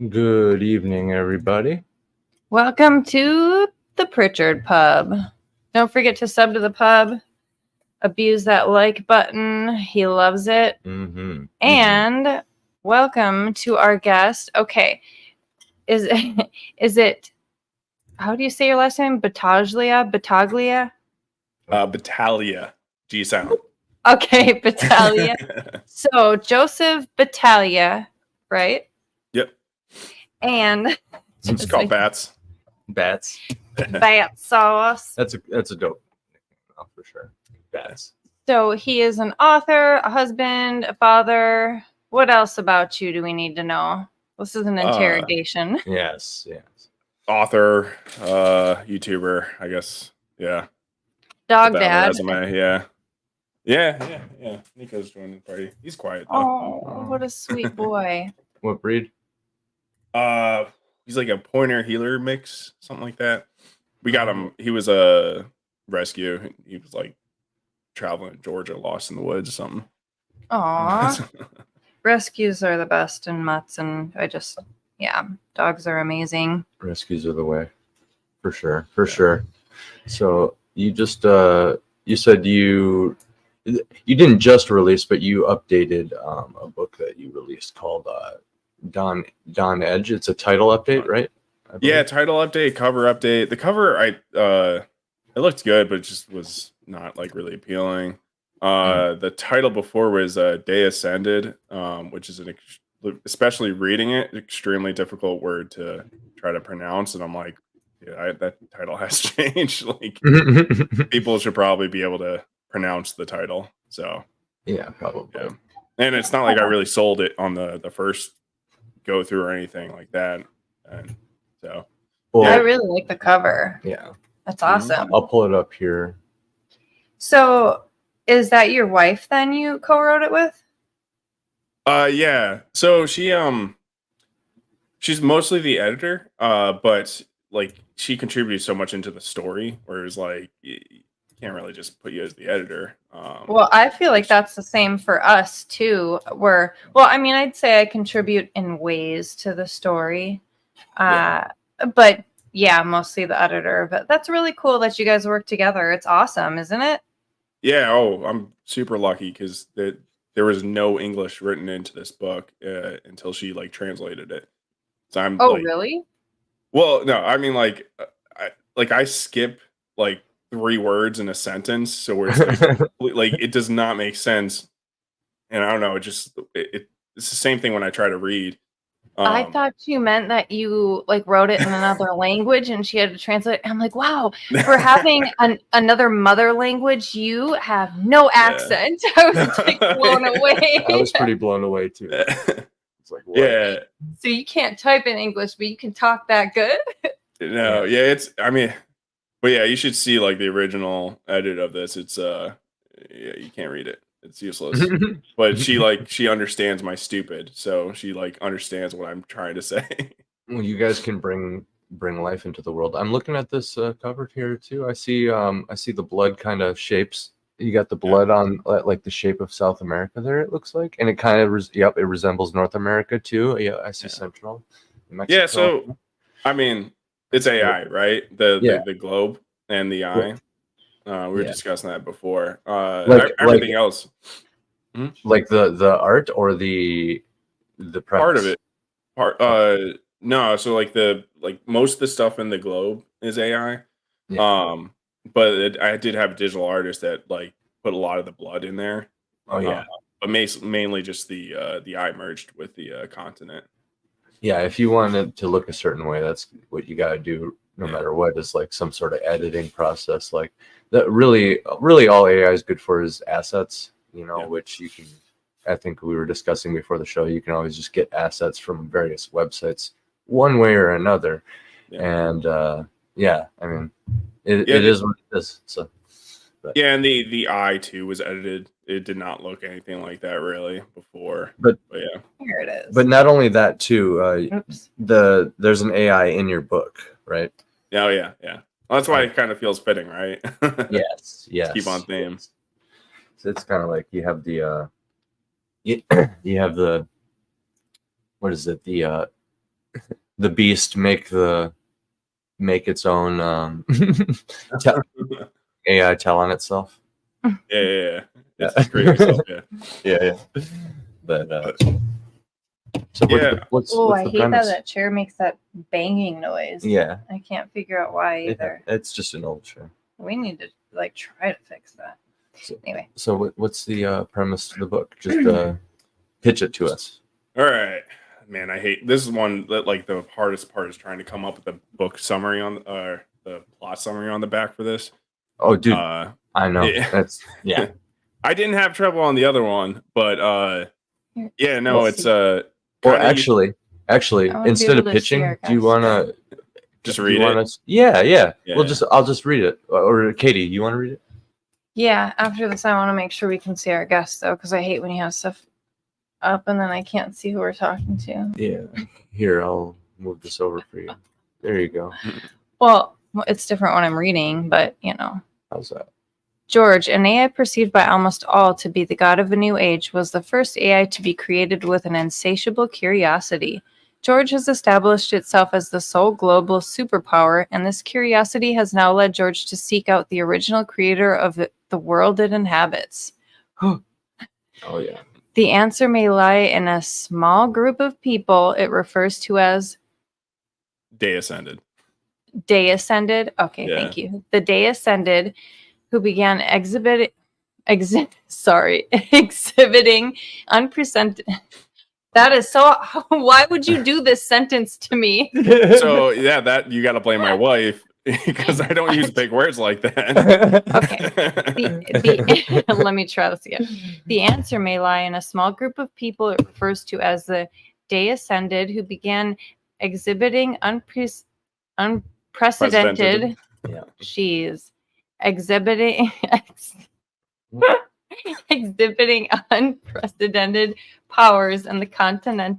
Good evening, everybody. Welcome to the Pritchard Pub. Don't forget to sub to the pub. Abuse that like button. He loves it. Mm-hmm. And welcome to our guest. Okay. Is it how do you say your last name? Battaglia? Battaglia. G sound. Okay, Battaglia. So Joseph Battaglia, right? Yep. And It's called Bats. Bats. bat sauce. That's a dope nickname, for sure. Bats. So he is an author, a husband, a father. What else about you do we need to know? This is an interrogation. Yes. Author, YouTuber, I guess. Yeah. Dog Put that on dad. the resume, yeah. Nico's joining the party. He's quiet though. Oh, what a sweet boy. What breed? He's like a pointer healer mix, something like that. We got him. He was a rescue. He was like traveling in Georgia, lost in the woods or something. Aw. Rescues are the best in mutts, and dogs are amazing. Rescues are the way. For sure. So you just you said you didn't just release, but you updated a book that you released called Dawn Edge. It's a title update, right? Yeah, title update, cover update. The cover, it looked good, but it just was not like really appealing. The title before was Day Ascended, which is especially reading it, extremely difficult word to try to pronounce. And I'm like, yeah, that title has changed. Like, people should probably be able to pronounce the title. So yeah, probably. Yeah. And it's not like I really sold it on the first go through or anything like that. And so I really like the cover. Yeah, that's awesome. I'll pull it up here. So is that your wife then you co-wrote it with? Yeah. So she's mostly the editor, but like she contributes so much into the story, whereas like you can't really just put you as the editor. Well, I feel like that's the same for us too. I'd say I contribute in ways to the story. But yeah, mostly the editor. But that's really cool that you guys work together. It's awesome, isn't it? Yeah. Oh, I'm super lucky because there was no English written into this book until she like translated it. So I'm. Oh, really? Well, no, I mean I skip like 3 words in a sentence, so where it's like it does not make sense, and I don't know. It's the same thing when I try to read. I thought you meant that you like wrote it in another language and she had to translate. I'm like, wow, for having another mother language, you have no accent. Yeah. I was like blown away. I was pretty blown away too. It's like, what? Yeah. So you can't type in English, but you can talk that good. No, yeah, but yeah, you should see like the original edit of this. It's yeah, you can't read it. It's useless. But she understands my stupid, so she like understands what I'm trying to say. Well, you guys can bring life into the world. I'm looking at this cover here too. I see the blood kind of shapes. You got the blood on like the shape of South America there. It looks like, and it kind of it resembles North America too. Yeah, I see Central Mexico. Yeah, so I mean, it's AI, right? The globe and the eye. We were discussing that before. Everything else, like the art or the part of it. No, so like most of the stuff in the globe is AI. Yeah. But I did have a digital artist that like put a lot of the blood in there. Oh yeah, but mainly just the eye merged with the continent. Yeah, if you want it to look a certain way, that's what you got to do. No matter what, is like some sort of editing process. Like that, really, all AI is good for is assets. Which you can. I think we were discussing before the show. You can always just get assets from various websites, one way or another. Yeah. And I mean, it is what it is. So. But. Yeah, and the eye too was edited. It did not look anything like that really before. But yeah, here it is. But not only that too. There's an AI in your book, right? Oh yeah. Well, that's why it kind of feels fitting, right? Yes. Keep on theme. Yes. So it's kind of like you have the you have the what is it, the the beast make its own AI tell on itself. Yeah. It's create yourself. Yeah. Yeah. But so what's I the hate premise? that chair makes that banging noise. Yeah, I can't figure out why either. it's just an old chair. We need to like try to fix that. Anyway. So what's the premise to the book? Just pitch it to us. All right, man. I hate this is one that like the hardest part is trying to come up with a book summary on the plot summary on the back for this. Oh, dude, I know. Yeah. That's yeah. I didn't have trouble on the other one, but yeah, no, it's Well, actually, instead of pitching, do you want to just read it? Yeah. I'll just read it. Or Katie, you want to read it? Yeah. After this, I want to make sure we can see our guests though, because I hate when you have stuff up and then I can't see who we're talking to. Yeah. Here, I'll move this over for you. There you go. Well, it's different when I'm reading, but you know. How's that? George, an AI perceived by almost all to be the god of a new age, was the first AI to be created with an insatiable curiosity. George has established itself as the sole global superpower, and this curiosity has now led George to seek out the original creator of the world it inhabits. Oh, yeah. The answer may lie in a small group of people it refers to as Day Ascended. Day Ascended. Okay, Yeah. Thank you. The Day Ascended, who began exhibiting unprecedented. That is so. Why would you do this sentence to me? So yeah, that you got to blame my wife because I don't use big words like that. Okay. Let me try this again. The answer may lie in a small group of people it refers to as the Day Ascended, who began exhibiting unprecedented. Yeah. She's exhibiting unprecedented powers in the continent.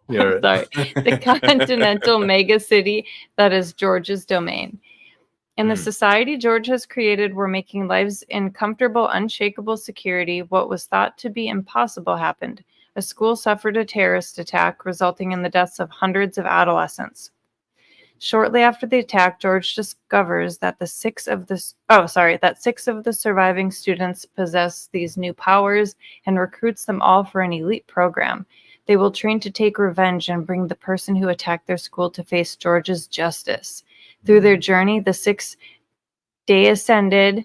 Right. Sorry, the continental mega city that is George's domain. In the society George has created, we're making lives in comfortable, unshakable security. What was thought to be impossible happened. A school suffered a terrorist attack, resulting in the deaths of hundreds of adolescents. Shortly after the attack, George discovers that six of the surviving students possess these new powers and recruits them all for an elite program. They will train to take revenge and bring the person who attacked their school to face George's justice. Through their journey, the 6 Day Ascended,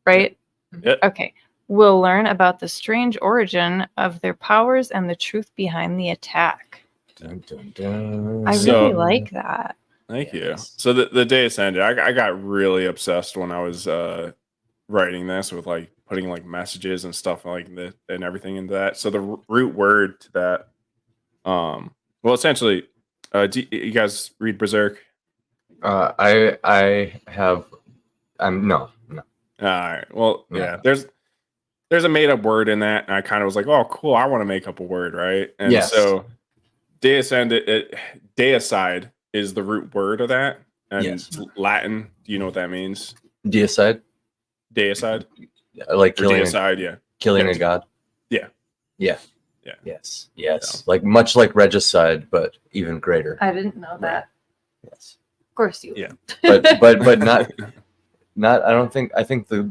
right? Yep. Okay. Will learn about the strange origin of their powers and the truth behind the attack. Dun, dun, dun. I really like that. Thank you. So the Day Ascended, I got really obsessed when I was writing this with like putting like messages and stuff like that and everything into that. So the root word to that, well, essentially, do you guys read Berserk? I have. No. All right. Well, yeah. There's a made up word in that, and I kind of was like, oh, cool. I want to make up a word, right? And Yes. so Deascended, deicide is the root word of that, and Yes. Latin. Do you know what that means? Deicide, Deicide, like or killing, deicide, yeah. killing Yeah. a god. Yeah. Yeah. Yeah. Yes. Yeah. Like much like regicide, but even greater. I didn't know that. Yes. Of course you. Yeah. But not. I don't think. I think the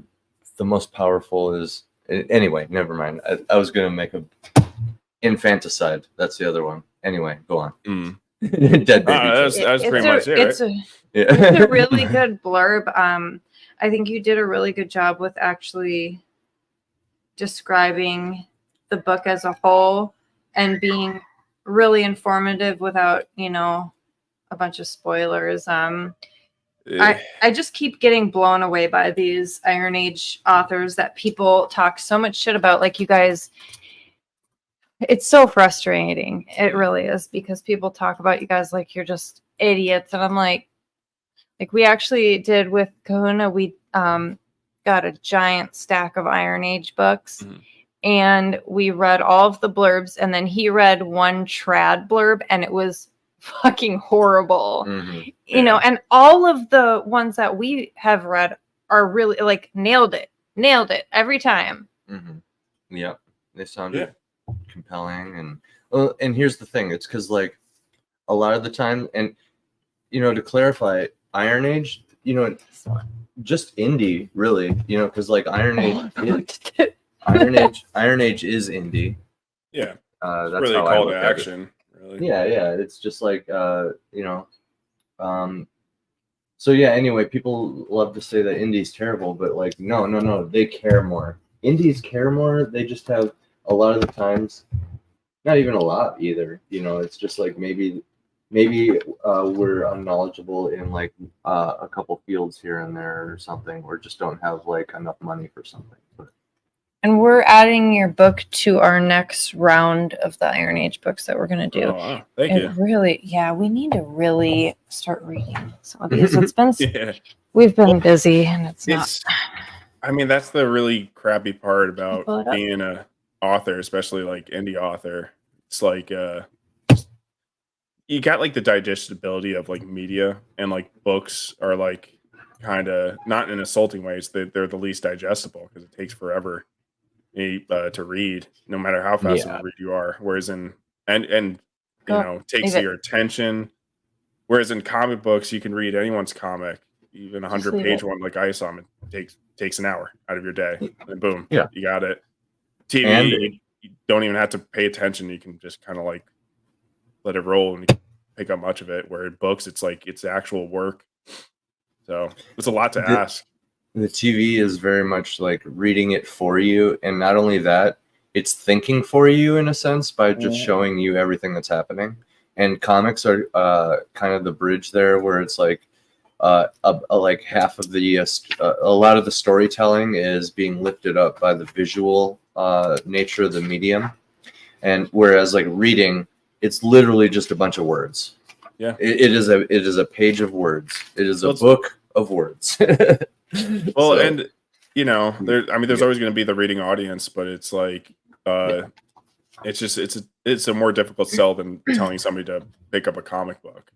most powerful is anyway. Never mind. I was gonna make a infanticide. That's the other one. Anyway, go on. Dead baby. That's pretty much it, It's right? it's a really good blurb. I think you did a really good job with actually describing the book as a whole and being really informative without, a bunch of spoilers. I just keep getting blown away by these Iron Age authors that people talk so much shit about. Like, you guys, it's so frustrating. It really is, because people talk about you guys like you're just idiots. And I'm like we actually did with Kahuna, we got a giant stack of Iron Age books. Mhm. And we read all of the blurbs, and then he read one trad blurb, and it was fucking horrible. Mhm. And all of the ones that we have read are really like nailed it every time. Mm-hmm. Yep. They sounded compelling, and and here's the thing, it's because like a lot of the time, and to clarify, Iron Age, just indie, really, because like Iron Age is indie. Yeah, That's really how a I call look to at it. action. Really. Yeah, it's just like so yeah, anyway, people love to say that indie's terrible, but like no, they care more. Indies care more. They just have a lot of the times, not even a lot either. It's just like maybe we're unknowledgeable in like a couple fields here and there or something, or just don't have like enough money for something. But And we're adding your book to our next round of the Iron Age books that we're going to do. Oh, wow. Thank you. Really, we need to really start reading some of these. It's been, Yeah. we've been busy, and it's not. I mean, that's the really crappy part Pull about it up. being an author, especially like indie author. It's like you got like the digestibility of like media, and like books are like kind of not in insulting ways. They're the least digestible because it takes forever to read, no matter how fast of a read you are. Whereas takes your attention. Whereas in comic books, you can read anyone's comic, even a 100-page one like I saw. It takes an hour out of your day, and boom, you got it. TV, you don't even have to pay attention. You can just kind of like let it roll and pick up much of it. Where in books, it's like it's actual work. So it's a lot to ask. The TV is very much like reading it for you, and not only that, it's thinking for you in a sense by just showing you everything that's happening. And comics are kind of the bridge there, where it's like like half of the a lot of the storytelling is being lifted up by the visual nature of the medium, and whereas like reading, it's literally just a bunch of words. Yeah, it is a page of words. It is a book of words. Well, and there's always going to be the reading audience, but it's like it's a more difficult sell than telling somebody to pick up a comic book.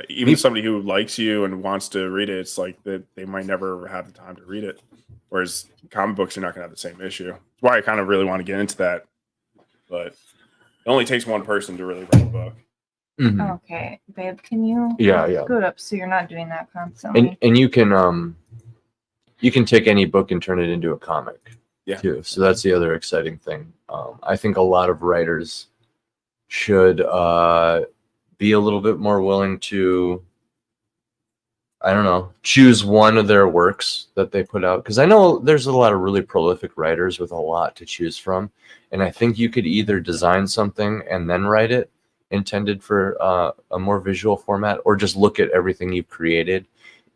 Even somebody who likes you and wants to read it, it's like that they might never have the time to read it. Whereas comic books, you're not going to have the same issue. That's why I kind of really want to get into that, but it only takes one person to really write a book. Mm-hmm. Okay, babe, can you scoot up so you're not doing that constantly? And you can take any book and turn it into a comic too. So that's the other exciting thing. I think a lot of writers should be a little bit more willing to, I don't know, choose one of their works that they put out. Because I know there's a lot of really prolific writers with a lot to choose from. And I think you could either design something and then write it intended for a more visual format, or just look at everything you've created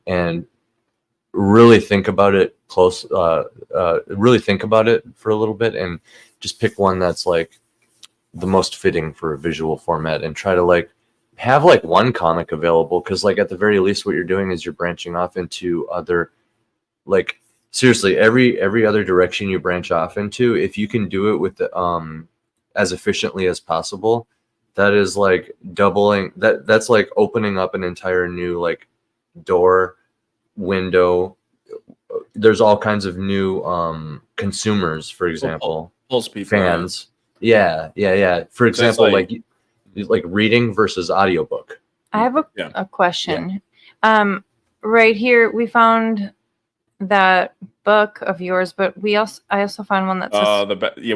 and really think about it really think about it for a little bit and just pick one that's like the most fitting for a visual format, and try to like have like one comic available, because like at the very least what you're doing is you're branching off into other, like seriously every other direction you branch off into, if you can do it with the as efficiently as possible, that is like doubling that's like opening up an entire new like door, window. There's all kinds of new consumers, for example, fans. Yeah. For example, like reading versus audiobook. I have a question. Right here we found that book of yours, but I also found one that says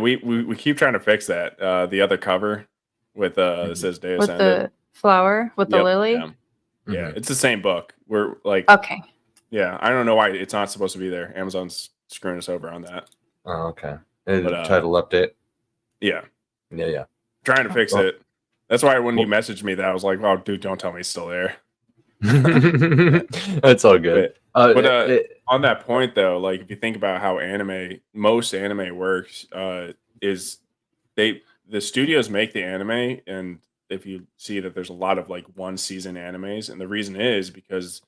we keep trying to fix that. The other cover with it says Day with Ascended. the flower with the lily. Yeah, it's the same book. We're like Yeah, I don't know why it's not supposed to be there. Amazon's screwing us over on that. Oh, okay. Title update. Yeah. Trying to fix it. That's why when you messaged me that, I was like, "Oh, dude, don't tell me it's still there." That's all good. But on that point, though, like if you think about how most anime works, is the studios make the anime, and if you see that there's a lot of like one season animes, and the reason is because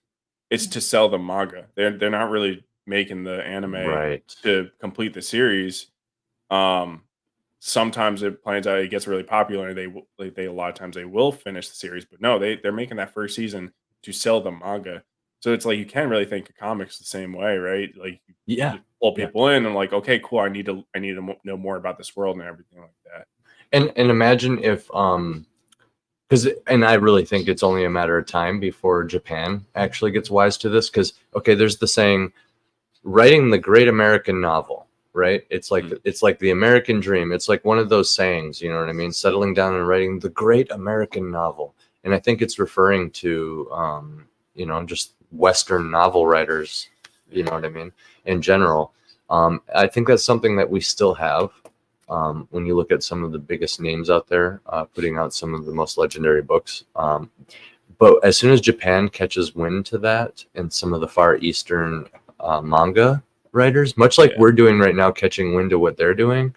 it's to sell the manga. They're not really making the anime to complete the series. Sometimes it plans out, it gets really popular, and they a lot of times they will finish the series, but no, they're making that first season to sell the manga. So it's like you can't really think of comics the same way, right? Like you pull people in and like, okay, cool, I need to know more about this world and everything like that. And imagine if because I really think it's only a matter of time before Japan actually gets wise to this. Because okay, there's the saying, writing the great American novel, right? It's like it's like the American dream. It's like one of those sayings, you know what I mean? Settling down and writing the great American novel. And I think it's referring to you know, just Western novel writers, you know what I mean, in general. I think that's something that we still have. When you look at some of the biggest names out there, putting out some of the most legendary books. But as soon as Japan catches wind to that, and some of the Far Eastern manga writers, much like we're doing right now, catching wind to what they're doing,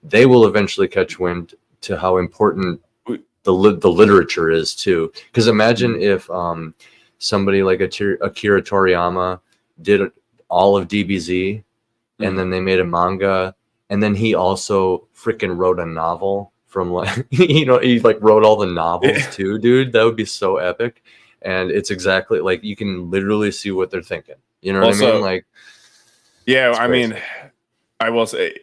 they will eventually catch wind to how important the literature is too. Because imagine if somebody like Akira Toriyama did all of DBZ, and then they made a manga, and then he also freaking wrote a novel from like, you know, he like wrote all the novels too, dude. That would be so epic. And it's exactly like, you can literally see what they're thinking. You know what I mean? Like, yeah, I mean, I will say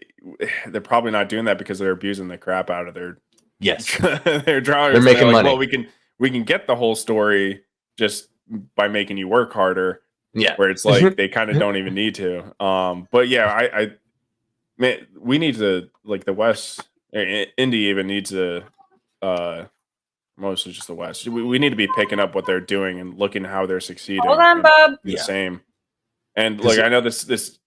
they're probably not doing that because they're abusing the crap out of their their drawers. They're making money. Well, we can get the whole story just by making you work harder. Yeah, where it's like they kind of don't even need to. But yeah, man, we need to, like, the West, Indie even needs to, mostly just the West. We need to be picking up what they're doing and looking how they're succeeding. Hold on, Bob. The same. And like, I know this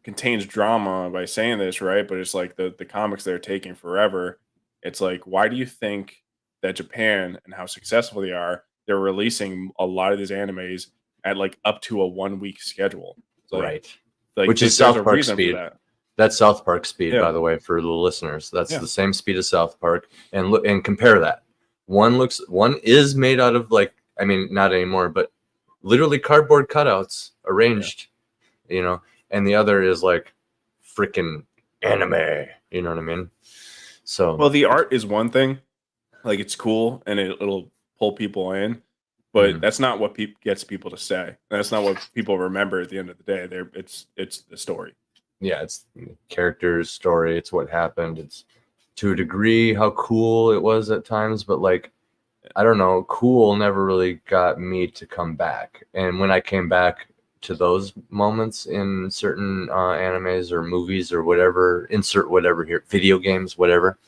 contains drama by saying this, right? But it's like the comics they're taking forever. It's like, why do you think that Japan and how successful they are, they're releasing a lot of these animes at like up to a 1 week schedule? Like, right. Like, which is South Park speed. That's South Park speed, by the way, for the listeners. That's the same speed as South Park. And look and compare that. One is made out of, like, I mean, not anymore, but literally cardboard cutouts arranged, you know, and the other is like freaking anime, you know what I mean? So, well, the art is one thing, like, it's cool and it'll pull people in, but that's not what gets people to stay. That's not what people remember at the end of the day. It's the story. Yeah, it's the character's story. It's what happened. It's, to a degree, how cool it was at times, but like, I don't know, cool never really got me to come back. And when I came back to those moments in certain animes or movies or whatever, insert whatever here, video games, whatever,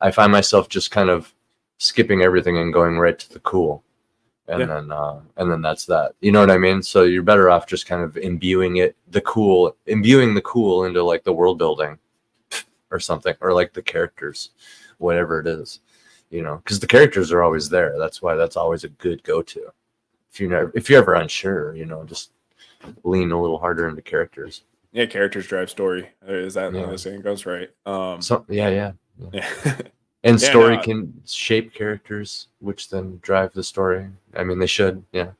I find myself just kind of skipping everything and going right to the cool. And then that's that. You know what I mean? So you're better off just kind of imbuing the cool into like the world building or something, or like the characters, whatever it is, you know, because the characters are always there. That's why that's always a good go-to. If you're ever unsure, you know, just lean a little harder into characters. Yeah, characters drive story. Is that how the saying goes, right? Yeah. And story can shape characters, which then drive the story. I mean, they should. Yeah.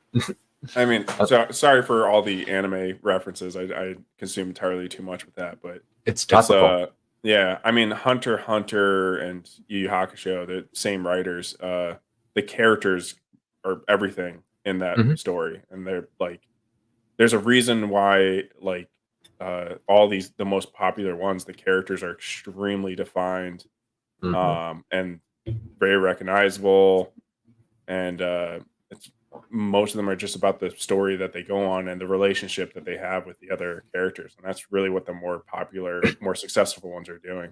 I mean, sorry for all the anime references. I consume entirely too much with that, but it's topical. Yeah, I mean, Hunter x Hunter and Yu Yu Hakusho, the same writers. The characters are everything in that story, and they're like, there's a reason why, like, all the most popular ones, the characters are extremely defined, and very recognizable, and most of them are just about the story that they go on and the relationship that they have with the other characters, and that's really what the more popular, more successful ones are doing.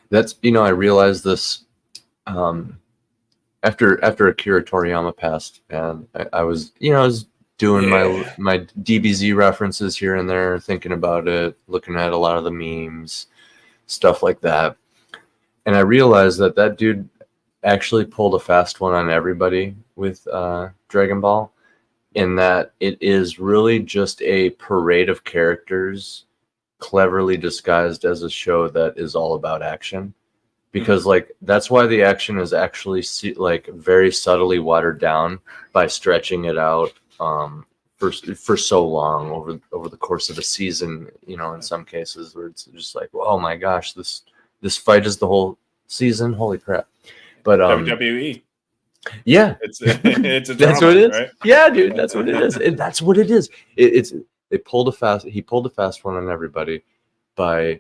That's, you know, I realized this after Akira Toriyama passed, and I was doing my DBZ references here and there, thinking about it, looking at a lot of the memes, stuff like that. And I realized that dude actually pulled a fast one on everybody with Dragon Ball, in that it is really just a parade of characters cleverly disguised as a show that is all about action. Because like, that's why the action is actually like very subtly watered down by stretching it out for so long over the course of a season, you know, in some cases where it's just like, oh my gosh, this fight is the whole season, holy crap. But WWE, yeah, it's a drama, that's what it is, right? Yeah, dude, that's what it is. That's what it is. He pulled a fast one on everybody by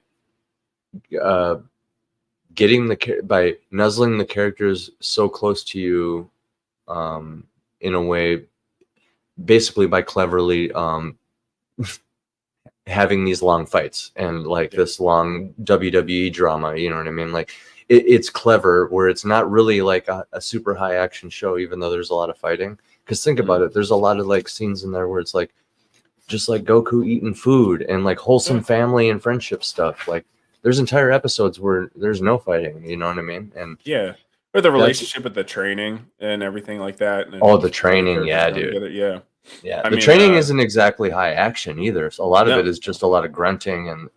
by nuzzling the characters so close to you, in a way, basically by cleverly having these long fights and like this long WWE drama, you know what I mean? Like it's clever where it's not really like a super high action show, even though there's a lot of fighting. Because think about it, there's a lot of like scenes in there where it's like just like Goku eating food and like wholesome family and friendship stuff. Like there's entire episodes where there's no fighting, you know what I mean? And or the relationship with the training and everything like that. And the training, yeah, dude. Together. Yeah. Yeah, the training isn't exactly high action either. So a lot of it is just a lot of grunting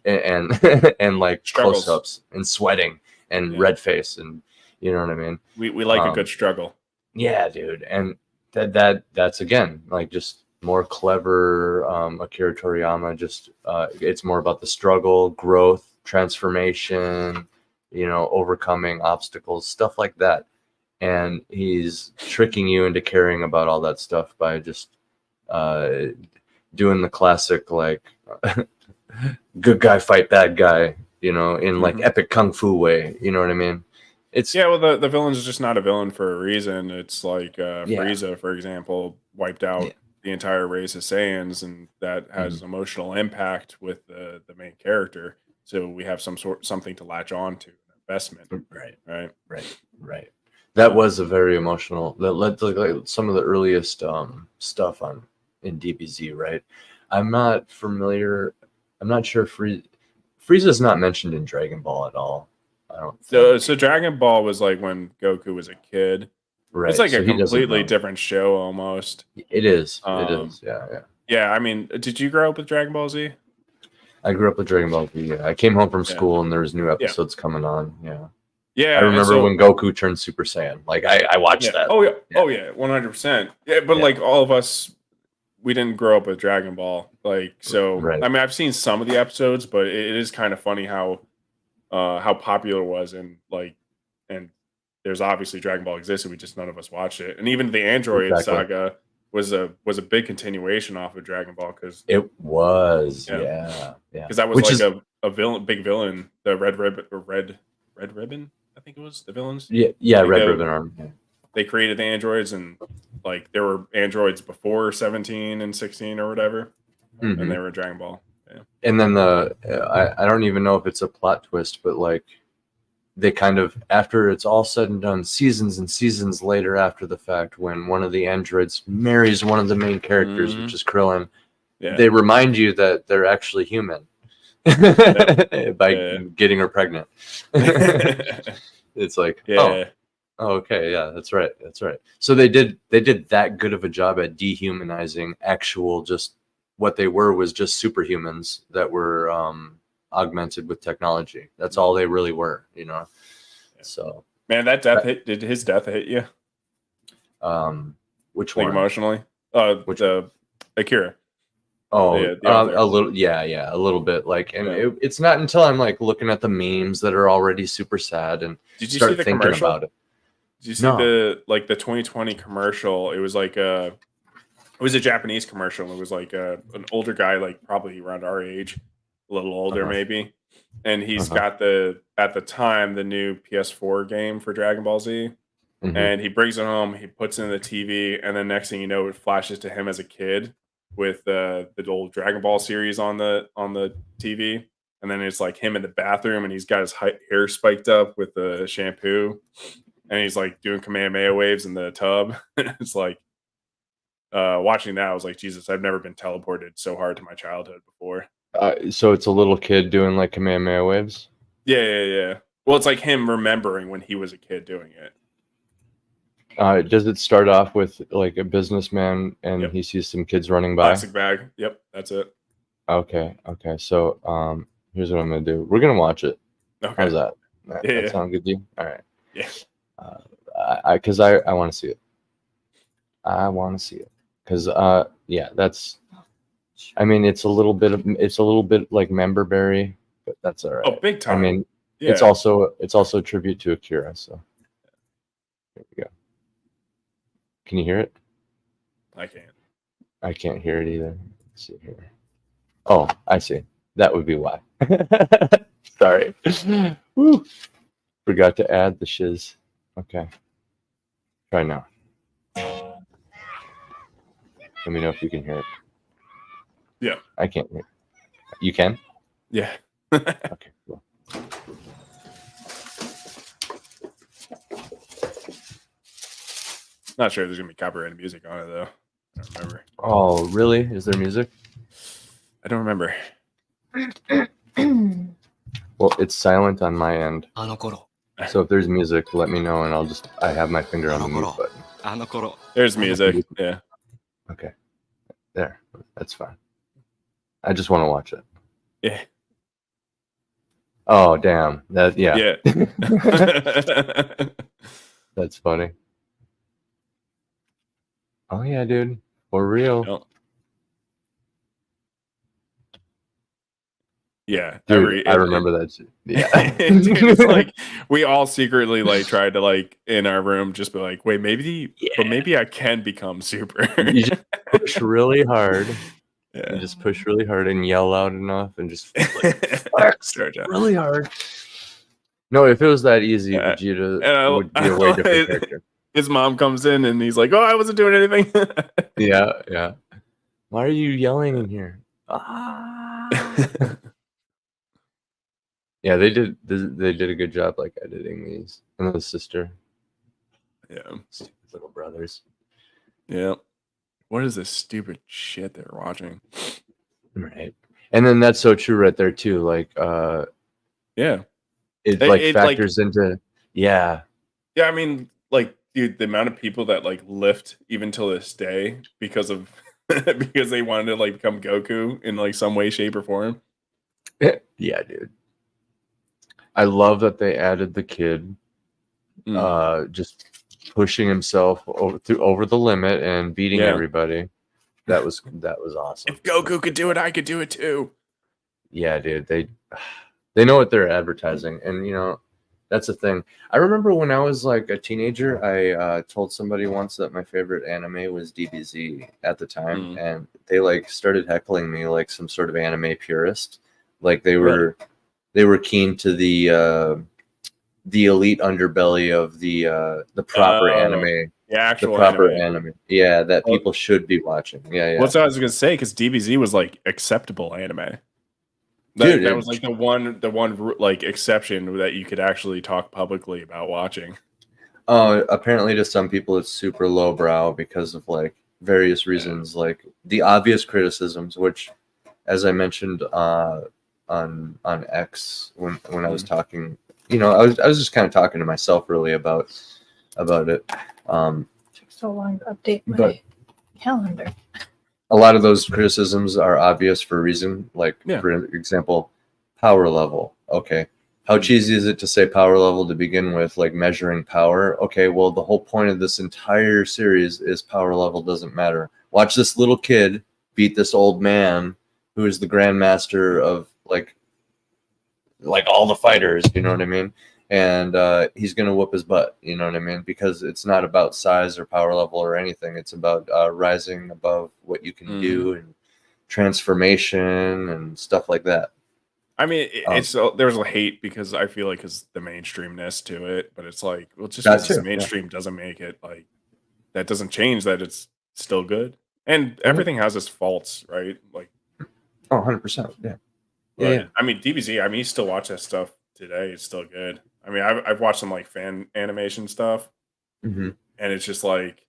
and like close-ups and sweating and red face, and you know what I mean. We like a good struggle. Yeah, dude, and that's again like just more clever. Akira Toriyama, just it's more about the struggle, growth, transformation, you know, overcoming obstacles, stuff like that. And he's tricking you into caring about all that stuff by just doing the classic like good guy fight bad guy, you know, in like epic kung fu way, you know what I mean? It's well, the villain's just not a villain for a reason. It's like Frieza, for example, wiped out the entire race of Saiyans, and that has emotional impact with the main character. So we have something to latch on to, an investment. Right. That was a very emotional. That led to like some of the earliest stuff in DBZ, right? I'm not familiar. I'm not sure Frieza's not mentioned in Dragon Ball at all. I don't think. So Dragon Ball was like when Goku was a kid. Right. It's like a completely different show almost. It is. It is. Yeah. Yeah. I mean, did you grow up with Dragon Ball Z? I grew up with Dragon Ball Z. Yeah. I came home from school and there was new episodes coming on. Yeah. Yeah, I remember when Goku turned Super Saiyan. Like I watched that. Oh yeah, 100%. Yeah, but like all of us, we didn't grow up with Dragon Ball. Like so, I mean, I've seen some of the episodes, but it is kind of funny how popular it was, and there's obviously Dragon Ball existed. We just none of us watched it, and even the Android saga was a big continuation off of Dragon Ball because it was because that was a big villain, the Red Ribbon. I think it was the villains. Yeah, Red Ribbon Army. Yeah. They created the androids, and like there were androids before 17 and 16 or whatever, and they were Dragon Ball. Yeah. And then I don't even know if it's a plot twist, but like they kind of, after it's all said and done, seasons and seasons later after the fact, when one of the androids marries one of the main characters, which is Krillin, they remind you that they're actually human. By getting her pregnant. It's like okay, that's right. So they did that good of a job at dehumanizing actual, just what they were was just superhumans that were augmented with technology. That's all they really were, you know. So man, did his death hit you? Which like one? Emotionally? Akira. Oh, a little, a little bit. Like, and it's not until I'm like looking at the memes that are already super sad and did you start see the thinking commercial about it. Did you see the 2020 commercial? It was like it was a Japanese commercial. It was like an older guy, like probably around our age, a little older maybe, and he's got at the time the new PS4 game for Dragon Ball Z. And he brings it home, he puts it in the TV, and then next thing you know, it flashes to him as a kid with the old Dragon Ball series on the TV, and then it's like him in the bathroom, and he's got his hair spiked up with the shampoo, and he's like doing Kamehameha waves in the tub. It's like watching that, I was like, Jesus, I've never been teleported so hard to my childhood before. So it's a little kid doing like Kamehameha waves? Yeah. Well, it's like him remembering when he was a kid doing it. Does it start off with like a businessman and he sees some kids running by? Plastic bag. Yep, that's it. Okay. So here's what I'm gonna do. We're gonna watch it. Okay. How's that? That sound good to you? All right. Yeah. Because I want to see it. I want to see it because that's. I mean, it's a little bit like Memberberry, but that's all right. Oh, big time. I mean, it's also a tribute to Akira. So there we go. Can you hear it? I can't. I can't hear it either. Let's see here. Oh, I see. That would be why. Sorry. Woo. Forgot to add the shiz. Okay. Try now. Let me know if you can hear it. Yeah. I can't hear it. You can? Yeah. Okay, cool. Not sure if there's gonna be copyrighted music on it though. I don't remember. Oh, really? Is there music? I don't remember. Well, it's silent on my end. So if there's music, let me know, and I have my finger on the mute button. There's music. Yeah. Okay. There. That's fine. I just want to watch it. Yeah. Oh, damn. Yeah. Yeah. That's funny. Oh, yeah, dude. For real. No. Yeah, Dude, I remember that shit. Yeah. Dude, it's like we all secretly like tried to like in our room just be like, wait, maybe I can become super. You just push really hard. Yeah. You just push really hard and yell loud enough and just Start out. really hard. No, if it was that easy, Yeah. Vegeta would be a way different character. His mom comes in and he's like, "Oh, I wasn't doing anything." Yeah. Why are you yelling in here? Ah. Yeah, they did a good job like editing these. And the sister. Yeah. Stupid little brothers. Yeah. What is this stupid shit they're watching? Right. And then that's so true right there too. Like Yeah. It factors into Yeah, I mean, like, dude, the amount of people that like lift even till this day because of because they wanted to like become Goku in like some way, shape, or form. Yeah, dude. I love that they added the kid just pushing himself over the limit and beating everybody. That was awesome. If Goku could do it, I could do it too. Yeah, dude. They know what they're advertising, and you know that's the thing. I remember when I was like a teenager, I told somebody once that my favorite anime was DBZ at the time, and they like started heckling me like some sort of anime purist. Like they were keen to the elite underbelly of the proper anime. The actual the proper anime. Yeah, that people should be watching. Yeah. What's what I was gonna say, because DBZ was like acceptable anime. Dude, that was like the one like exception that you could actually talk publicly about watching. Apparently to some people it's super lowbrow because of like various reasons, like the obvious criticisms, which, as I mentioned on X when I was talking, you know, I was just kind of talking to myself really about it. Took so long to update my calendar. A lot of those criticisms are obvious for a reason. Like, for example, power level. Okay. How cheesy is it to say power level to begin with, like measuring power? Okay, well, the whole point of this entire series is power level doesn't matter. Watch this little kid beat this old man who is the grandmaster of like all the fighters, you know what I mean? And he's going to whoop his butt, you know what I mean? Because it's not about size or power level or anything. It's about rising above what you can do and transformation and stuff like that. I mean, there's a hate because I feel like it's the mainstreamness to it, but it's like, well, just because it's mainstream doesn't make it like, that doesn't change that it's still good. And everything has its faults, right? Like, 100%. Yeah. But, Yeah. I mean, DBZ, I mean, you still watch that stuff today. It's still good. I mean, I've watched some like fan animation stuff, and it's just like,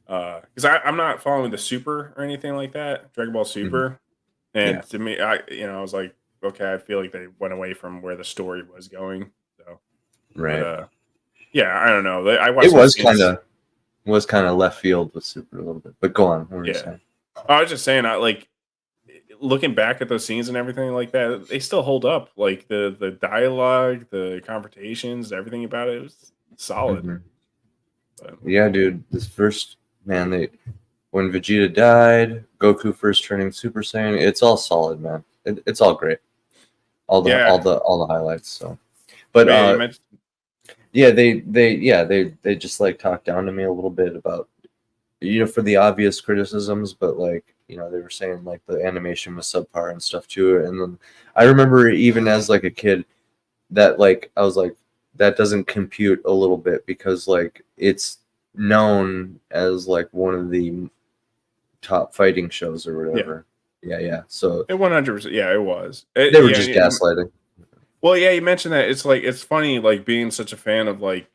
because I'm not following the Super or anything like that, Dragon Ball Super, and to me, I was like, okay, I feel like they went away from where the story was going. So, right. But, yeah, I don't know. I watched. It was kind of left field with Super a little bit, but go on. What were you saying? I was just saying, looking back at those scenes and everything like that, they still hold up. Like the dialogue, the confrontations, everything about it was solid. But, yeah, dude. This first when Vegeta died, Goku first turning Super Saiyan, it's all solid, man. It's all great. All the highlights. So, but they just like talked down to me a little bit about, you know, for the obvious criticisms, but like, you know, they were saying like the animation was subpar and stuff too. And then I remember even as like a kid that like I was like, that doesn't compute a little bit because like it's known as like one of the top fighting shows or whatever. Yeah. So it 100%. Yeah, it was. they were just gaslighting. Well, yeah, you mentioned that. It's like it's funny, like being such a fan of like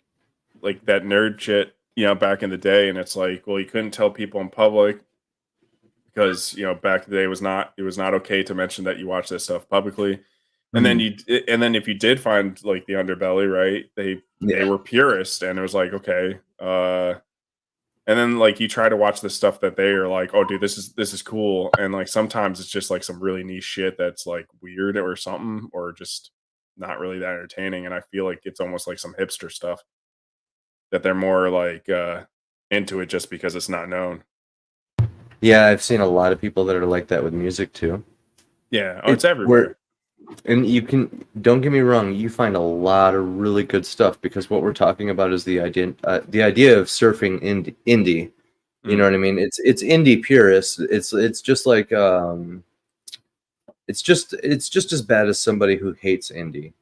that nerd shit, back in the day, and it's like, well, you couldn't tell people in public because back in the day it was not okay to mention that you watch this stuff publicly. And then if you did find like the underbelly, right? They were purists, and it was like, okay, and then like you try to watch the stuff that they are like, oh, dude, this is cool, and like sometimes it's just like some really niche shit that's like weird or something, or just not really that entertaining. And I feel like it's almost like some hipster stuff that they're more like into it just because it's not known. Yeah, I've seen a lot of people that are like that with music too. Yeah, it's everywhere. And don't get me wrong, you find a lot of really good stuff because what we're talking about is the idea of surfing indie. You know what I mean? It's indie purists. It's just like it's just as bad as somebody who hates indie,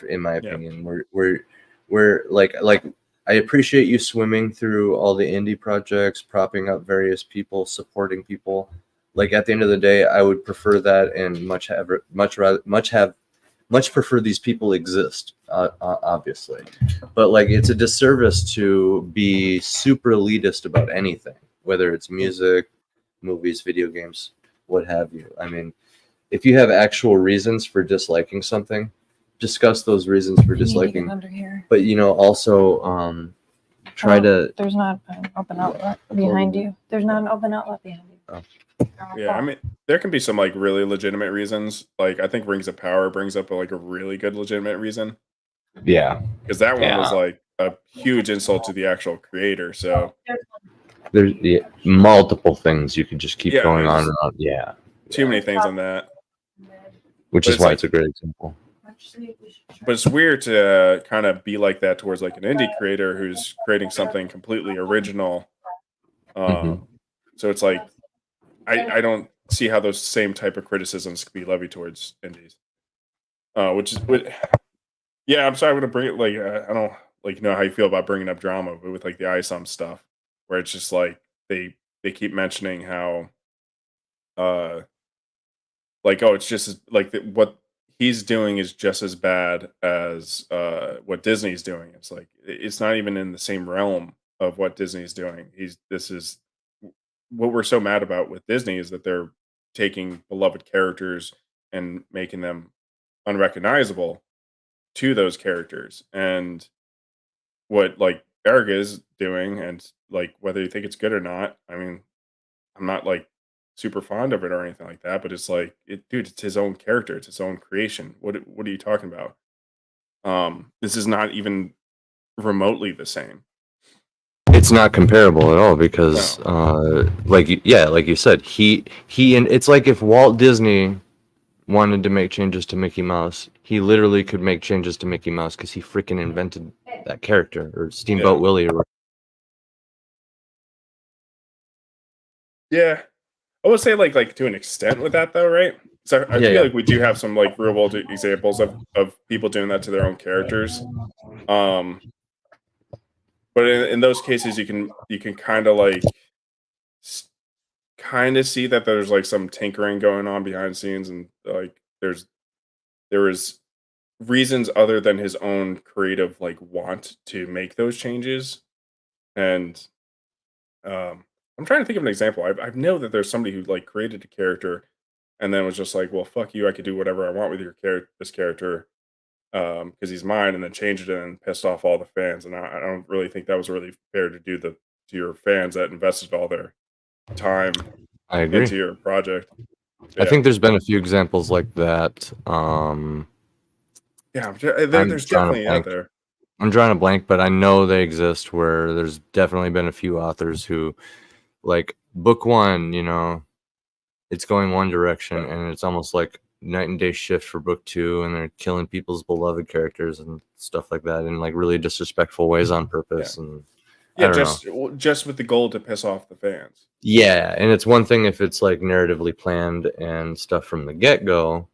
in my opinion. We're like I appreciate you swimming through all the indie projects, propping up various people, supporting people. Like at the end of the day, I would prefer that and much prefer these people exist, obviously. But like it's a disservice to be super elitist about anything, whether it's music, movies, video games, what have you. I mean, if you have actual reasons for disliking something, discuss those reasons for disliking. Under here. But also try to. There's not an open outlet behind you. There's not an open outlet behind you. Oh. Yeah, I mean, there can be some like really legitimate reasons. Like I think Rings of Power brings up like a really good legitimate reason. Yeah, because that one was like a huge insult to the actual creator. So there's multiple things you could just keep going on and on. Yeah, too many things on that. Which is why it's a great example. But it's weird to kind of be like that towards like an indie creator who's creating something completely original. So it's like I don't see how those same type of criticisms could be levied towards indies. I'm sorry, I'm gonna bring it like I don't like know how you feel about bringing up drama, but with like the ISOM stuff, where it's just like they keep mentioning how like, oh, it's just like what he's doing is just as bad as what Disney's doing. It's like it's not even in the same realm of what Disney's doing. This is what we're so mad about with Disney is that they're taking beloved characters and making them unrecognizable to those characters. And what like Eric is doing, and like whether you think it's good or not, I mean, I'm not like super fond of it or anything like that, but it's like dude, it's his own character, it's his own creation. What are you talking about? This is not even remotely the same. It's not comparable at all because like you said, he and it's like if Walt Disney wanted to make changes to Mickey Mouse, he literally could make changes to Mickey Mouse because he freaking invented that character, or Steamboat Willie or yeah. I would say like to an extent with that though, right? So I feel like we do have some like real world examples of people doing that to their own characters. But in those cases, you can kind of like see that there's like some tinkering going on behind the scenes, and like there is reasons other than his own creative like want to make those changes. And I'm trying to think of an example. I know that there's somebody who like created a character and then was just like, well, fuck you, I could do whatever I want with this character because he's mine, and then changed it and pissed off all the fans. And I don't really think that was really fair to do to your fans that invested all their time into your project. I think there's been a few examples like that. There's definitely out there. I'm drawing a blank, but I know they exist where there's definitely been a few authors who like book one, it's going one direction and it's almost like night and day shift for book two, and they're killing people's beloved characters and stuff like that in like really disrespectful ways on purpose. And just with the goal to piss off the fans. Yeah, and it's one thing if it's like narratively planned and stuff from the get-go,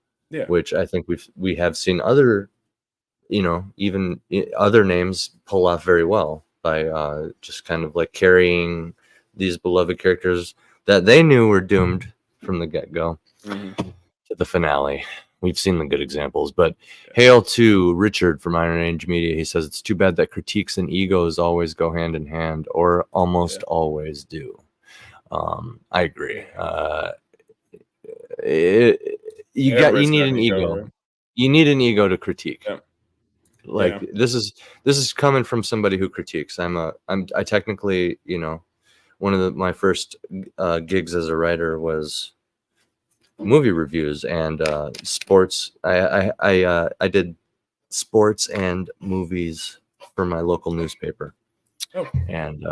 which I think we have seen other even other names pull off very well by just kind of like carrying these beloved characters that they knew were doomed from the get-go to the finale. We've seen the good examples, but hail to Richard from Iron Age Media. He says it's too bad that critiques and egos always go hand in hand, or almost always do. I agree. You need an ego. Right? You need an ego to critique. Yeah. Like this is coming from somebody who critiques. I technically, one of my first gigs as a writer was movie reviews and sports. I did sports and movies for my local newspaper. Oh. And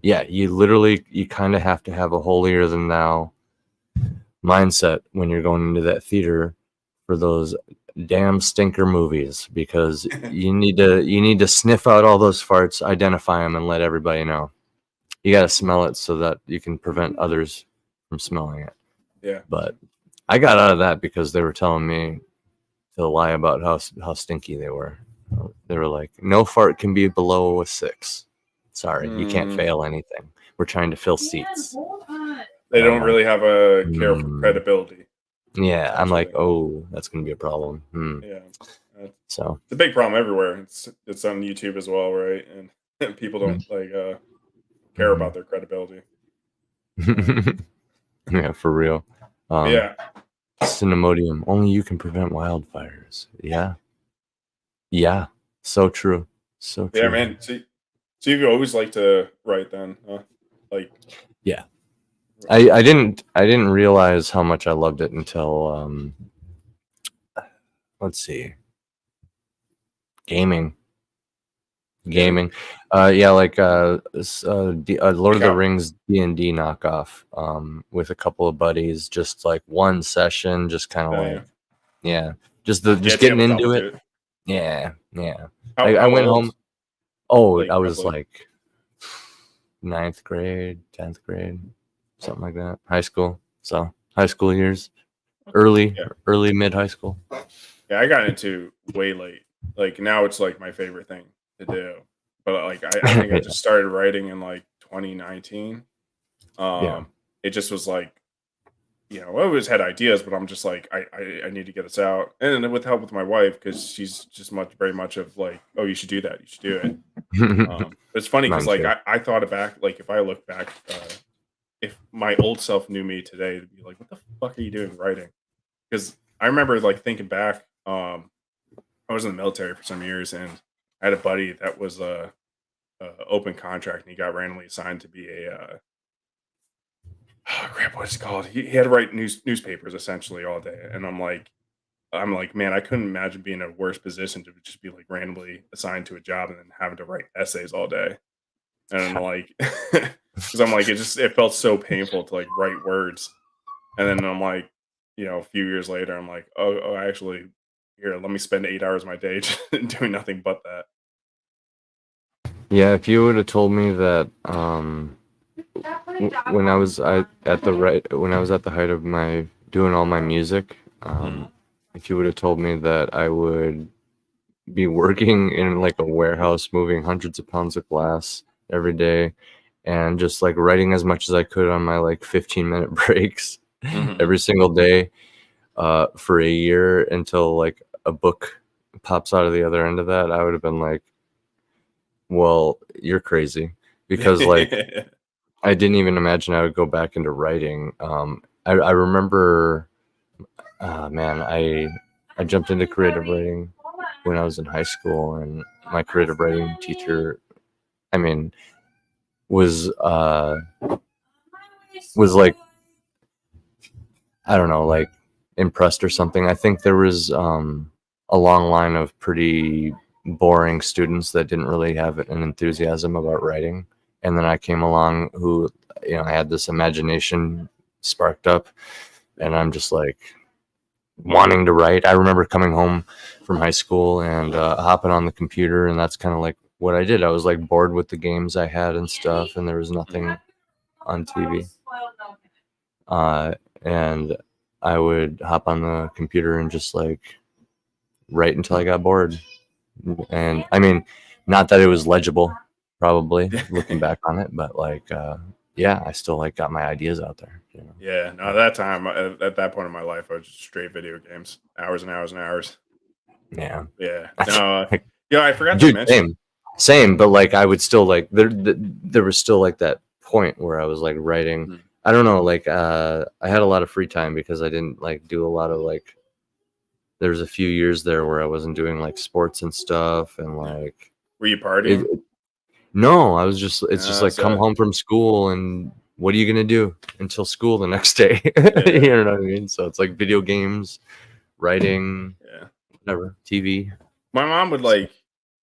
you kind of have to have a holier than thou mindset when you're going into that theater for those damn stinker movies, because you need to sniff out all those farts, identify them, and let everybody know. You got to smell it so that you can prevent others from smelling it. Yeah. But I got out of that because they were telling me to lie about how stinky they were. They were like, no fart can be below a 6. Sorry, you can't fail anything. We're trying to fill seats. They don't really have a care for credibility. Yeah, I'm like, oh, that's going to be a problem. Yeah. So it's a big problem everywhere. It's on YouTube as well, right? And people don't care about their credibility. Yeah, for real. Cinemodium. Only you can prevent wildfires. Yeah. So true. So true. Yeah, man. So you always like to write then, huh? Yeah. I didn't realize how much I loved it until let's see. Gaming. Lord of the Rings D&D knockoff with a couple of buddies, just like one session, just kind of just getting into it. Yeah. I went home. I was like 9th grade, 10th grade, something like that. High school. So high school years, early mid high school. Yeah, I got into way late. Like now it's like my favorite thing to do. But I think I just started writing in 2019. It just was like, I always had ideas, but I'm just like, I need to get this out. And then with help with my wife, because she's just very much of like, oh, you should do that. You should do it. It's funny because I thought it back, if I look back, if my old self knew me today, it'd be like, what the fuck are you doing writing? Because I remember thinking back, I was in the military for some years, and I had a buddy that was a open contract, and he got randomly assigned to be a what's it called? He had to write newspapers essentially all day, and I'm like, man, I couldn't imagine being in a worse position to just be randomly assigned to a job and then having to write essays all day, and because I'm it felt so painful to write words, and then I'm like, a few years later, I'm like, oh, actually, here, let me spend 8 hours of my day doing nothing but that. Yeah, if you would have told me that when I was at the height of my doing all my music, if you would have told me that I would be working in a warehouse moving hundreds of pounds of glass every day and just writing as much as I could on my 15-minute breaks every single day for a year until a book pops out of the other end of that, I would have been like, well, you're crazy, because I didn't even imagine I would go back into writing. I remember, man, I jumped into creative writing when I was in high school, and my creative writing teacher, was I don't know, impressed or something. I think there was a long line of pretty boring students that didn't really have an enthusiasm about writing, and then I came along who I had this imagination sparked up, and I'm just wanting to write. I remember coming home from high school and hopping on the computer, and that's kind of what I did. I was bored with the games I had and stuff, and there was nothing on TV, and I would hop on the computer and just write until I got bored. And I mean, not that it was legible, probably looking back on it, but like, yeah, I still like got my ideas out there. You know? Yeah, no, at that time, at that point in my life, I was just straight video games, hours and hours and hours. Yeah. Yeah, no, yeah, I forgot to Dude, mention. same, but like I would still like there was still like that point where I was like writing. Mhm. I don't know, like I had a lot of free time because I didn't like do a lot of like. There was a few years there where I wasn't doing like sports and stuff, and like Were you partying? no, I was just it's just like come So home from school and what are you gonna do until school the next day? Yeah. You know what I mean? So it's like video games, writing, yeah, whatever, TV. my mom would like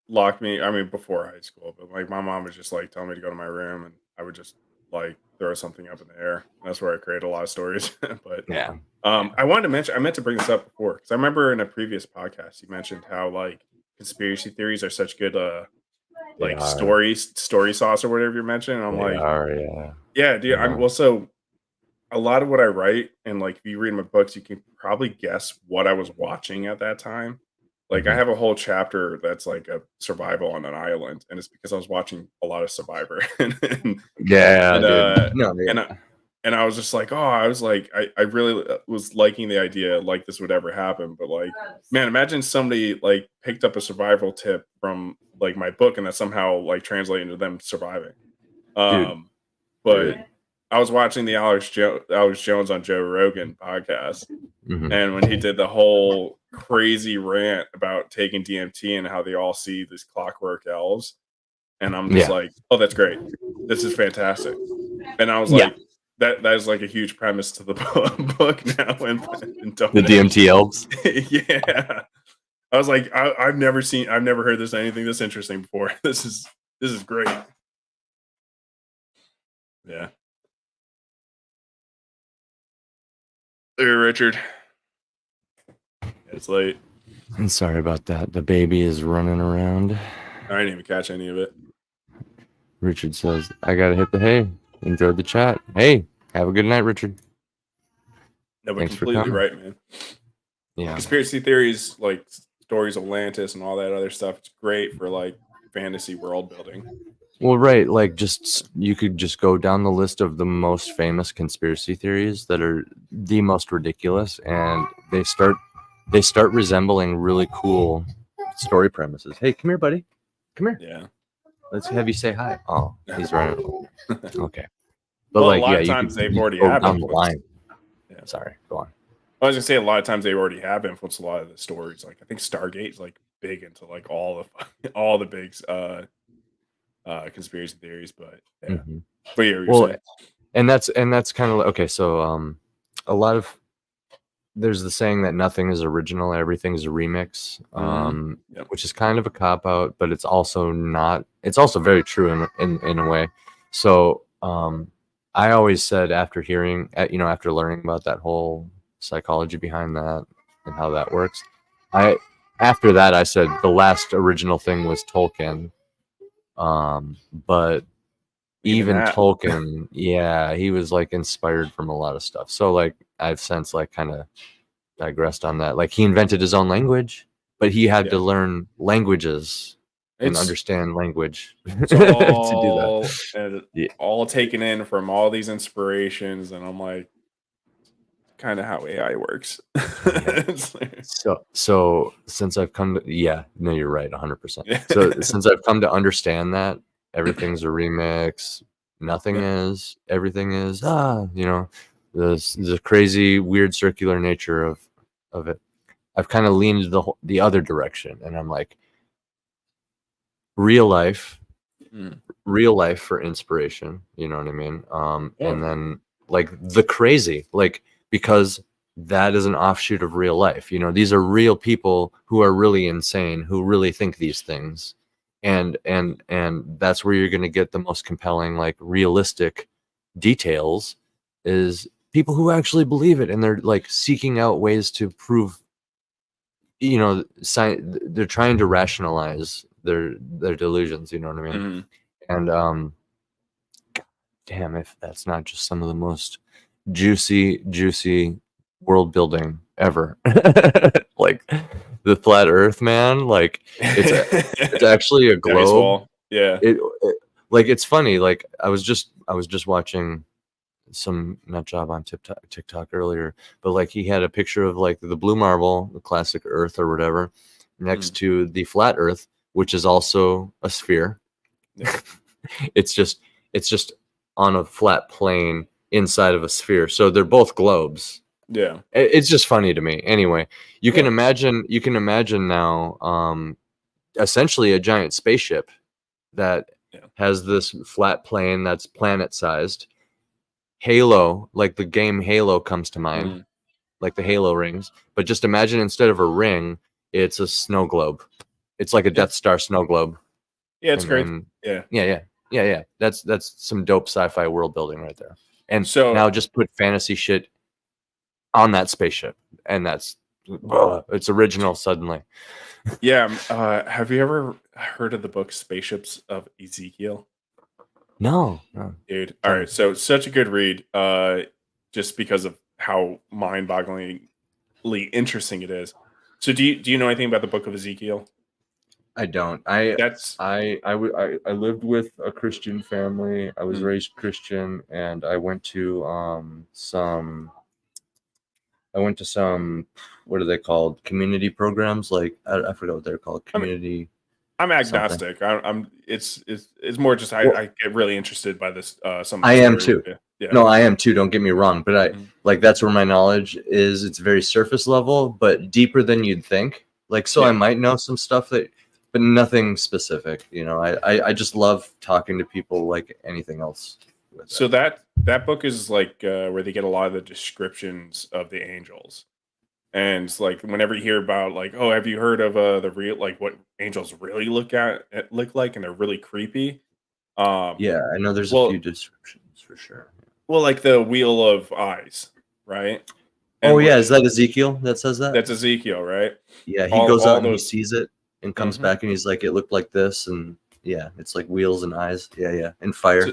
lock me. I mean, before high school, but like my mom would just like tell me to go to my room, and I would just like throw something up in the air. That's where I create a lot of stories. But Yeah. I wanted to mention. I meant to bring this up before because I remember in a previous podcast you mentioned how like conspiracy theories are such good They like are. story sauce or whatever you mentioned. And I'm They like, are, yeah. yeah, dude. I'm Yeah. well, so a lot of what I write and like if you read my books, you can probably guess what I was watching at that time. Like I Mhm. have a whole chapter that's like a survival on an island, and it's because I was watching a lot of Survivor, Yeah, and dude. No, and I, and I was just like, oh, I was like, I really was liking the idea like this would ever happen, but like, man, imagine somebody like picked up a survival tip from like my book and that somehow like translated into them surviving. dude. But I was watching the Alex Jones on Joe Rogan podcast, Mhm. and when he did the whole crazy rant about taking DMT and how they all see these clockwork elves, and I'm just Yeah. like, oh, that's great. This is fantastic. And I was Yeah. like, that is like a huge premise to the book now. And The DMT elves. yeah. I was like, I've never heard this anything this interesting before. This is great. Yeah. Hey, Richard. It's late. I'm sorry about that. The baby is running around. I didn't even catch any of it. Richard says, I gotta hit the hay. Enjoyed the chat. Hey, have a good night, Richard. No, but Thanks for completely coming. right, man. Yeah. Conspiracy theories, like stories of Atlantis and all that other stuff, it's great for like fantasy world building. Well, right. Like just you could just go down the list of the most famous conspiracy theories that are the most ridiculous, and they start resembling really cool story premises. Hey, come here, buddy. Come here. Yeah. Let's have you say hi. Oh, he's running. Okay. But Well, like, a lot yeah, of you times could they've already go have down the influenced. line. Yeah. Sorry, go on. I was gonna say a lot of times they already have influenced a lot of the stories. Like I think Stargate's like big into like all the big conspiracy theories, but yeah. Mhm. But yeah, you're Well, saying. and that's kind of okay. So a lot of there's the saying that nothing is original, everything's a remix, Yep. which is kind of a cop out, but it's also not. It's also very true in a way. So I always said after after learning about that whole psychology behind that and how that works, after that I said the last original thing was Tolkien, but even that. Tolkien, yeah, he was like inspired from a lot of stuff. So like I've since like kind of digressed on that. Like he invented his own language, but he had to learn languages and It's understand language it's to all do that. Yeah. all taken in from all these inspirations, and I'm like, kind of how AI works. It's like- So since I've come to, no, you're right, 100%. Yeah. So since I've come to understand that everything's a remix, nothing is, everything is, the crazy, weird circular nature of it. I've kind of leaned the other direction, and I'm like, real life for inspiration. You know what I mean? And then like the crazy, like because that is an offshoot of real life. You know, these are real people who are really insane, who really think these things, and that's where you're going to get the most compelling, like realistic details. Is people who actually believe it, and they're like seeking out ways to prove. You know, they're trying to rationalize their delusions. You know what I mean? And damn, if that's not just some of the most juicy world building ever. Like the flat Earth, man. Like it's actually a globe. Yeah. It like it's funny. Like I was just watching some nut job on TikTok earlier, but like he had a picture of like the blue marble, the classic Earth or whatever, next to the flat Earth, which is also a sphere. Yeah. it's just on a flat plane inside of a sphere, so they're both globes. Yeah, it's just funny to me. Anyway, you can imagine now essentially a giant spaceship that has this flat plane that's planet sized. Halo, like the game Halo comes to mind, like the Halo rings, but just imagine instead of a ring, it's a snow globe. It's like a Death Star snow globe. Yeah, it's great. Yeah. That's some dope sci-fi world building right there. And so now just put fantasy shit on that spaceship, and that's it's original suddenly. Yeah. Have you ever heard of the book Spaceships of Ezekiel? No. Dude. All right. So such a good read, just because of how mind-bogglingly interesting it is. So do you know anything about the book of Ezekiel? I don't. I lived with a Christian family. I was raised Christian, and I went to some what are they called? Community programs. Like I forget what they're called. Community. I'm agnostic. I'm it's more just I get really interested by this. Some I am too. Yeah. No, I am too. Don't get me wrong, but I like that's where my knowledge is. It's very surface level, but deeper than you'd think. Like I might know some stuff but nothing specific. You know, I just love talking to people like anything else. So that book is like where they get a lot of the descriptions of the angels. And like whenever you hear about like, oh, have you heard of the real like what angels really look like, and they're really creepy. Yeah, I know there's a few descriptions for sure. Well, like the wheel of eyes, right? And is that Ezekiel that says that? That's Ezekiel, right? Yeah, he goes out and he sees it and comes back and he's like, it looked like this, and it's like wheels and eyes. Yeah, and fire.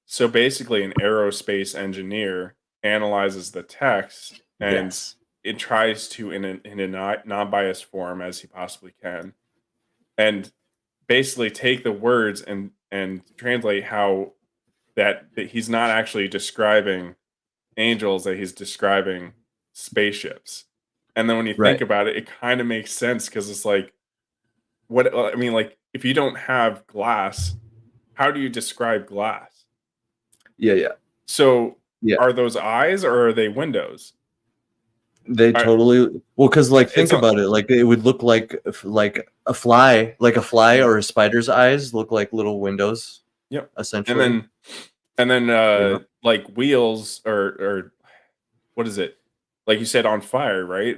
So basically, an aerospace engineer analyzes the text and it tries to, in a non-biased form as he possibly can, and basically take the words and translate how that he's not actually describing angels, that he's describing spaceships. And then when you think about it, it kind of makes sense, because it's like, what I mean, like if you don't have glass, how do you describe glass? Yeah. So are those eyes or are they windows? They totally because like think about it, like it would look like a fly or a spider's eyes look like little windows. Yep. Essentially. And then like wheels or what is it? Like you said, on fire, right?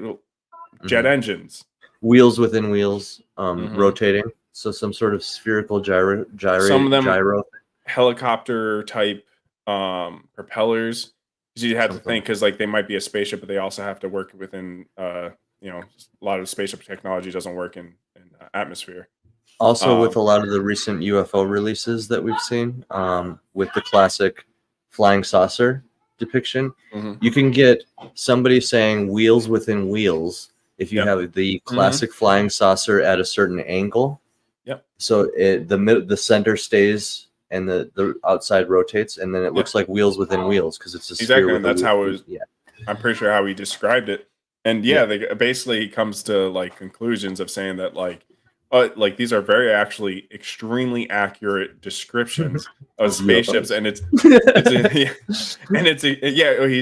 Jet engines. Wheels within wheels, rotating. So some sort of spherical gyro. Some of them helicopter type propellers. Because you have to think, because like they might be a spaceship, but they also have to work within a lot of spaceship technology doesn't work in atmosphere. Also, with a lot of the recent UFO releases that we've seen, with the classic flying saucer depiction, you can get somebody saying wheels within wheels if you have the classic flying saucer at a certain angle. Yep. So the center stays and the outside rotates, and then it looks like wheels within wheels because it's a exactly. And that's how it was. Yeah. I'm pretty sure how he described it. And they basically comes to like conclusions of saying that like these are very extremely accurate descriptions of spaceships, and he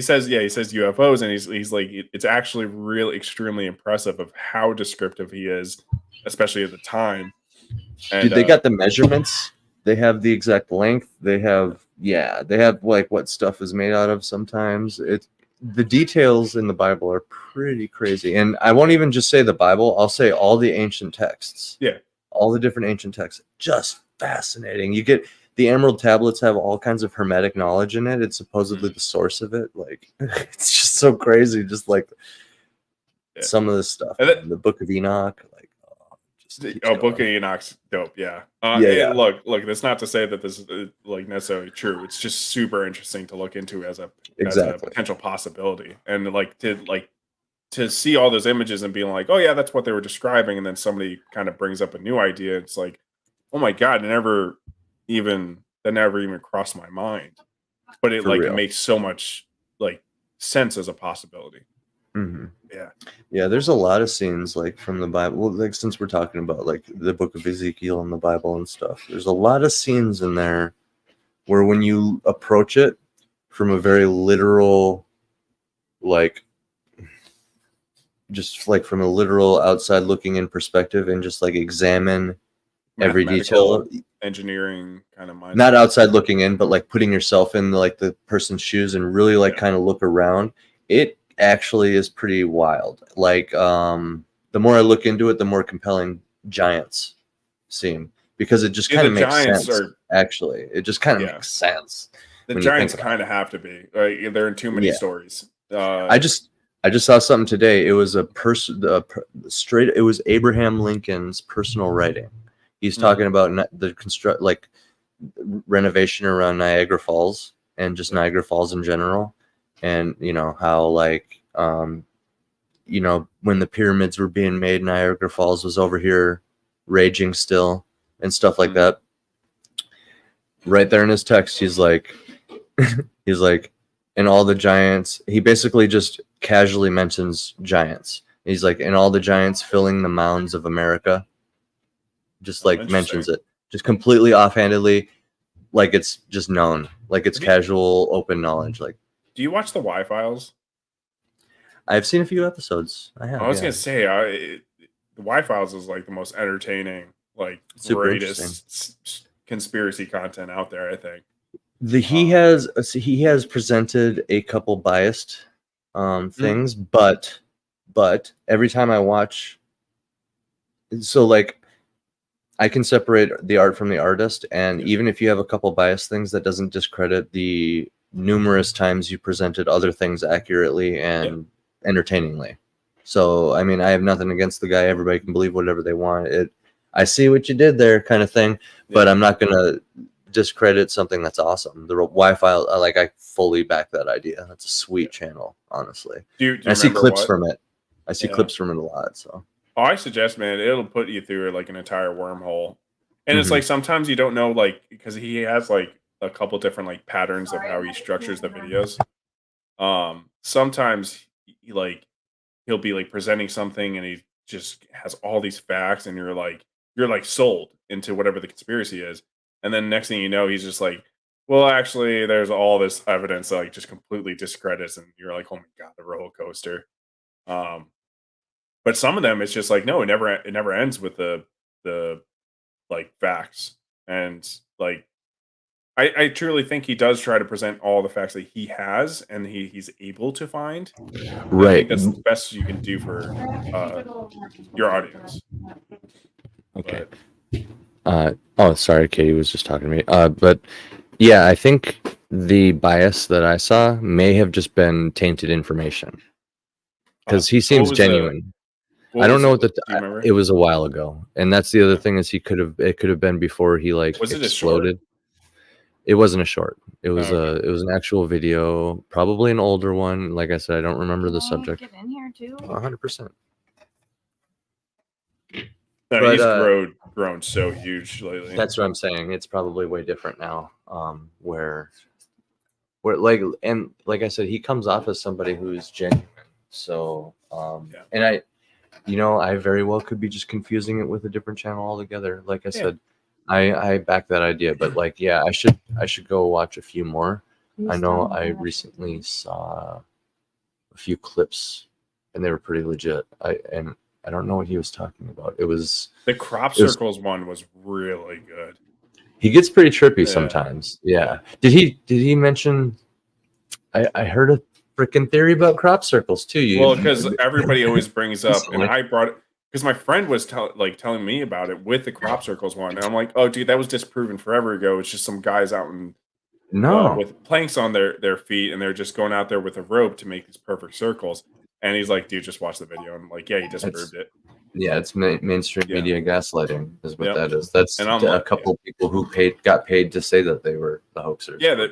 says UFOs, and he's like, it's actually really extremely impressive of how descriptive he is, especially at the time. And they got the measurements. They have the exact length. They have like what stuff is made out of. Sometimes the details in the Bible are pretty crazy. And I won't even just say the Bible. I'll say all the ancient texts. Yeah. All the different ancient texts. Just fascinating. You get the Emerald tablets have all kinds of hermetic knowledge in it. It's supposedly the source of it. Like, it's just so crazy. Just like some of this stuff. The Book of Enoch. Like, Book of Enoch's dope. Yeah. Look, that's not to say that this is like necessarily true. It's just super interesting to look into as a potential possibility, and like to like to see all those images and being like, oh yeah, that's what they were describing, and then somebody kind of brings up a new idea. It's like, oh my god, that never even crossed my mind. But it For like real. makes so much like sense as a possibility. Mm-hmm. Yeah. There's a lot of scenes like from the Bible. Well, like since we're talking about like the book of Ezekiel and the Bible and stuff, there's a lot of scenes in there where when you approach it from a very literal, like just like from a literal outside looking in perspective and just like examine every detail, engineering kind of mindset. Not outside looking in, but like putting yourself in like the person's shoes and really like kind of look around. It actually is pretty wild. Like the more I look into it, the more compelling giants seem, because it just kind of makes sense. Actually, it just kind of makes sense. The giants kind of have to be. Right? They're in too many stories. I just saw something today. It was it was Abraham Lincoln's personal writing. He's talking about the renovation around Niagara Falls and just Niagara Falls in general. And, you know, how like, you know, when the pyramids were being made, Niagara Falls was over here raging still and stuff like that. Right there in his text, he's like, and all the giants, he basically just casually mentions giants. He's like, and all the giants filling the mounds of America. Just like mentions it, just completely offhandedly, like it's just known, like it's casual, open knowledge. Like, do you watch the Y-Files? I've seen a few episodes. I have. I was gonna say, the Y-Files is like the most entertaining, like super greatest conspiracy content out there. I think he has presented a couple biased things, but every time I watch, so like. I can separate the art from the artist, and even if you have a couple biased things, that doesn't discredit the numerous times you presented other things accurately and entertainingly. So, I mean, I have nothing against the guy. Everybody can believe whatever they want. I see what you did there, kind of thing. But I'm not gonna discredit something that's awesome. The Wi-Fi, I fully back that idea. That's a sweet channel, honestly. I see clips from it. I see clips from it a lot. So. Oh, I suggest, man, it'll put you through like an entire wormhole. And it's like sometimes you don't know, like, because he has like a couple different like patterns of how he structures the videos. Sometimes he'll be like presenting something and he just has all these facts and you're like sold into whatever the conspiracy is. And then next thing you know, he's just like, well, actually, there's all this evidence that like just completely discredits, and you're like, oh my god, the roller coaster. But some of them, it's just like, no, it never ends with the like facts. And like, I truly think he does try to present all the facts that he has and he's able to find. Right. I think that's the best you can do for your audience. Okay. Oh, sorry, Katie was just talking to me. But yeah, I think the bias that I saw may have just been tainted information, because he seems genuine. I don't know what it was a while ago, and that's the other thing is it could have been before he like exploded. It wasn't a short. It was it was an actual video, probably an older one. Like I said, I don't remember the subject. Get in here too. 100%. No, he's grown so huge lately. That's what I'm saying. It's probably way different now. Where like, and like I said, he comes off as somebody who's genuine. So and I very well could be just confusing it with a different channel altogether. Like I said, I back that idea, but like, yeah, I should go watch a few more. I know I recently saw a few clips and they were pretty legit. I don't know what he was talking about. It was the crop circles one was really good. He gets pretty trippy sometimes. Yeah. Did he mention? I heard a freaking theory about crop circles too. Well, because everybody always brings up, and I brought it because my friend was telling me about it with the crop circles one, and I'm like, oh, dude, that was disproven forever ago. It's just some guys out in with planks on their feet, and they're just going out there with a rope to make these perfect circles. And he's like, dude, just watch the video. And I'm like, yeah, he disproved it. Yeah, it's mainstream media gaslighting is what that is. That's a couple of people who got paid to say that they were the hoaxers. Yeah,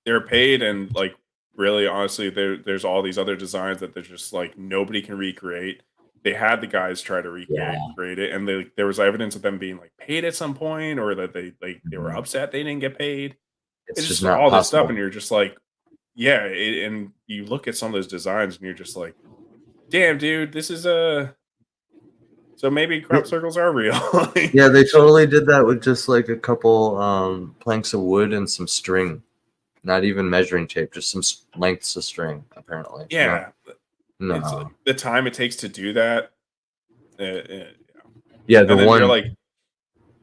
they're paid, and like really, honestly, there's all these other designs that there's just like nobody can recreate. They had the guys try to Yeah. recreate it, and there was evidence of them being like paid at some point, or that they were Mhm. upset they didn't get paid. It's It's just just not all this stuff, possible. and you're just like, yeah. And you look at some of those designs, and you're just like, damn, dude, this is a. So maybe Yeah, crop circles are real. yeah, they totally did that with just like a couple planks of wood and some string. Not even measuring tape, just some lengths of string, apparently. Yeah, it's No. the time it takes to do that. Yeah, the And then you're one. like,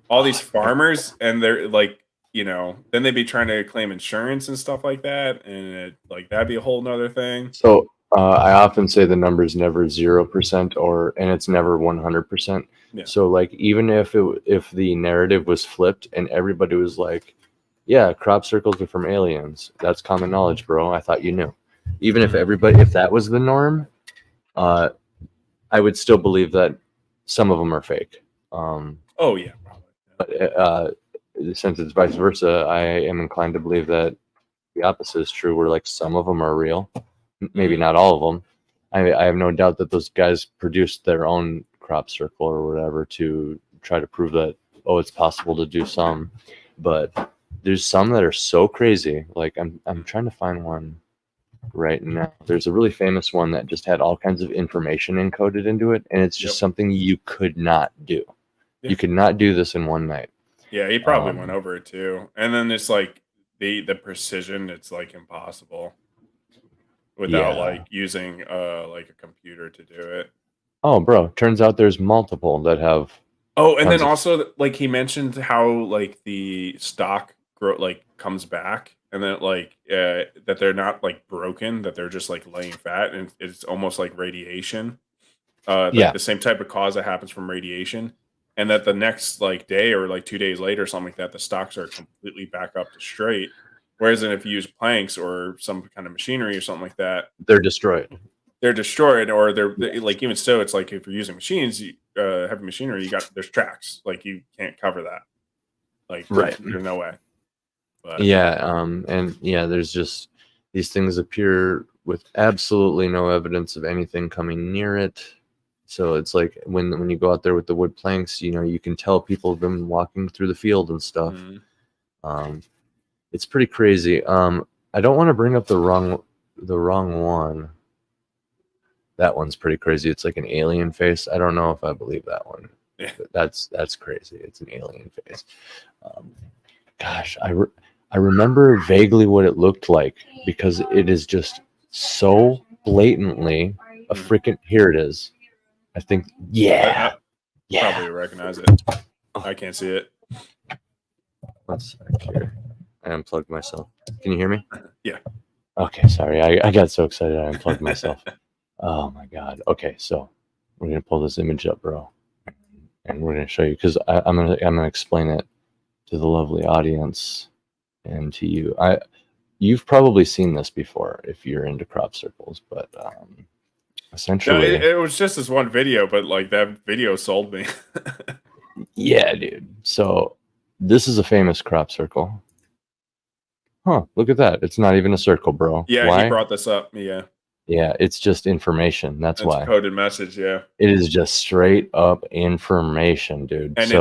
all these farmers, and they're like, then they'd be trying to claim insurance and stuff like that, and like that'd be a whole nother thing. So I often say the number is never 0% and it's never 100%. Yeah. So like even if the narrative was flipped and everybody was like, yeah, crop circles are from aliens, that's common knowledge, bro. I thought you knew. Even if that was the norm, I would still believe that some of them are fake. Oh yeah, probably. But since it's vice versa, I am inclined to believe that the opposite is true, where like some of them are real, maybe not all of them. I have no doubt that those guys produced their own crop circle or whatever to try to prove that, oh, it's possible to do some, but there's some that are so crazy. Like I'm trying to find one right now. There's a really famous one that just had all kinds of information encoded into it, and it's just something you could not do. You could not do this in one night. Yeah, he probably went over it too. And then it's like the precision, it's like impossible without like using like a computer to do it. Oh, bro, turns out there's multiple that have. Oh, and then also like he mentioned how like the stock comes back, and then like that they're not like broken, that they're just like laying fat, and it's almost like radiation. Like the same type of cause that happens from radiation. And that the next like day or like 2 days later, something like that, the stocks are completely back up to straight. Whereas if you use planks or some kind of machinery or something like that, they're destroyed. They're destroyed, or they're like, even so, it's like if you're using machines, heavy machinery, there's tracks. Like you can't cover that. Like there's no way. But there's just these things appear with absolutely no evidence of anything coming near it. So it's like when you go out there with the wood planks, you can tell people have been walking through the field and stuff. Mm-hmm. It's pretty crazy. I don't want to bring up the wrong one. That one's pretty crazy. It's like an alien face. I don't know if I believe that one. Yeah. But that's crazy. It's an alien face. Gosh, I remember vaguely what it looked like, because it is just so blatantly a freaking. Here it is. I think, probably recognize it. I can't see it. One sec here. I unplugged myself. Can you hear me? Yeah. Okay, sorry. I got so excited I unplugged myself. Oh my god. Okay, so we're gonna pull this image up, bro, and we're gonna show you, because I'm gonna explain it to the lovely audience and to you. You've probably seen this before if you're into crop circles, but essentially, it was just this one video, but like that video sold me. Yeah, dude. So this is a famous crop circle. Huh, look at that. It's not even a circle, bro. Yeah, Why? he brought this up. Yeah, it's just information. That's why. A coded message. Yeah, it is just straight up information, dude. And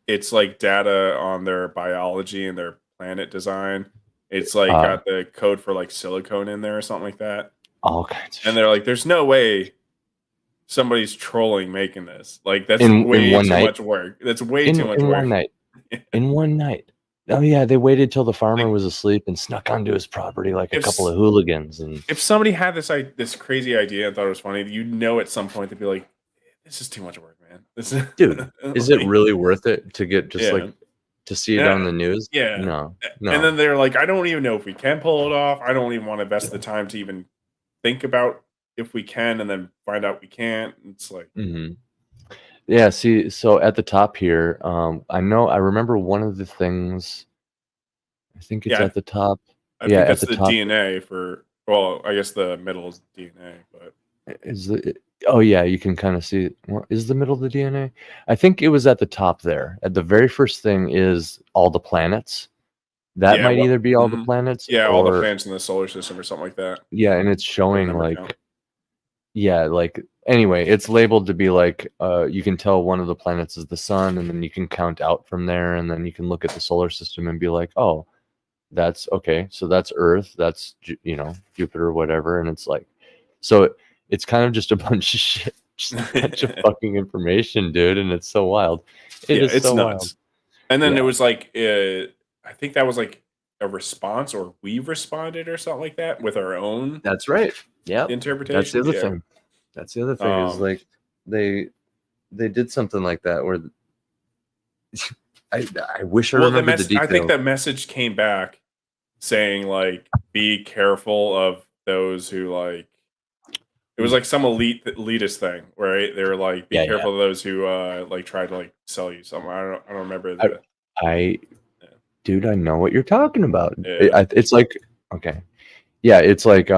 it's like data on their biology and their planet design. It's like got the code for like silicone in there or something like that. All kinds of and they're like, there's no way somebody's trolling making this. Like that's in way one too night. much work. That's way too much in work. One night. In one night. Oh yeah, they waited till the farmer was asleep and snuck onto his property like a couple of hooligans. And if somebody had this crazy idea and thought it was funny, at some point they'd be like, "This is too much work, man." Dude, is it really worth it to get to see it on the news? Yeah, no. And then they're like, "I don't even know if we can pull it off. I don't even want to invest the time to even think about if we can, and then find out we can't." It's like. Mm-hmm. Yeah, see, so at the top here, I remember one of the things, I think it's at the top. I think that's the top. DNA for, well, I guess the middle is DNA, but. Oh yeah, you can kind of see, is the middle the DNA? I think it was at the top there. At the very first thing is all the planets. That Yeah, might well, either be all the planets, yeah, all the or planets in the solar system or something like that. yeah, and it's showing number like count. yeah, like anyway, it's labeled to be like you can tell one of the planets is the sun, and then you can count out from there, and then you can look at the solar system and be like, oh, that's okay, so that's Earth, that's Jupiter, whatever, and it's like, so it's kind of just a bunch of shit, just a bunch of fucking information, dude, and it's so wild. It is It's so nuts. wild. And then Yeah. it was like, I think that was like a response, or we responded or something like that with our own That's right. Yeah. interpretation. That's the other Yeah. thing. That's the other thing is like they did something like that where I wish I remembered the details. I think that message came back saying like, be careful of those who like. It was like some elitist thing, right? They were like, be careful of those who like try to like sell you something. I don't remember dude, I know what you're talking about. Yeah. It's like, okay. Yeah, it's like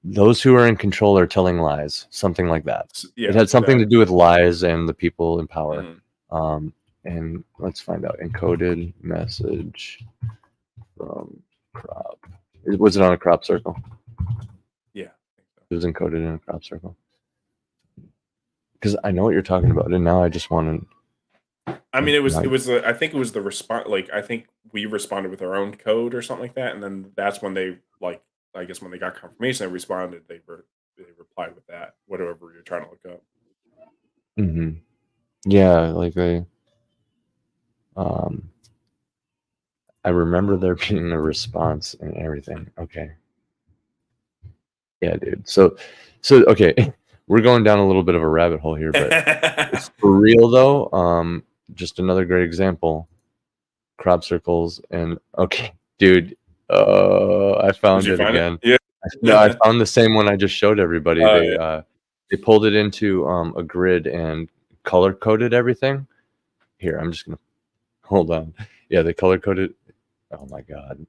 those who are in control are telling lies, something like that. Yeah, it had something to do with lies and the people in power. Mhm. And let's find out. Encoded message from crop. Was it on a crop circle? Yeah, I think so. It was encoded in a crop circle. Because I know what you're talking about, and now I just want to. I mean, I think it was the response. Like, I think we responded with our own code or something like that, and then that's when they like, I guess when they got confirmation, they responded. They replied with that, whatever you're trying to look up. Mm-hmm. Yeah, like I remember there being a response and everything. Okay. Yeah, dude. So okay, we're going down a little bit of a rabbit hole here, but it's for real though. Just another great example. Crop circles and okay, dude. I found it again. Yeah. No, I found the same one I just showed everybody. They pulled it into a grid and color coded everything. Here, I'm just gonna hold on. Yeah, they color coded. Oh my god.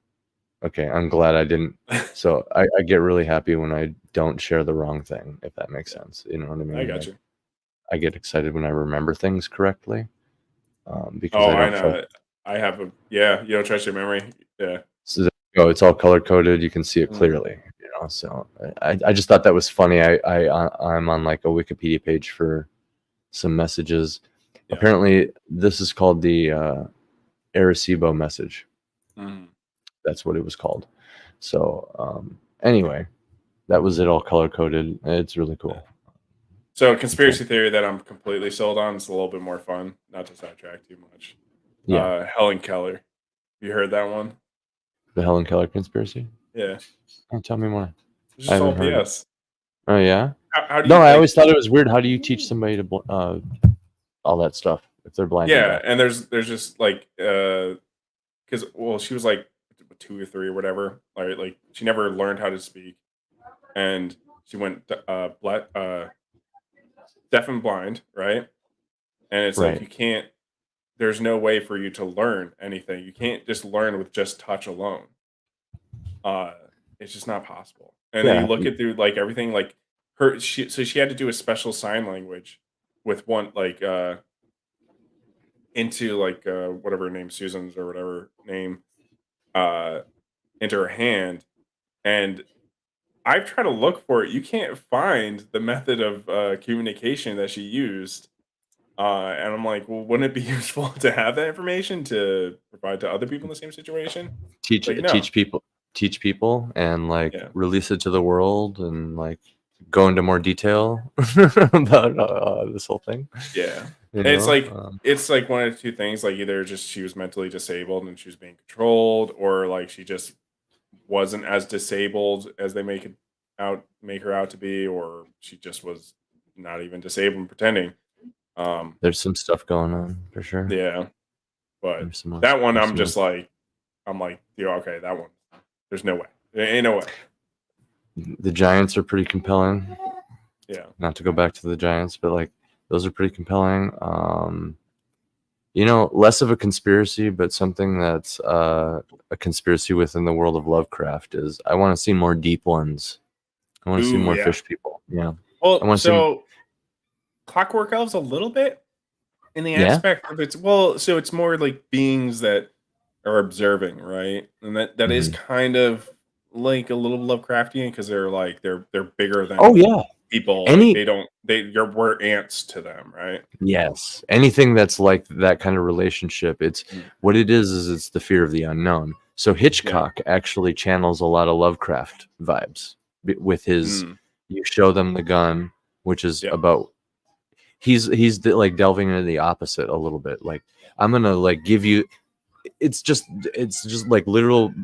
Okay, I'm glad I didn't. So I get really happy when I don't share the wrong thing, if that makes sense. You know what I mean? I got you. I get excited when I remember things correctly. Because I know. I have you don't trust your memory. Yeah. So it's all color coded. You can see it clearly. So I just thought that was funny. I'm on like a Wikipedia page for some messages. Yeah. Apparently, this is called the Arecibo message. Mm. That's what it was called. So anyway, that was it, all color coded. It's really cool. So a conspiracy theory that I'm completely sold on is a little bit more fun, not to sidetrack too much. Yeah. Helen Keller. You heard that one? The Helen Keller conspiracy? Yeah. Oh, tell me more. It's just all BS. Oh yeah? How do you I always thought it was weird. How do you teach somebody to all that stuff if they're blind? Yeah, and there's just like because she was like 2 or 3 or whatever. Like she never learned how to speak, and she went deaf and blind, right? And it's like you can't. There's no way for you to learn anything. You can't just learn with just touch alone. It's just not possible. And then you look at through like everything, like she had to do a special sign language with one like into like whatever her name, Susan's or whatever name, into her hand. And I've tried to look for it. You can't find the method of communication that she used. And I'm like, well, wouldn't it be useful to have that information to provide to other people in the same situation? Teach people and like release it to the world and like go into more detail about this whole thing. Yeah. It's like one of 2 things, like either just she was mentally disabled and she was being controlled, or like she just wasn't as disabled as they make her out to be, or she just was not even disabled and pretending. There's some stuff going on for sure. Yeah. But that one I'm like, okay, that one. There's no way. There ain't no way. The Giants are pretty compelling. Yeah. Not to go back to the Giants, but like those are pretty compelling. Less of a conspiracy, but something that's a conspiracy within the world of Lovecraft is I want to see more deep ones. I want to see more fish people. Yeah. Well, Clockwork Elves a little bit in the aspect of it's more like beings that are observing, right? And that is kind of like a little Lovecraftian because they're bigger Oh than yeah. people. Like Any we're ants to them, right? Yes, anything that's like that kind of relationship, it's Mm. what it is it's the fear of the unknown. So Yeah. Hitchcock actually channels a lot of Lovecraft vibes with his Mm. you show them the gun, which is Yeah. about like delving into the opposite a little bit. Like I'm gonna like give you it's just like literal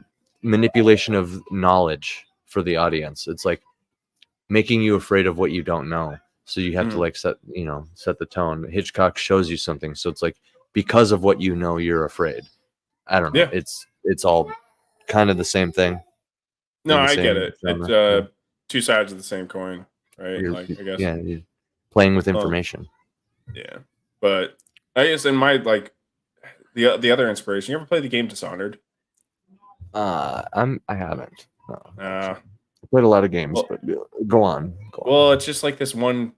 manipulation of knowledge for the audience. It's like making you afraid of what you don't know. So you have to Mm. like set the tone. Hitchcock shows you something. So it's like because of what you know, you're afraid. I don't know. Yeah. It's all kind of the same thing No, in the I get same it. It's genre. Yeah. two sides of the same coin, right? You're Like I guess. yeah, you're playing with Um, information. yeah. But I guess in my like the other inspiration, you ever play the game Dishonored? I haven't. No, Uh I played a lot of games, well but go on. Go on. well, it's just like this one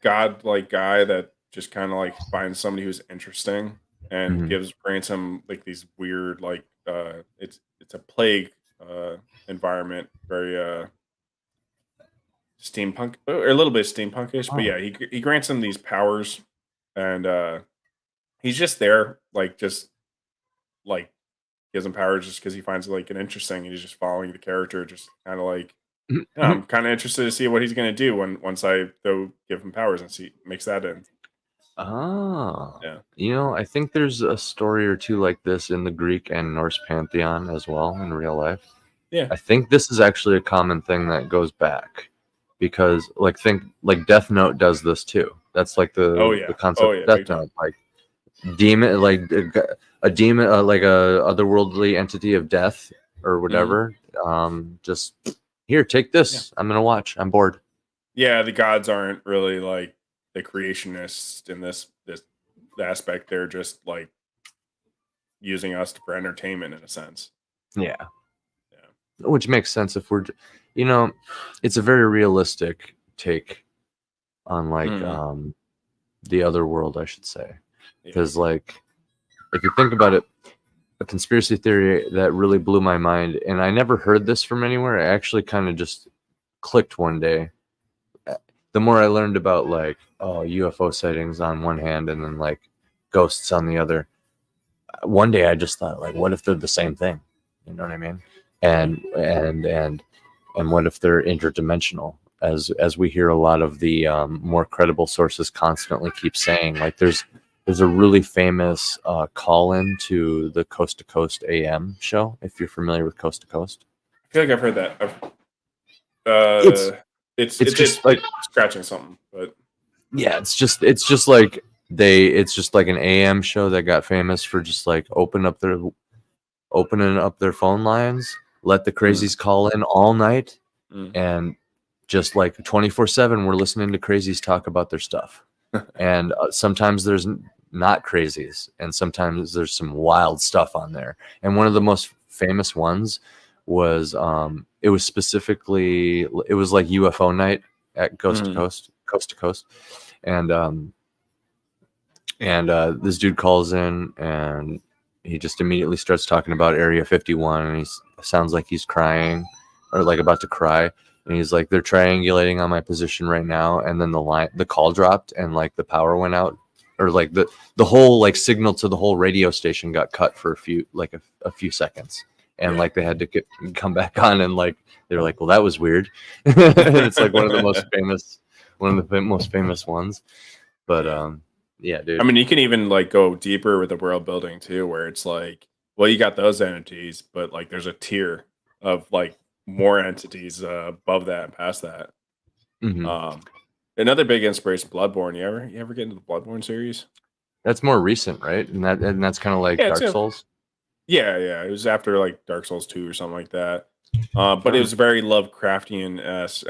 god-like guy that just kind of like finds somebody who's interesting and Mhm. grants him like these weird like it's a plague environment, very steampunk or a little bit steampunkish, but Oh. yeah, he grants him these powers and he's just there like just like gives him powers just because he finds it like an interesting and he's just following the character just kind of like yeah, I'm kind of interested to see what he's going to do once I go give him powers and see mix that in. Oh, Yeah. I think there's a story or two like this in the Greek and Norse pantheon as well in real life. Yeah. I think this is actually a common thing that goes back because like Death Note does this too. That's like Oh the yeah. concept Oh of yeah. Death Big time. Note, like demon, like a demon, like a otherworldly entity of death or Mhm. whatever. Just here, take Yeah. this. I'm gonna watch. I'm bored. Yeah. The gods aren't really like the creationists in this aspect. They're just like using us for entertainment in a sense. Yeah. Yeah. Which makes sense if it's a very realistic take on like Mhm. the other world, I should say. Yeah. Because like if you think about it, a conspiracy theory that really blew my mind, and I never heard this from anywhere, I actually kind of just clicked one day. The more I learned about like UFO sightings on one hand and then like ghosts on the other, one day I just thought like, what if they're the same thing? You know what I mean? And what if they're interdimensional? As we hear a lot of the more credible sources constantly keep saying, like there's a really famous call-in to the Coast to Coast AM show. If you're familiar with Coast to Coast, I feel like I've heard that. it's It's just like scratching something, but yeah, it's just like an AM show that got famous for just like opening up their phone lines, let the mm, crazies call in all night, mm. and just like 24/7 we're listening to crazies talk about their stuff. And sometimes there's not crazies and sometimes there's some wild stuff on there. And one of the most famous ones was it was like UFO night at Coast Mhm. to Coast. And this dude calls in and he just immediately starts talking about Area 51 and he sounds like he's crying or like about to cry. And he's like, they're triangulating on my position right now. And then the call dropped and like the power went out, or like the whole like signal to the whole radio station got cut for a few seconds. And Yeah. like they had to come back on and like, they were like, well, that was weird. And it's like one of the most famous ones. But Yeah. yeah, dude. I mean, you can even like go deeper with the world building too, where it's like, well, you got those entities, but like there's a tier of like more entities above that and past that. Mhm. Another big inspiration, Bloodborne. You ever get into the Bloodborne series? That's more recent, right? And that's kind of like Yeah, it's Dark Souls. yeah. It was after like Dark Souls 2 or something like that. But it Oh. was very Lovecraftian.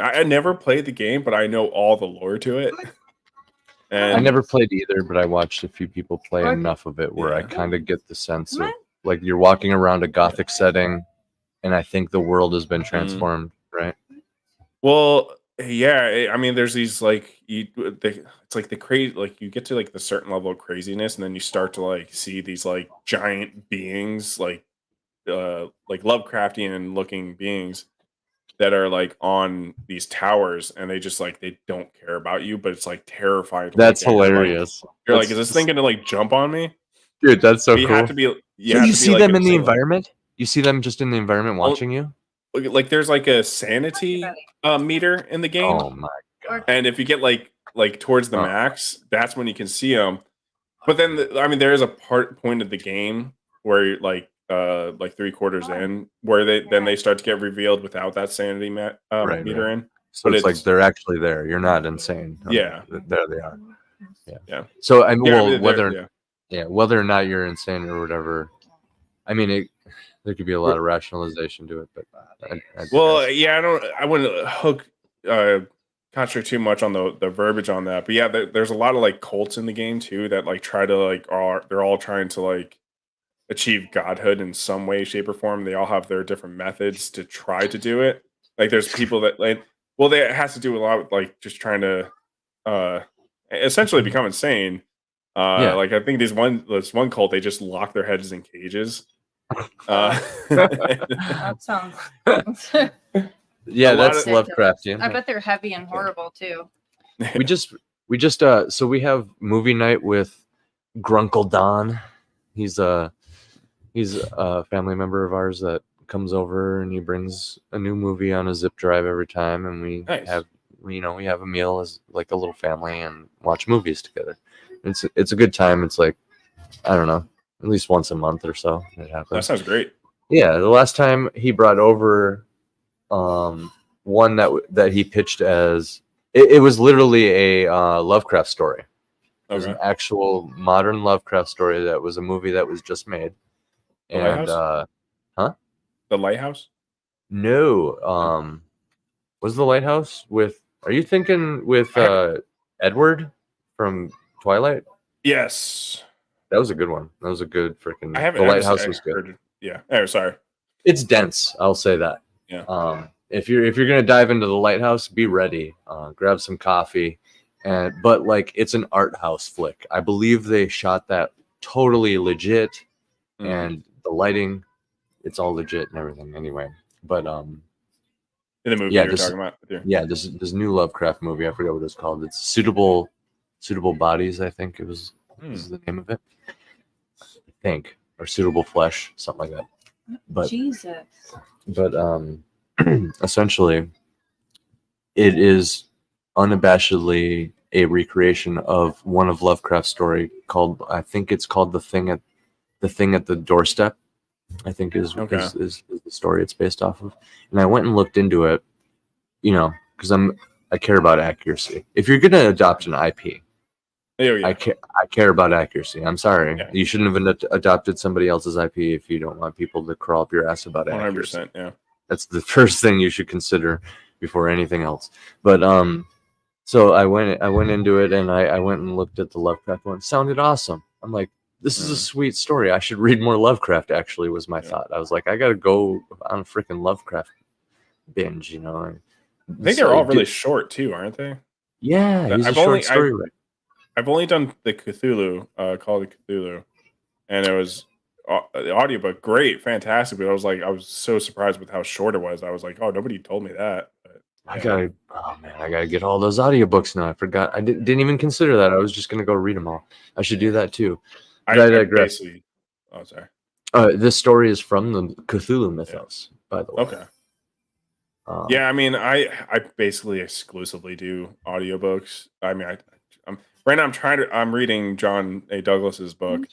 I never played the game, but I know all the lore to it. I And never played either, but I watched a few people play Okay. enough of it where I Yeah. kind of get the sense of like you're walking around a gothic setting, and I think the world has been transformed, right? well, Yeah, I mean, there's these like it's like the crazy, like you get to like the certain level of craziness, and then you start to like see these like giant beings, like Lovecraftian looking beings that are like on these towers, and they just like they don't care about you, but it's like terrifying to That's look at. hilarious. You're like, is That's this thing gonna like jump on me? dude. That's so But you have cool. to be So you see like them in the insanely environment. You see them just in the environment watching you. like there's like a sanity meter in the game. Oh my god. And if you get like towards the max, that's when you can see them. But then I mean, there is a point of the game where you're like 3/4 in, where they start to get revealed without that sanity meter in. So But it's like they're actually there. You're not insane. Yeah. There they are. Yeah. So I mean, Yeah, I well, mean, whether or not you're insane or whatever, I mean, there could be a lot of rationalization to it, but I wouldn't concentrate too much on the verbiage on that. But yeah, there's a lot of like cults in the game too that like try to like they're all trying to like achieve godhood in some way, shape, or form. They all have their different methods to try to do it. Like there's people that like, well, it has to do a lot with like just trying to essentially become insane. Like I think this one cult, they just lock their heads in cages. That sounds. yeah, that's Lovecraftian. I bet they're heavy and horrible too. we just so we have movie night with Grunkle Don. He's a family member of ours that comes over and he brings a new movie on a zip drive every time, and we have a meal as like a little family and watch movies together. It's a good time. It's like, I don't know, at least once a month or so it happens. That sounds great. Yeah, the last time he brought over one that he pitched as it was literally a Lovecraft story. It was an actual modern Lovecraft story that was a movie that was just made. The Lighthouse? The Lighthouse? No. Was The Lighthouse with? Are you thinking with Edward from Twilight? Yes. That was a good one. That was a good freaking. The Lighthouse was good. Yeah. Oh, sorry. It's dense. I'll say that. Yeah. If you're gonna dive into The Lighthouse, be ready. Grab some coffee, but like it's an art house flick. I believe they shot that totally legit, and the lighting, it's all legit and everything. Anyway, but in the movie you're talking about, this new Lovecraft movie. I forget what it's called. It's suitable bodies. I think it was is the name of it. I think, or Suitable Flesh, something like that. But Jesus. But essentially, it is unabashedly a recreation of one of Lovecraft's story called, I think it's called The Thing at the Doorstep. I think is the story it's based off of. And I went and looked into it, because I care about accuracy. If you're gonna adopt an IP, I care about accuracy. I'm sorry. You shouldn't have adopted somebody else's IP if you don't want people to crawl up your ass about accuracy. 100%, yeah. That's the first thing you should consider before anything else. But so I went into it and I went and looked at the Lovecraft one. It sounded awesome. I'm like, this is a sweet story. I should read more Lovecraft, actually, was my thought. I was like, I gotta go on a freaking Lovecraft binge, I think they're all really short too, aren't they? Yeah, he's a short story. I've only done the Cthulhu, Call of Cthulhu, and it was the audiobook, great, fantastic. But I was so surprised with how short it was. I was like, oh, nobody told me that. But, yeah. I gotta get all those audiobooks now. I forgot. I didn't even consider that. I was just gonna go read them all. I should do that too. I digress. Oh, sorry. This story is from the Cthulhu mythos, by the way. Okay. I mean, I basically exclusively do audiobooks. I mean, I'm right now. I'm reading John A. Douglas's book,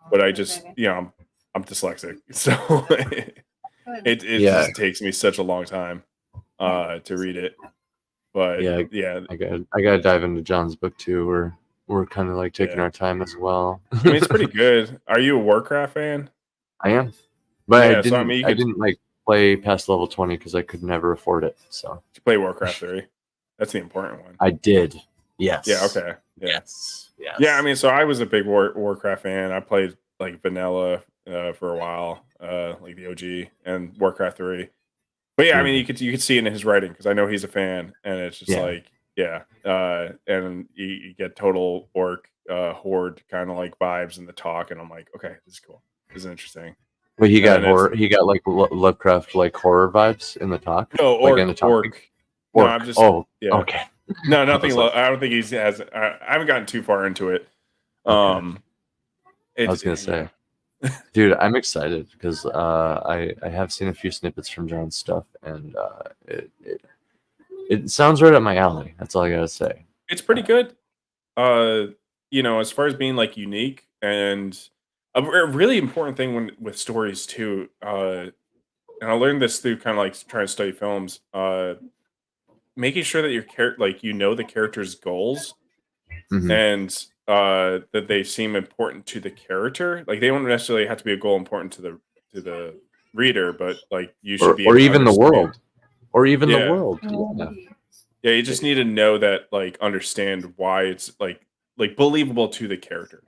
but I just, I'm dyslexic, so it just takes me such a long time to read it. But I gotta dive into John's book too. We're kind of like taking our time as well. I mean, it's pretty good. Are you a Warcraft fan? I am, but I didn't like play past level 20 because I could never afford it. So you play Warcraft 3. That's the important one. I did. Yes. Yeah. Okay. Yeah. Yes. Yeah. I mean, so I was a big Warcraft fan. I played like vanilla for a while, like the OG and Warcraft 3. But yeah, I mean, you could see it in his writing because I know he's a fan, and it's just like, and you get total orc horde kind of like vibes in the talk, and I'm like, okay, this is cool. This is interesting. But he got horror. He got like Lovecraft like horror vibes in the talk. No, like in the talk. Orc. No, I'm just. Okay. No, nothing. I don't think he has. I haven't gotten too far into it. I was gonna say, dude, I'm excited because I have seen a few snippets from John's stuff, and it sounds right up my alley. That's all I gotta say. It's pretty good. As far as being like unique, and a really important thing with stories too. And I learned this through kind of like trying to study films. Making sure that your the character's goals, and that they seem important to the character. Like they don't necessarily have to be a goal important to the reader, but like you should or even the world, the world. Yeah, you just need to know that, like, understand why it's like believable to the character,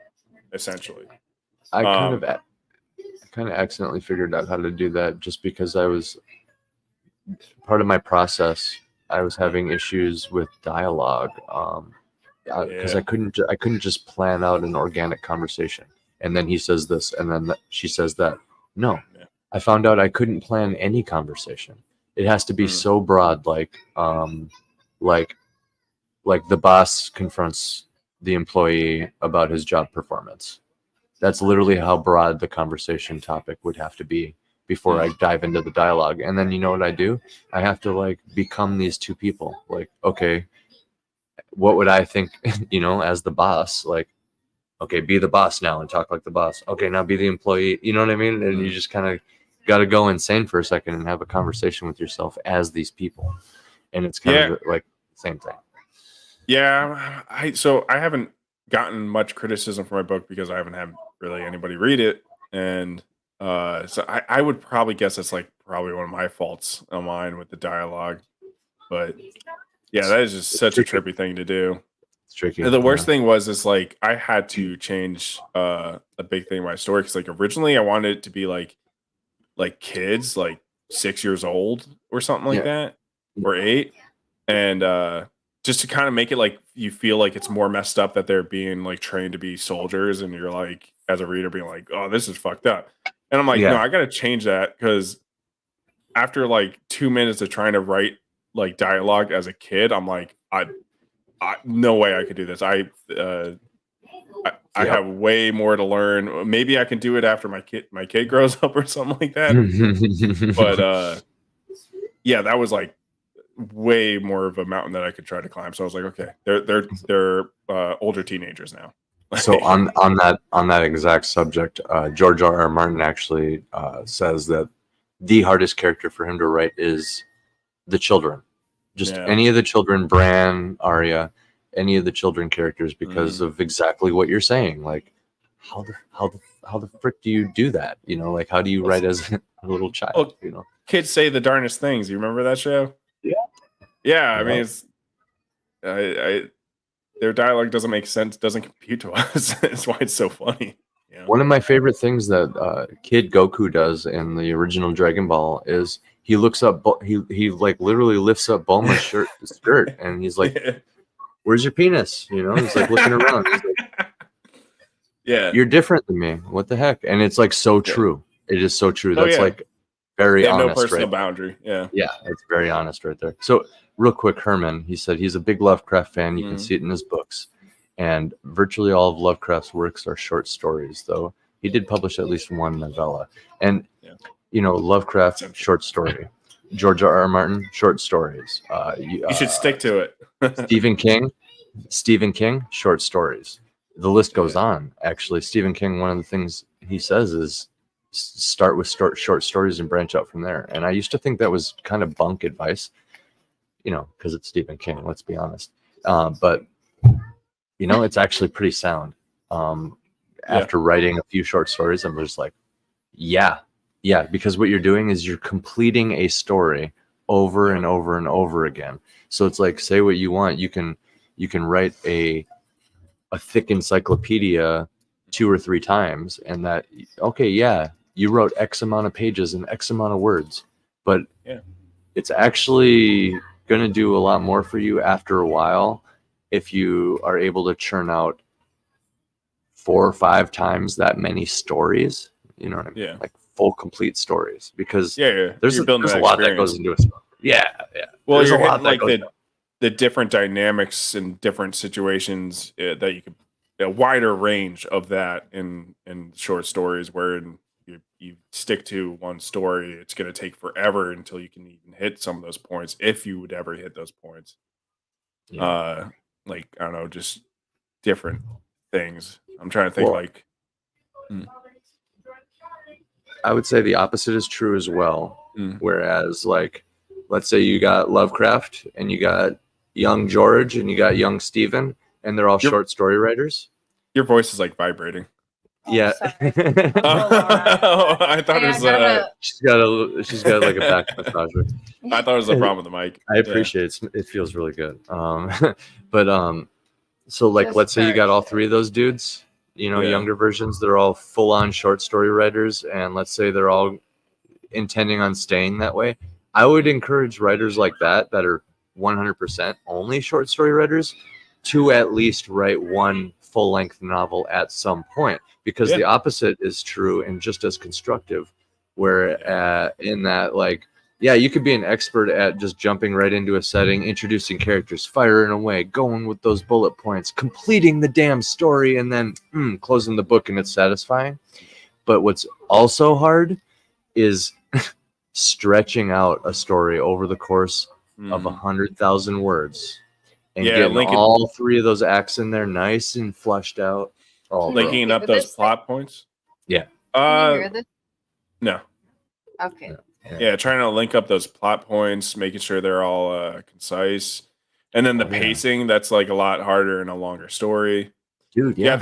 essentially. I kind of accidentally figured out how to do that just because I was part of my process. I was having issues with dialogue because I couldn't just plan out an organic conversation and then he says this and then she says that. No, I found out I couldn't plan any conversation. It has to be so broad, like the boss confronts the employee about his job performance. That's literally how broad the conversation topic would have to be before I dive into the dialogue. And then you know what I do? I have to like become these two people. Like, okay, what would I think, as the boss? Like, okay, be the boss now and talk like the boss. Okay, now be the employee. You know what I mean? And you just kind of got to go insane for a second and have a conversation with yourself as these people. And it's kind of like the same thing. Yeah, I haven't gotten much criticism for my book because I haven't had really anybody read it. And so I would probably guess that's like probably one of my faults on mine with the dialogue. But yeah, that is just such a trippy thing to do. It's tricky. And the worst thing was like I had to change a big thing in my story because like originally I wanted it to be like kids like 6 years old or something like that, or 8, and just to kind of make it like you feel like it's more messed up that they're being like trained to be soldiers, and you're like as a reader being like, oh, this is fucked up. And I'm like, no, I gotta change that because after like 2 minutes of trying to write like dialogue as a kid, I'm like, I no way I could do this. I have way more to learn. Maybe I can do it after my kid grows up or something like that. But yeah, that was like way more of a mountain that I could try to climb. So I was like, okay, they're older teenagers now. So on that exact subject, George R.R. Martin actually says that the hardest character for him to write is the children. Just any of the children, Bran, Arya, any of the children characters, because of exactly what you're saying. Like, how the frick do you do that? Like, how do you write as a little child? Kids say the darndest things. You remember that show? Yeah. I mean, it's their dialogue doesn't make sense, doesn't compute to us. That's why it's so funny. One of my favorite things that Kid Goku does in the original Dragon Ball is he looks up, he like literally lifts up Bulma's skirt, and he's like, "Where's your penis?" He's like looking around. He's like, yeah, you're different than me. What the heck? And it's like so true. It is so true. That's like very honest. No personal boundary. Yeah, it's very honest right there. So real quick, Herman, he said he's a big Lovecraft fan. You can see it in his books. And virtually all of Lovecraft's works are short stories, though he did publish at least one novella. And, Lovecraft, short story. George R.R. Martin, short stories. You should stick to it. Stephen King, short stories. The list goes on, actually. Stephen King, one of the things he says is start with short stories and branch out from there. And I used to think that was kind of bunk advice, because it's Stephen King, let's be honest. But it's actually pretty sound. After writing a few short stories, I'm just like, because what you're doing is you're completing a story over and over and over again. So it's like, say what you want. You can write a thick encyclopedia 2 or 3 times, and that, okay, you wrote X amount of pages and X amount of words, but it's actually going to do a lot more for you after a while if you are able to churn out 4 or 5 times that many stories. You know what I mean? Yeah. Like full complete stories, because Yeah. there's You're building a that lot that experience. goes into a story. Yeah. Well, There's you're a lot hitting that like goes the different dynamics and different situations that you could, a wider range of that in short stories, where you stick to one story, it's going to take forever until you can even hit some of those points, if you would ever hit those points. Yeah. Like, I don't know, just different things. I'm trying to think, Well, like, I would say the opposite is true as well. Mm. Whereas, like, let's say you got Lovecraft and you got young George and you got young Stephen, and they're all short story writers. Your voice is like vibrating. Yeah. Sorry. I thought it was she's got like a back massager. I thought it was a problem with the mic. I appreciate it. It feels really good. But so like, Just let's say you got all very 3 of those dudes, you know, Yeah. younger versions, they're all full on short story writers, and let's say they're all intending on staying that way. I would encourage writers like that are 100% only short story writers to at least write one full length novel at some point, because the opposite is true and just as constructive, where in that, like, yeah, you could be an expert at just jumping right into a setting, introducing characters, firing away, going with those bullet points, completing the damn story, and then closing the book, and it's satisfying. But what's also hard is stretching out a story over the course of 100,000 words and getting all 3 of those acts in there nice and fleshed out. Linking up those plot points. Yeah. Can you hear this? No. Okay. Yeah, trying to link up those plot points, making sure they're all concise, and then the pacing. That's like a lot harder in a longer story, dude. Yeah,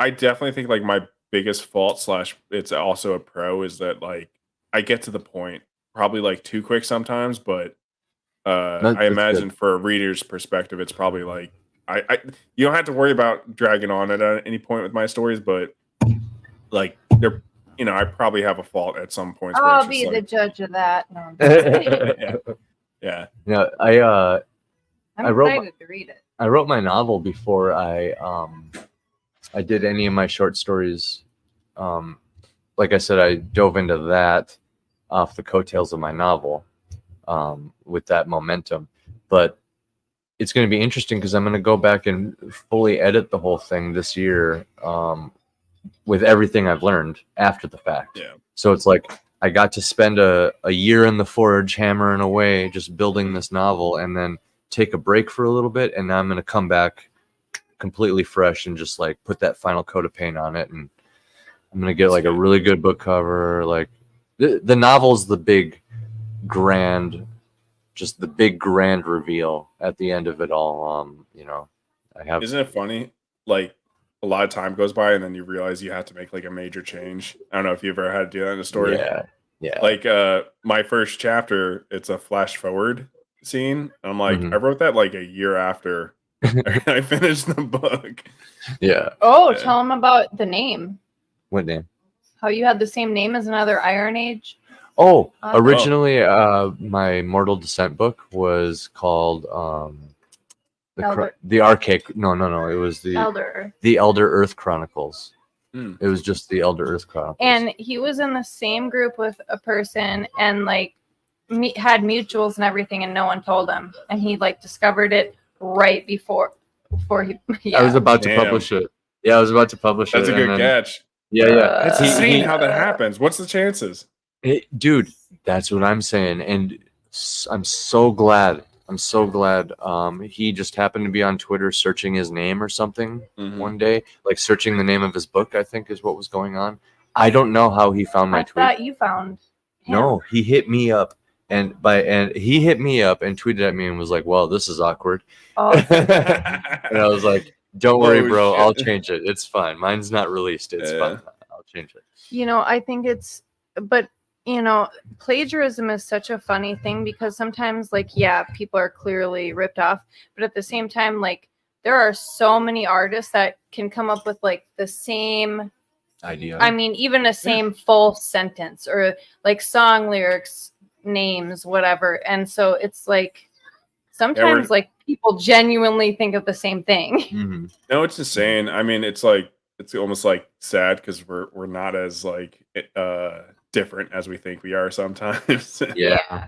I definitely think like my biggest fault / it's also a pro is that, like, I get to the point probably like too quick sometimes, but I imagine for a reader's perspective, it's probably like I you don't have to worry about dragging on at any point with my stories, but like they're, you know, I probably have a fault at some points. I'll be the judge of that. No, yeah. Yeah, I'm excited to read it. I wrote my novel before I did any of my short stories. Like I said, I dove into that off the coattails of my novel, with that momentum. But it's going to be interesting because I'm going to go back and fully edit the whole thing this year, with everything I've learned after the fact. Yeah. So it's like I got to spend a year in the forge hammering away, just building this novel, and then take a break for a little bit. And now I'm going to come back completely fresh and just like put that final coat of paint on it. And I'm going to get like a really good book cover. Like the novel's the big grand reveal at the end of it all. You know, Isn't it funny? Like, a lot of time goes by and then you realize you have to make like a major change. I don't know if you've ever had to do that in a story. Yeah. Like my first chapter, it's a flash forward scene. I'm like, I wrote that like a year after I finished the book. Yeah. Oh, tell them about the name. What name? How you had the same name as another Iron Age? Oh, originally my Mortal Descent book was called the Archaic. No. It was the Elder Earth Chronicles. It was just the Elder Earth Chronicles. And he was in the same group with a person, and like had mutuals and everything, and no one told him. And he like discovered it right before he. Yeah. I was about to publish it. Yeah, I was about to publish That's it. That's a good catch. Yeah. It's insane how that happens. What's the chances? Dude, that's what I'm saying, and I'm so glad. He just happened to be on Twitter searching his name or something one day, like searching the name of his book, I think is what was going on. I don't know how he found my tweet. I thought you found him. No, he hit me up and tweeted at me and was like, "Well, this is awkward." Oh. And I was like, "Don't worry, bro. Shit. I'll change it. It's fine. Mine's not released. It's fine. I'll change it." You know, I think but you know, plagiarism is such a funny thing because sometimes, like, yeah, people are clearly ripped off, but at the same time, like, there are so many artists that can come up with like the same idea. I mean, even a same full sentence or like song lyrics names, whatever. And so it's like sometimes like people genuinely think of the same thing. Mhm. No, it's insane. I mean, it's like it's almost like sad because we're not as like different as we think we are sometimes. Yeah.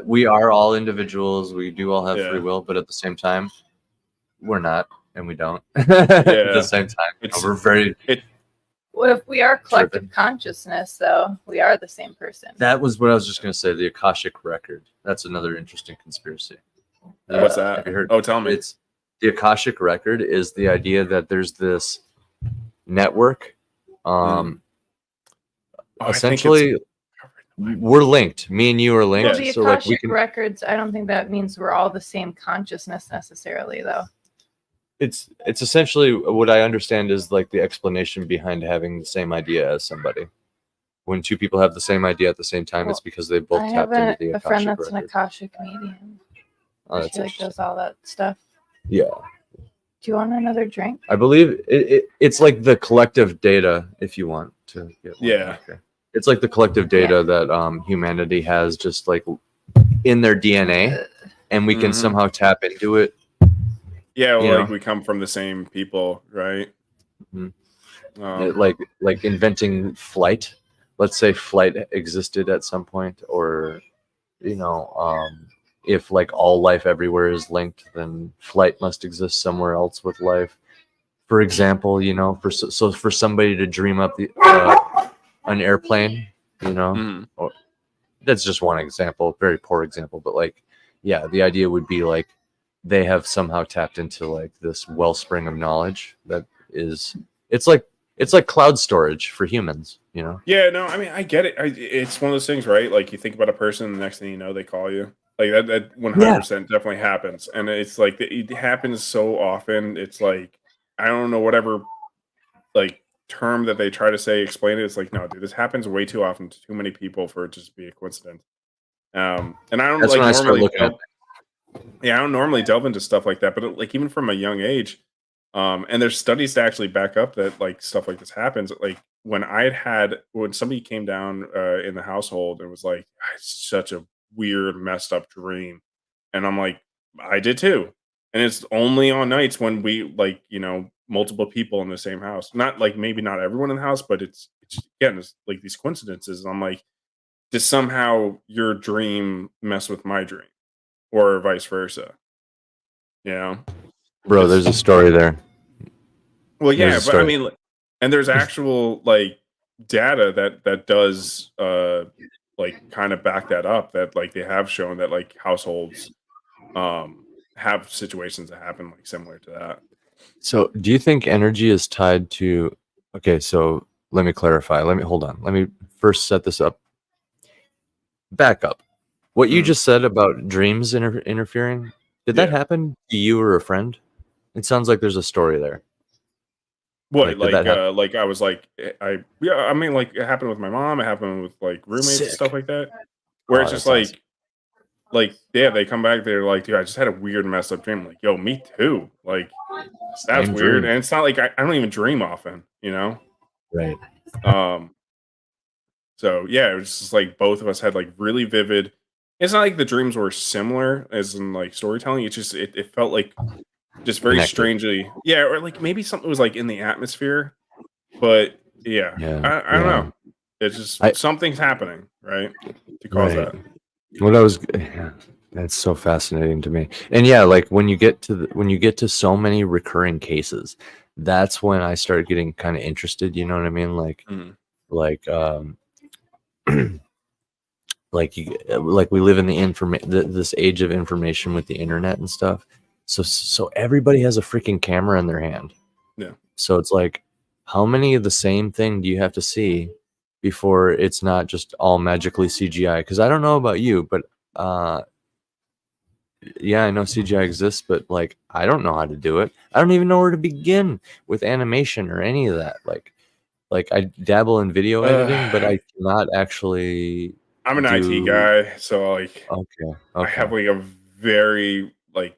We are all individuals. We do all have free will, but at the same time, we're not, and we don't. At the same time, we're very. Well, if we are collective consciousness, though, we are the same person. That was what I was just going to say. The Akashic record. That's another interesting conspiracy. What's that? Have you heard? Oh, tell me. It's the Akashic record is the idea that there's this network. Essentially, we're linked. Me and you are linked. Well, the so Akashic like we can, records, I don't think that means we're all the same consciousness necessarily, though. It's essentially what I understand is like the explanation behind having the same idea as somebody. When two people have the same idea at the same time, it's because they both tapped into the Akashic a friend that's record. an Akashic medium. Oh, She like does all that stuff. Yeah. Do you want another drink? I believe it's like the collective data, if you want to get one. Yeah. Okay. It's like the collective data that humanity has just like in their DNA, and we can somehow tap into it. Yeah, well, like we come from the same people, right? Like inventing flight. Let's say flight existed at some point, or if like all life everywhere is linked, then flight must exist somewhere else with life. For example, for somebody to dream up an airplane, or, that's just one example, very poor example, but like, yeah, the idea would be like they have somehow tapped into like this wellspring of knowledge that is, it's like cloud storage for humans, Yeah, no, I mean, I get it. It's one of those things, right? Like you think about a person, the next thing you know, they call you. Like that 100% definitely happens. And it's like, it happens so often. It's like, I don't know, whatever like term that they try to say, explain it. It's like, no, dude, this happens way too often to too many people for it just to be a coincidence. And I don't That's like when I normally start looking I don't normally delve into stuff like that, but like even from a young age, and there's studies to actually back up that like stuff like this happens. Like when somebody came down in the household and was like, it's such a weird, messed up dream, and I'm like, I did too. And it's only on nights when we like, multiple people in the same house. Not like maybe not everyone in the house, but it's again, it's like these coincidences. I'm like, did somehow your dream mess with my dream? Or vice versa. Bro, there's a story there. Well, yeah, but I mean, and there's actual like data that does like kind of back that up, that like they have shown that like households have situations that happen like similar to that. So do you think energy is tied to, okay, so let me clarify. Hold on. Let me first set this up. Back up. What you just said about dreams interfering, did that happen to you or a friend? It sounds like there's a story there. What, like I was like, I mean, like it happened with my mom. It happened with like roommates and stuff like that. Where it's just like, yeah, they come back. They're like, dude, I just had a weird, messed up dream. I'm like, yo, me too. Like, that's weird. And it's not like I don't even dream often, Right. So yeah, it was just like both of us had like really vivid. It's not like the dreams were similar as in like storytelling. It's just it felt like just very strangely, or like maybe something was like in the atmosphere, but I don't know. It's just something's happening, right? To cause that. That's so fascinating to me. And yeah, like when you get to so many recurring cases, that's when I start getting kind of interested. You know what I mean? Like, like we live in this age of information with the internet and stuff. So everybody has a freaking camera in their hand. Yeah. So it's like, how many of the same thing do you have to see before it's not just all magically CGI? Because I don't know about you, but yeah, I know CGI exists, but like I don't know how to do it. I don't even know where to begin with animation or any of that. Like I dabble in video editing, but I cannot actually. I'm an IT guy, so like, okay. I have like a very like,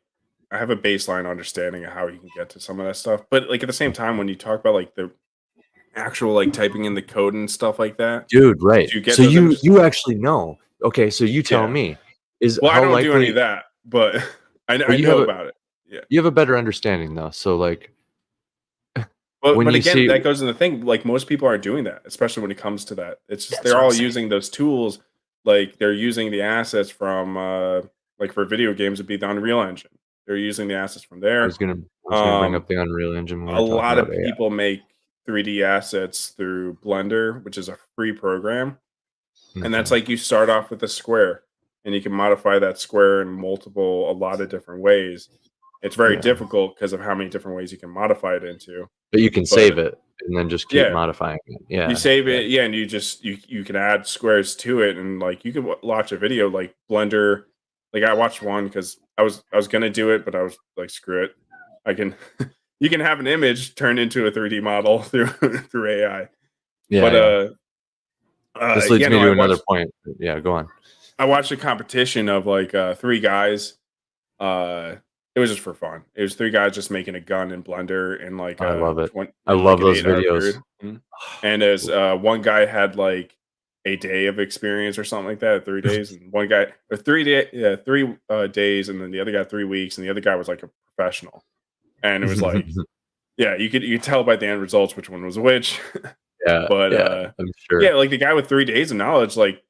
I have a baseline understanding of how you can get to some of that stuff. But like at the same time, when you talk about like the actual like typing in the code and stuff like that, dude, right? So you actually know. Okay, so you tell me, is Well, I how don't do any likely of that, but I you know have about it. Yeah. you have a better understanding though. So like when But you again, see that goes in the thing. Like most people aren't doing that, especially when it comes to that. It's just that's they're what I'm all saying. using those tools. Like they're using the assets from like for video games would be the Unreal Engine. They're using the assets from I there. was gonna I was gonna bring Um, up the Unreal Engine when we a were talking lot about of AI. people make 3D assets through Blender, which is a free program. And that's Mhm. like you start off with a square and you can modify that square in a lot of different ways. It's very Yeah. difficult because of how many different ways you can modify it into. But you can But save it and then just keep yeah, modifying it. you Yeah. save Yeah. it, yeah, and you can add squares to it, and like you can watch a video like Blender. Like I watched one because I was gonna do it, but I was like, screw it. I can you can have an image turned into a 3D model through through AI. Yeah, But yeah. This leads yeah, me no, to another point. Yeah, go on. I watched a competition of like three guys. It was just for fun. It was three guys just making a gun in Blender in like I love it. I in like love an those 8 hour videos. period. Mhm. And as one guy had like a day of experience or something like that, 3 days, and one guy or 3 day, yeah, 3 days, and then the other guy 3 weeks, and the other guy was like a professional. And it was like, yeah, you could tell by the end results which one was which. Yeah, But yeah, I'm sure. yeah, like the guy with 3 days of knowledge, like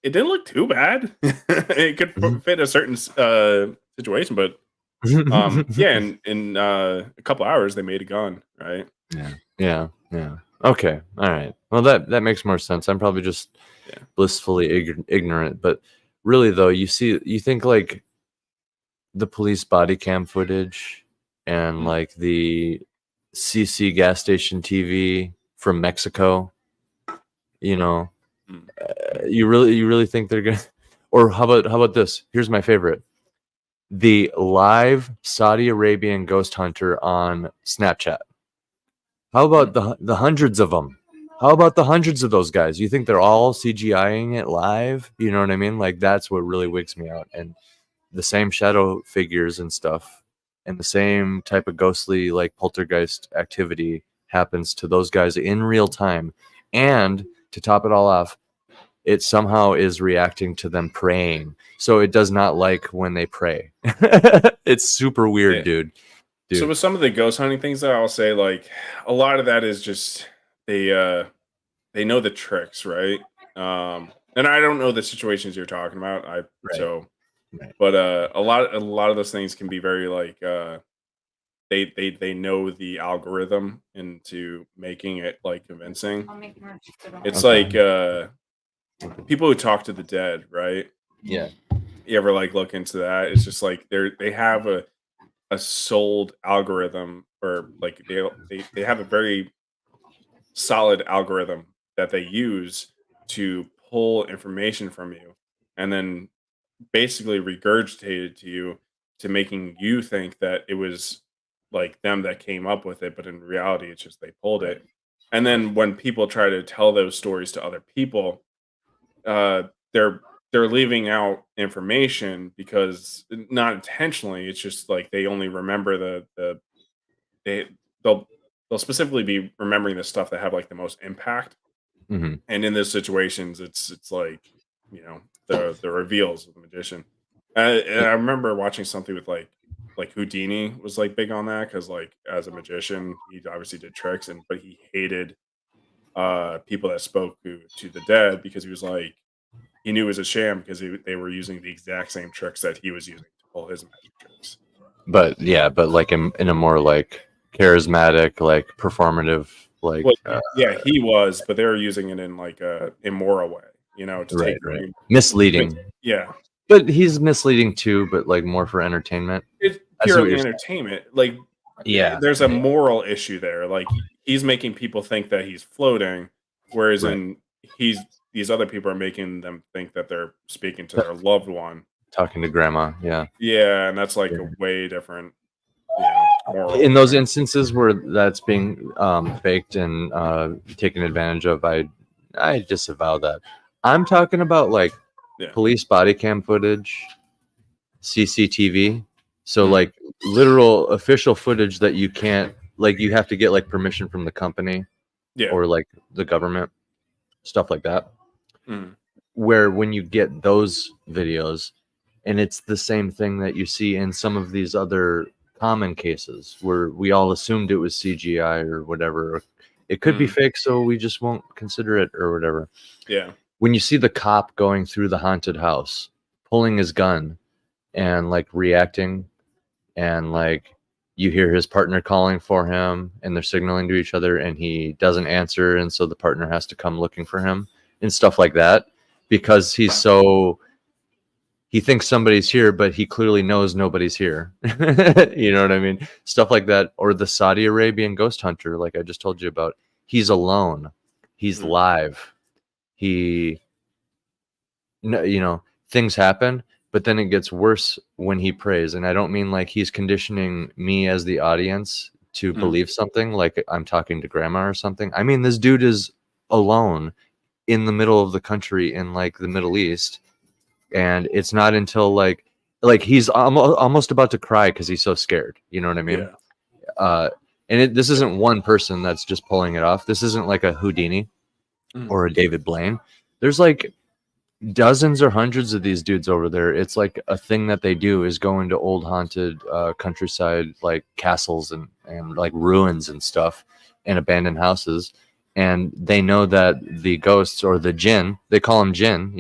it didn't look too bad. It could fit a certain situation, but yeah, in a couple hours they made a gun, right? Yeah, yeah, yeah. Okay, all right. Well, that makes more sense. I'm probably just Yeah. blissfully ignorant, but really though, you think like the police body cam footage and Mm. like the CC gas station TV from Mexico, you know, Mm. you really think they're gonna? Or how about this? Here's my favorite: the live Saudi Arabian ghost hunter on Snapchat. How about the hundreds of them? How about the hundreds of those guys? You think they're all CGIing it live? You know what I mean? Like that's what really wigs me out. And the same shadow figures and stuff, and the same type of ghostly like poltergeist activity happens to those guys in real time. And to top it all off, it somehow is reacting to them praying. So it does not like when they pray. It's super weird, Yeah. dude. So Dude. with some of the ghost hunting things, that I'll say, like a lot of that is just they know the tricks, right? And I don't know the situations you're talking about. Right. Right. But a lot of those things can be very like they know the algorithm into making it like convincing. I'll make more chicken. It's Okay. like people who talk to the dead, right? Yeah. You ever like look into that? It's just like they have a sold algorithm, or like they have a very solid algorithm that they use to pull information from you and then basically regurgitate it to you, to making you think that it was like them that came up with it, but in reality it's just they pulled Right. it. And then when people try to tell those stories to other people, uh they're leaving out information because not intentionally. It's just like they only remember they they'll they'll specifically be remembering the stuff that have like the most impact. Hmm. And in those situations it's like, you know, the reveals of the magician. And I remember watching something with like Houdini was like big on that, because like as a magician he obviously did tricks, and but he hated people that spoke to the dead, because he was like, he knew it was a sham because they were using the exact same tricks that he was using to pull his magic tricks. But yeah, but like in a more like charismatic, like performative, like Well, yeah, he was, but they were using it in like a immoral way, you know, to right, take right, away. misleading. Yeah, But he's misleading too, but like more for entertainment. it's I see what purely you're saying. entertainment. Like, Yeah, there's a yeah, moral issue there. Like, he's making people think that he's floating, whereas right. in he's these other people are making them think that they're speaking to T- their loved one. Talking to grandma. Yeah. Yeah, and that's like Yeah. a way different, you know, moral In those thing. instances where that's being faked and taken advantage of, I disavow that. I'm talking about like Yeah. police body cam footage, CCTV. So Mhm. like literal official footage that you can't, like you have to get like permission from the company Yeah. or like the government, stuff like that. Mhm. where when you get those videos, and it's the same thing that you see in some of these other common cases where we all assumed it was CGI or whatever. It could be fake, so we just won't consider it or whatever. Yeah. When you see the cop going through the haunted house, pulling his gun and like reacting, and like you hear his partner calling for him and they're signaling to each other and he doesn't answer, and so the partner has to come looking for him and stuff like that, because he thinks somebody's here, but he clearly knows nobody's here. You know what I mean? Stuff like that. Or the Saudi Arabian ghost hunter, like I just told you about. He's alone. He's live. Things happen, but then it gets worse when he prays. And I don't mean like he's conditioning me as the audience to believe something, like I'm talking to grandma or something. I mean, this dude is alone in the middle of the country in like the Middle East. And it's not until like he's almost about to cry because he's so scared. You know what I mean? Yeah. This isn't one person that's just pulling it off. This isn't like a Houdini or a David Blaine. There's like dozens or hundreds of these dudes over there. It's like a thing that they do is go into old haunted countryside, like castles and like ruins and stuff and abandoned houses. And they know that the ghosts or the jinn, they call them jinn,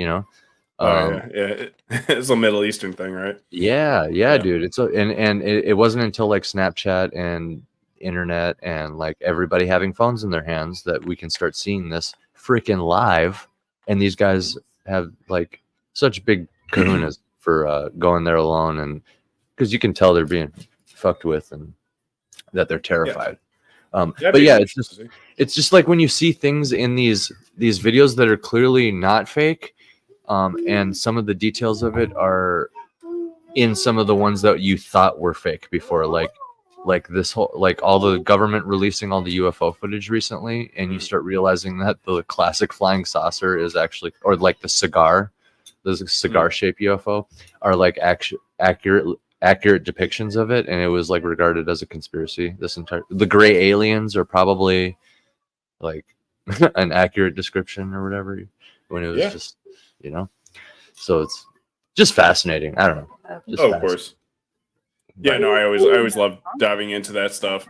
It's a Middle Eastern thing, right? Yeah, dude. It wasn't until like Snapchat and internet and like everybody having phones in their hands that we can start seeing this freaking live. And these guys have like such big kahunas for going there alone, and because you can tell they're being fucked with and that they're terrified. But yeah, it's just like when you see things in these videos that are clearly not fake. And some of the details of it are in some of the ones that you thought were fake before, like this whole, like all the government releasing all the UFO footage recently, and you start realizing that the classic flying saucer is actually, or like the cigar shaped UFO are like accurate depictions of it, and it was like regarded as a conspiracy. The gray aliens are probably like an accurate description or whatever, when it was just. So it's just fascinating. I don't know. Of course. Yeah, no, I always love diving into that stuff.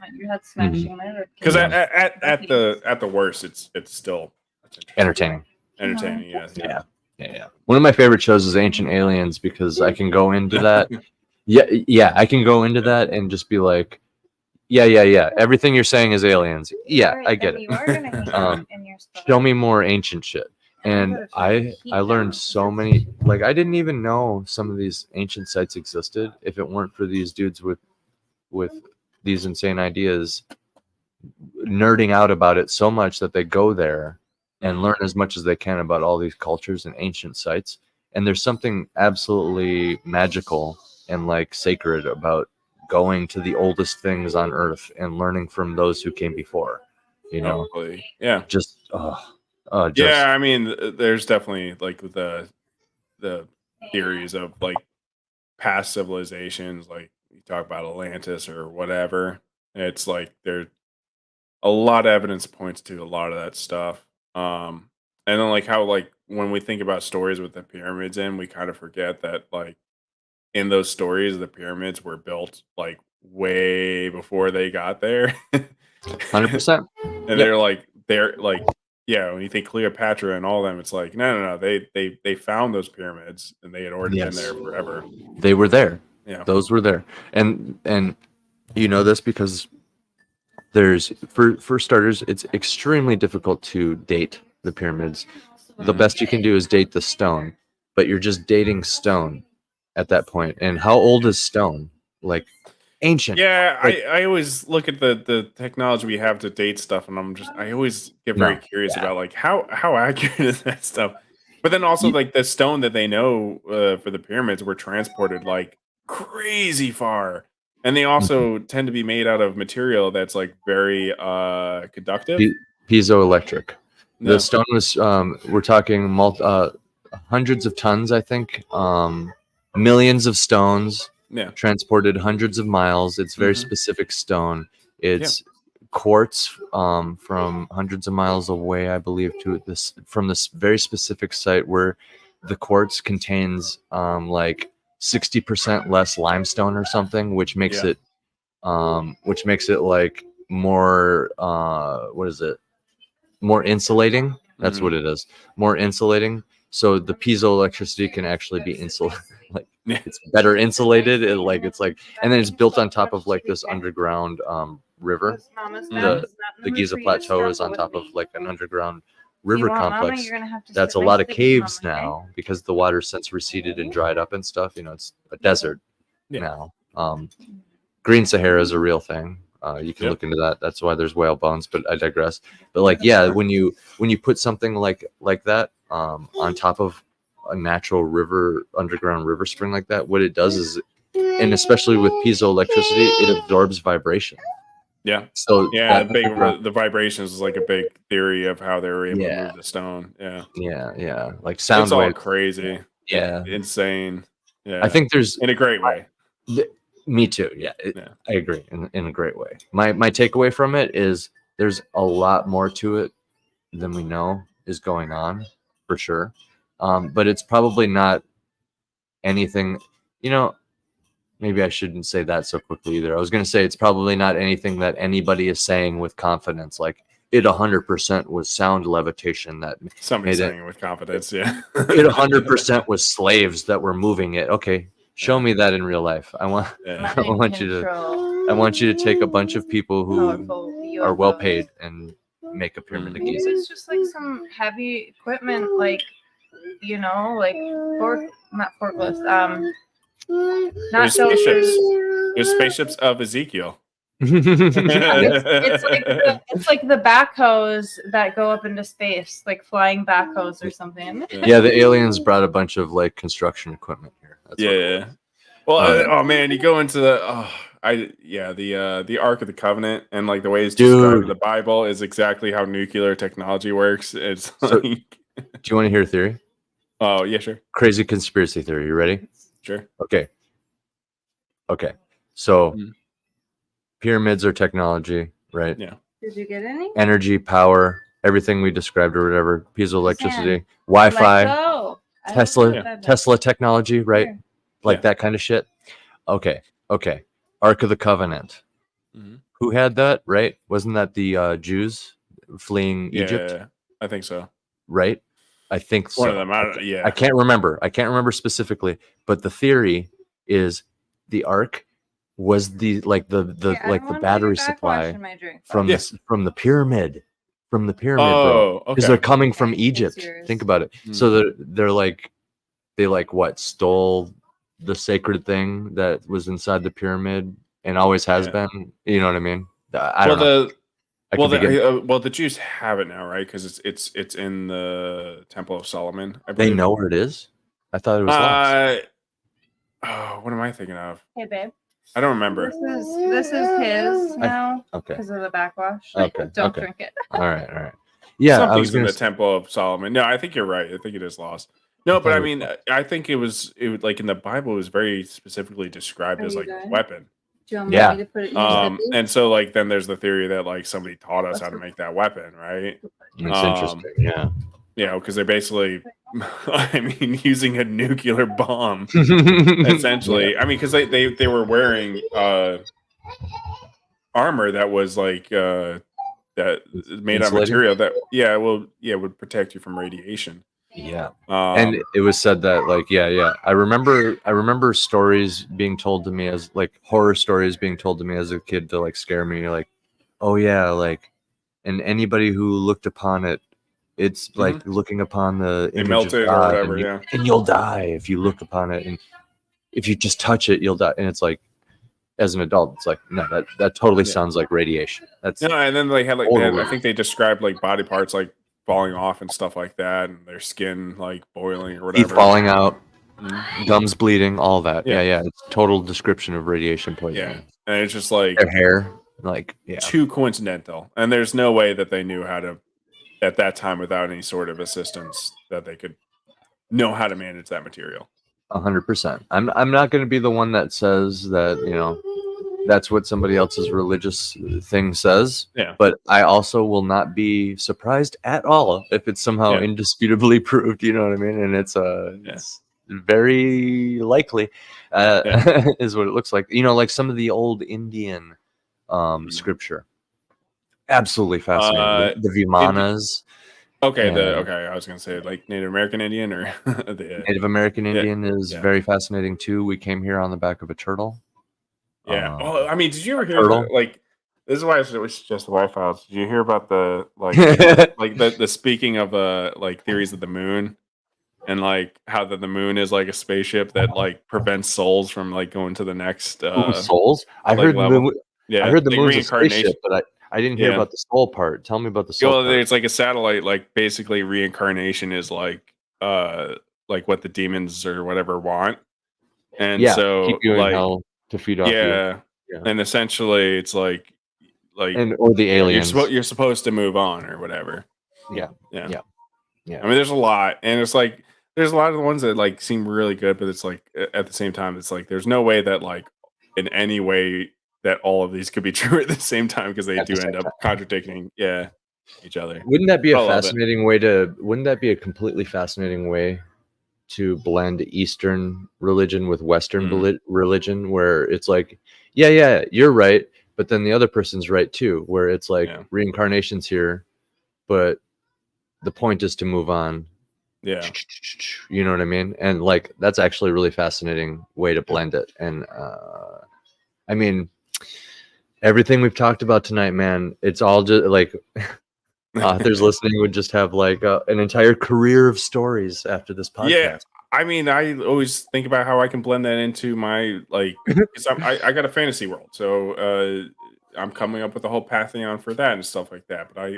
Because at the worst, it's still entertaining. Yeah. One of my favorite shows is Ancient Aliens, because I can go into that. I can go into that and just be like, yeah. Everything you're saying is aliens. Yeah, I get it. Show me more ancient shit. And I learned so many, like I didn't even know some of these ancient sites existed if it weren't for these dudes with these insane ideas nerding out about it so much that they go there and learn as much as they can about all these cultures and ancient sites. And there's something absolutely magical and like sacred about going to the oldest things on earth and learning from those who came before, Yeah. I mean, there's definitely like the theories of like past civilizations, like you talk about Atlantis or whatever. It's like there's a lot of evidence points to a lot of that stuff. And then like how like when we think about stories with the pyramids we kind of forget that like in those stories the pyramids were built like way before they got there. 100%. And they're like when you think Cleopatra and all them, it's like no. They found those pyramids and they had already been there forever. They were there. Yeah, those were there, and you know this because there's for starters, it's extremely difficult to date the pyramids. The best you can do is date the stone, but you're just dating stone at that point. And how old is stone? Like ancient. Yeah, like, I always look at the technology we have to date stuff, and I always get very curious about like how accurate is that stuff. But then also like the stone that they know for the pyramids were transported like crazy far, and they also tend to be made out of material that's like very conductive, piezoelectric. The stone was we're talking hundreds of tons, I think, millions of stones. Transported hundreds of miles. It's very specific stone. It's quartz from hundreds of miles away, I believe, to this very specific site where the quartz contains like 60% less limestone or something, which makes it like more what is it? More insulating. That's what it is. More insulating. So the piezoelectricity can actually be like it's better insulated. And then it's built on top of like this underground river. The Giza Plateau is on top of like an underground river complex. That's a lot of caves now because the water since receded and dried up and stuff. It's a desert now. Green Sahara is a real thing. You can look into that. That's why there's whale bones, but I digress. But like, when you put something like that on top of a natural river, underground river spring like that, what it does is, and especially with piezoelectricity, it absorbs vibration. Yeah. So the vibrations is like a big theory of how they were able to move the stone. Yeah. Yeah. Like sound it's all waves. crazy. Yeah. Insane. Yeah. I think there's in a great way. Me too. Yeah. I agree in a great way. My takeaway from it is there's a lot more to it than we know is going on for sure. But it's probably not anything, maybe I shouldn't say that so quickly either. I was going to say it's probably not anything that anybody is saying with confidence. Like it 100% was sound levitation that somebody's saying it with confidence. Yeah. It 100% was slaves that were moving it. Okay. Show me that in real life. I want you to take a bunch of people who are well paid and make a pyramid of Giza. It's just like some heavy equipment, like like not forklifts. Not spaceships. There's spaceships of Ezekiel. It's like the backhoes that go up into space, like flying backhoes or something. Yeah, the aliens brought a bunch of like construction equipment here. That's well, oh man, you go into the the Ark of the Covenant and like the way it's described in the Bible is exactly how nuclear technology works. It's so, do you want to hear a theory? Oh yeah, sure. Crazy conspiracy theory. You ready? Sure. Okay. So pyramids are technology, right? Yeah. Did you get any? Energy, power, everything we described or whatever. Piezoelectricity, Wi-Fi, Tesla technology, right? Sure. Like that kind of shit. Okay. Ark of the Covenant. Who had that? Right? Wasn't that the Jews fleeing Egypt? Yeah, I think so. Right? I think so. One of them. I can't remember specifically, but the theory is the Ark was the battery supply from the pyramid. From the pyramid, bro. Because they're coming from Egypt. Think about it. So they're like they stole the sacred thing that was inside the pyramid and always has been. You know what I mean? I don't know. The Jews have it now, right? Because it's in the Temple of Solomon. They know where it is. I thought it was lost. What am I thinking of? Hey, babe. I don't remember. This is his now. Because of the backwash. Don't drink it. All right. Yeah, something's in the Temple of Solomon. No, I think you're right. I think it is lost. No, but I mean, I think it was like in the Bible, it was very specifically described as like a weapon. Yeah. And so like then there's the theory that like somebody taught us how to make that weapon, right? That's interesting. Yeah. Yeah, because they're basically, using a nuclear bomb, essentially. Yeah. I mean, because they were wearing armor that was like that made out of material that would protect you from radiation. Yeah. And it was said that I remember stories being told to me as like horror stories being told to me as a kid to like scare me, like, oh yeah, like, and anybody who looked upon it, it's like looking upon the image of God, or whatever, and you'll die if you look upon it, and if you just touch it, you'll die. And it's like, as an adult, it's like, no, that totally sounds like radiation. That's and then they had like I think they described like body parts like falling off and stuff like that, and their skin like boiling or whatever, teeth falling out, gums bleeding, all that. Yeah. It's total description of radiation poisoning. Yeah, and it's just like their hair, like too coincidental, and there's no way that they knew how to at that time without any sort of assistance that they could know how to manage that material. 100%. I'm not going to be the one that says that that's what somebody else's religious thing says. Yeah. But I also will not be surprised at all if it's somehow indisputably proved. You know what I mean? And it's very likely is what it looks like. You know, like some of the old Indian scripture. Absolutely fascinating. The Vimanas. Okay, I was gonna say like Native American Indian or the Native American Indian is very fascinating too. We came here on the back of a turtle. Yeah. Well, I mean, did you ever hear like this is why it was just the Wi-Fi. Did you hear about the like like the speaking of like theories of the moon and like how the moon is like a spaceship that like prevents souls from like going to the next souls? I heard level. I heard the moon's a spaceship, but I didn't hear about the soul part. Tell me about the soul part. It's like a satellite, like basically reincarnation is like what the demons or whatever want. And so keep you in like hell to feed off you. And essentially it's like or the aliens. You're supposed to move on or whatever. Yeah. I mean, there's a lot, and it's like there's a lot of the ones that like seem really good, but it's like at the same time, it's like there's no way that like in any way that all of these could be true at the same time because they do end up contradicting each other. Wouldn't that be a fascinating way to? Wouldn't that be a completely fascinating way to blend Eastern religion with Western religion, where it's like, you're right, but then the other person's right too, where it's like reincarnation's here, but the point is to move on. Yeah. You know what I mean? And like, that's actually a really fascinating way to blend it. And I mean, everything we've talked about tonight, man, it's all just like authors listening would just have like an entire career of stories after this podcast. Yeah. I mean, I always think about how I can blend that into my like, because I got a fantasy world, so I'm coming up with a whole pantheon for that and stuff like that. But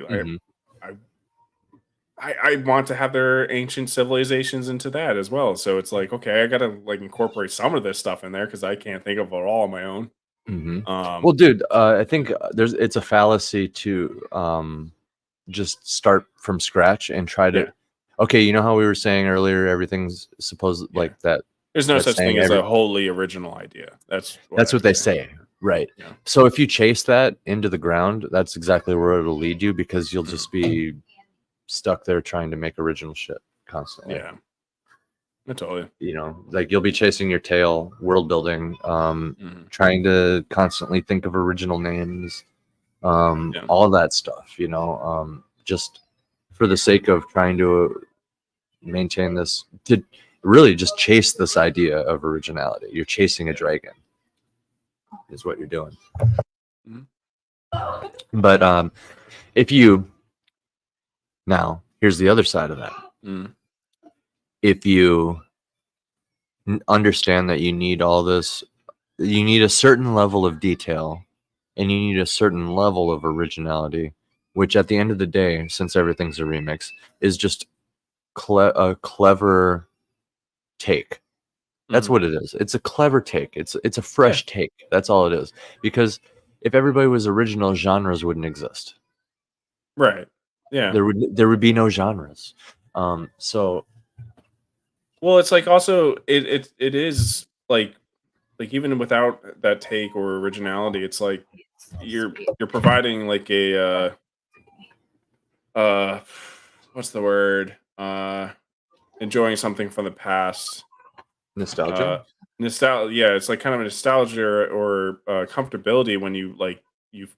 I want to have their ancient civilizations into that as well. So it's like, okay, I gotta like incorporate some of this stuff in there because I can't think of it all on my own. Well, dude, I think it's a fallacy to just start from scratch and try to. Okay, you know how we were saying earlier, everything's supposed like that. There's no such thing as a wholly original idea. That's what they say, right? Yeah. So if you chase that into the ground, that's exactly where it'll lead you, because you'll just be stuck there trying to make original shit constantly. Yeah, totally. You know, like you'll be chasing your tail, world building, trying to constantly think of original names, all of that stuff. You know, just for the sake of trying to maintain this, to really just chase this idea of originality. You're chasing a dragon, is what you're doing. But if you now, here's the other side of that. If you understand that you need all this, you need a certain level of detail and you need a certain level of originality, which at the end of the day, since everything's a remix, is just a clever take. That's what it is. It's a clever take. It's a fresh take. That's all it is. Because if everybody was original, genres wouldn't exist. Right. Yeah. There would be no genres. So, well, it's like also it is like even without that take or originality, it's like you're providing like a what's the word? Enjoying something from the past. Nostalgia. Yeah, it's like kind of a nostalgia or comfortability when you like you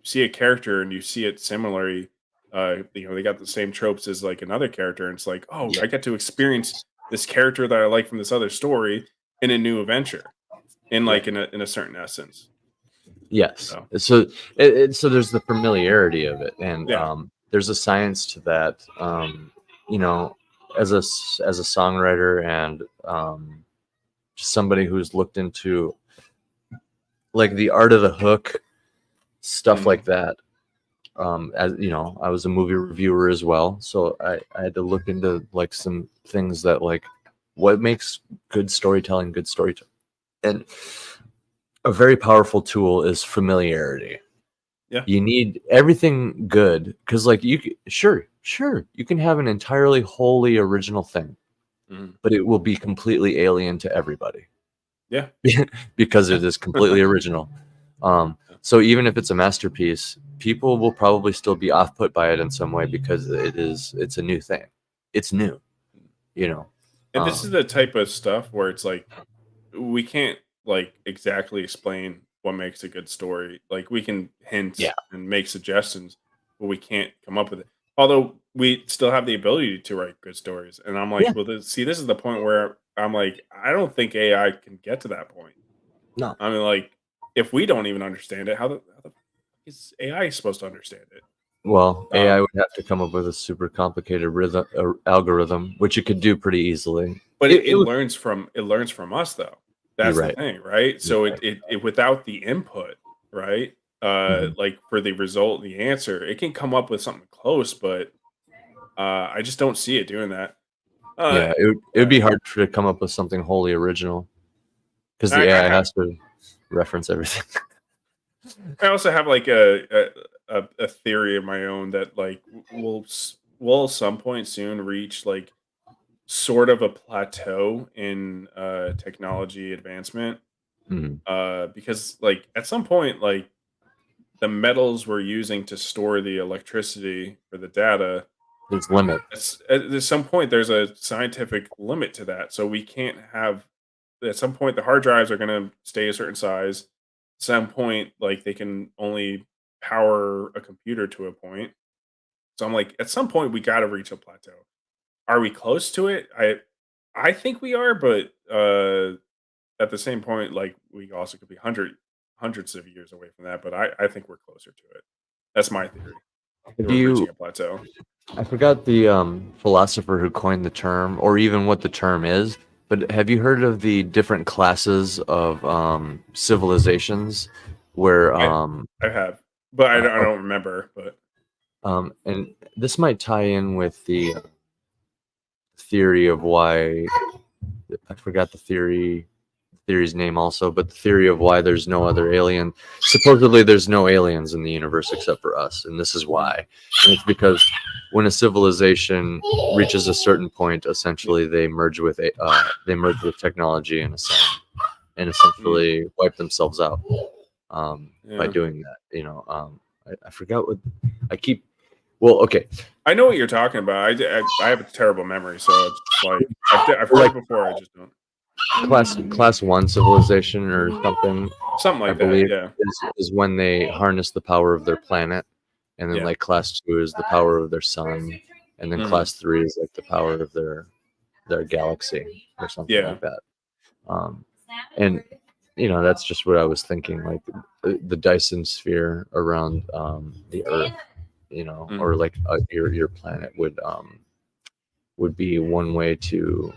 see a character and you see it similarly. They got the same tropes as like another character, and it's like, oh, I get to experience this character that I like from this other story in a new adventure, in like in a certain essence. Yes. So there's the familiarity of it, and there's a science to that. You know, as a songwriter and just somebody who's looked into like the art of the hook, stuff like that. As you know, I was a movie reviewer as well, so I had to look into like some things that like what makes good storytelling, and a very powerful tool is familiarity. Yeah, you need everything good because like you can have an entirely wholly original thing, but it will be completely alien to everybody. Yeah, because it is completely original. So even if it's a masterpiece, people will probably still be off put by it in some way because it's a new thing. It's new, you know. And this is the type of stuff where it's like we can't like exactly explain what makes a good story. Like we can hint Yeah. and make suggestions, but we can't come up with it. Although we still have the ability to write good stories. And I'm like, Yeah. well, this is the point where I'm like, I don't think AI can get to that point. No. I mean, like, if we don't even understand it, how the fuck is AI supposed to understand it? Well, AI would have to come up with a super complicated algorithm, which it could do pretty easily. But it learns from us though. That's right. the thing, right? So it without the input, right? Like for the result, the answer, it can come up with something close, but I just don't see it doing that. Yeah, it would be hard to come up with something wholly original because the AI has to reference everything. I also have like a theory of my own that like we'll at some point soon reach like sort of a plateau in technology advancement. Because like at some point, like the metals we're using to store the electricity for the data, There's limit. At some point there's a scientific limit to that. So we can't have at some point the hard drives are going to stay a certain size. At some point, like they can only power a computer to a point. So I'm like, at some point we got to reach a plateau. Are we close to it? I think we are, but at the same point, like we also could be hundreds of years away from that. But I think we're closer to it. That's my theory. We're reaching a plateau. I forgot the philosopher who coined the term, or even what the term is. But have you heard of the different classes of civilizations? Where I have, but I don't remember. But and this might tie in with the theory of why I forgot the theory's name also, but the theory of why there's no other alien. Supposedly there's no aliens in the universe except for us, and this is why. And it's because when a civilization reaches a certain point, essentially they merge with technology and essentially wipe themselves out by doing that. You know, I forgot what I keep. Well, okay. I know what you're talking about. I have a terrible memory, so it's like I've heard it before. I just don't. Class 1 civilization or something like I believe that. Yeah, is when they harness the power of their planet, and then like class 2 is the power of their sun, and then class 3 is like the power of their galaxy or something like that. And you know, that's just what I was thinking, like the Dyson sphere around the Earth, you know, or like your planet would be one way to.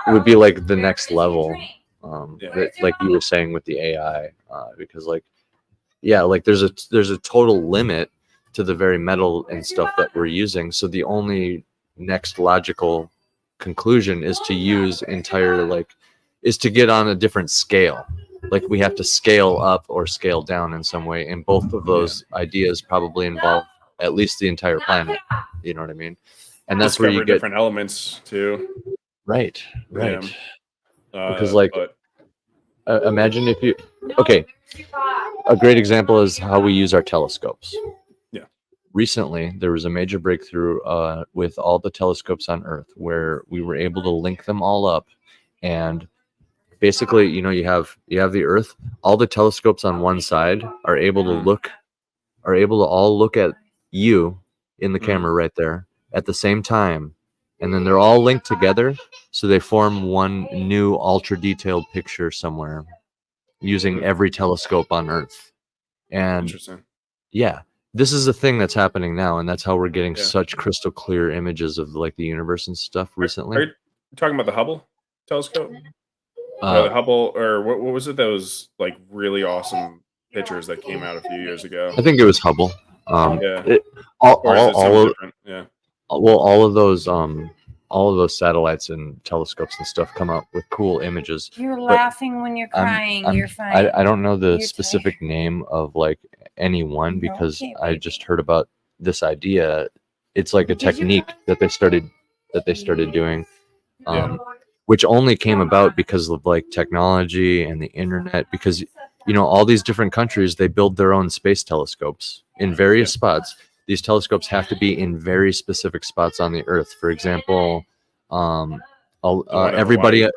It would be like the next level, like you were saying with the AI, because like, like there's a total limit to the very metal and stuff that we're using. So the only next logical conclusion is to use is to get on a different scale. Like we have to scale up or scale down in some way, and both of those ideas probably involve at least the entire planet. You know what I mean? And that's where you get different elements too. Right. Because like, imagine if you, a great example is how we use our telescopes. Yeah. Recently, there was a major breakthrough with all the telescopes on Earth, where we were able to link them all up, and basically, you know, you have the Earth. All the telescopes on one side are able to all look at you in the camera right there at the same time. And then they're all linked together, so they form one new ultra detailed picture somewhere using every telescope on Earth. And interesting. Yeah, this is a thing that's happening now, and that's how we're getting such crystal clear images of like the universe and stuff recently. Are you talking about the Hubble telescope? The Hubble, or what was it that was like really awesome pictures that came out a few years ago? I think it was Hubble. All of those satellites and telescopes and stuff come out with cool images. You're laughing when you're crying. You're fine. I don't know the specific name of like any one because I just heard about this idea. It's like a technique that they started doing, which only came about because of like technology and the internet. Because all these different countries, they build their own space telescopes in various spots. These telescopes have to be in very specific spots on the Earth. For example, everybody.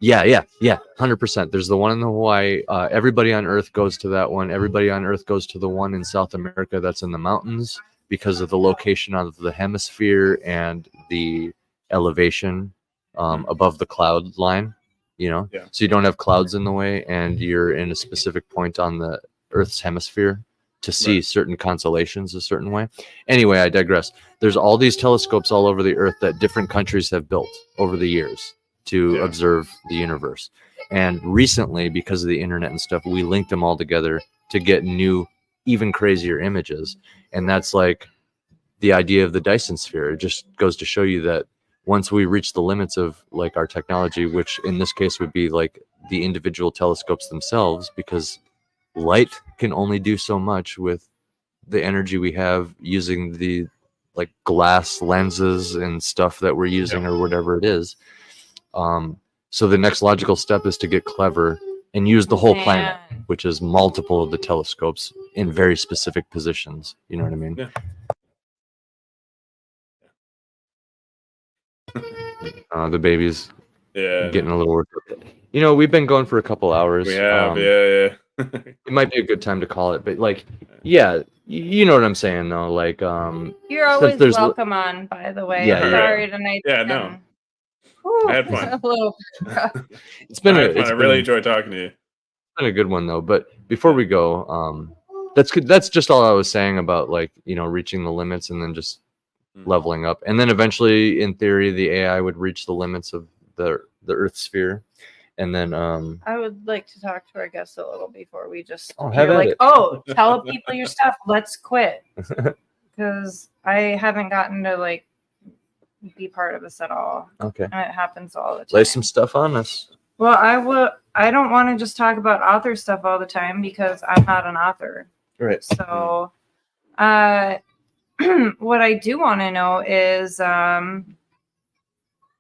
Yeah, 100%. There's the one in Hawaii. Everybody on Earth goes to that one. Everybody on Earth goes to the one in South America that's in the mountains because of the location of the hemisphere and the elevation above the cloud line. So you don't have clouds in the way, and you're in a specific point on the Earth's hemisphere to see certain constellations a certain way. Anyway, I digress. There's all these telescopes all over the Earth that different countries have built over the years to observe the universe. And recently, because of the internet and stuff, we linked them all together to get new, even crazier images. And that's like the idea of the Dyson sphere. It just goes to show you that once we reach the limits of like our technology, which in this case would be like the individual telescopes themselves, because light can only do so much with the energy we have using the like glass lenses and stuff that we're using or whatever it is. So the next logical step is to get clever and use the whole planet, which is multiple of the telescopes in very specific positions. You know what I mean? Yeah. The baby's getting a little worked up. We've been going for a couple hours. We have, It might be a good time to call it, but like, you know what I'm saying though. Like, you're always welcome on. By the way, sorry tonight. Yeah, no. I had fun. It's been fun. I really enjoyed talking to you. It's been a good one though. But before we go, that's good. That's just all I was saying about like reaching the limits and then just leveling up, and then eventually, in theory, the AI would reach the limits of the Earth sphere, and then I would like to talk to our guests a little before we just tell people your stuff. Let's quit because I haven't gotten to like be part of this at all. Okay, and it happens all the time. Lay some stuff on us. Well, I don't want to just talk about author stuff all the time because I'm not an author. Right. So, what I do want to know is,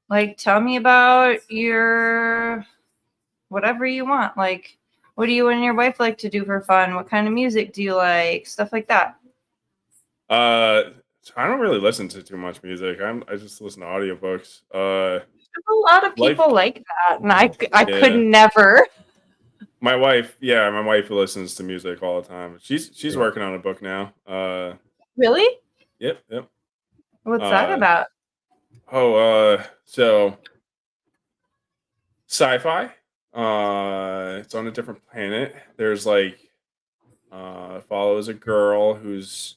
like, tell me about your whatever you want. Like, what do you and your wife like to do for fun? What kind of music do you like? Stuff like that. So I don't really listen to too much music. I just listen to audiobooks. There's a lot of people like that, and I could never. My wife listens to music all the time. She's working on a book now. Really? Yep. What's that about? So sci-fi. It's on a different planet. There's like follows a girl who's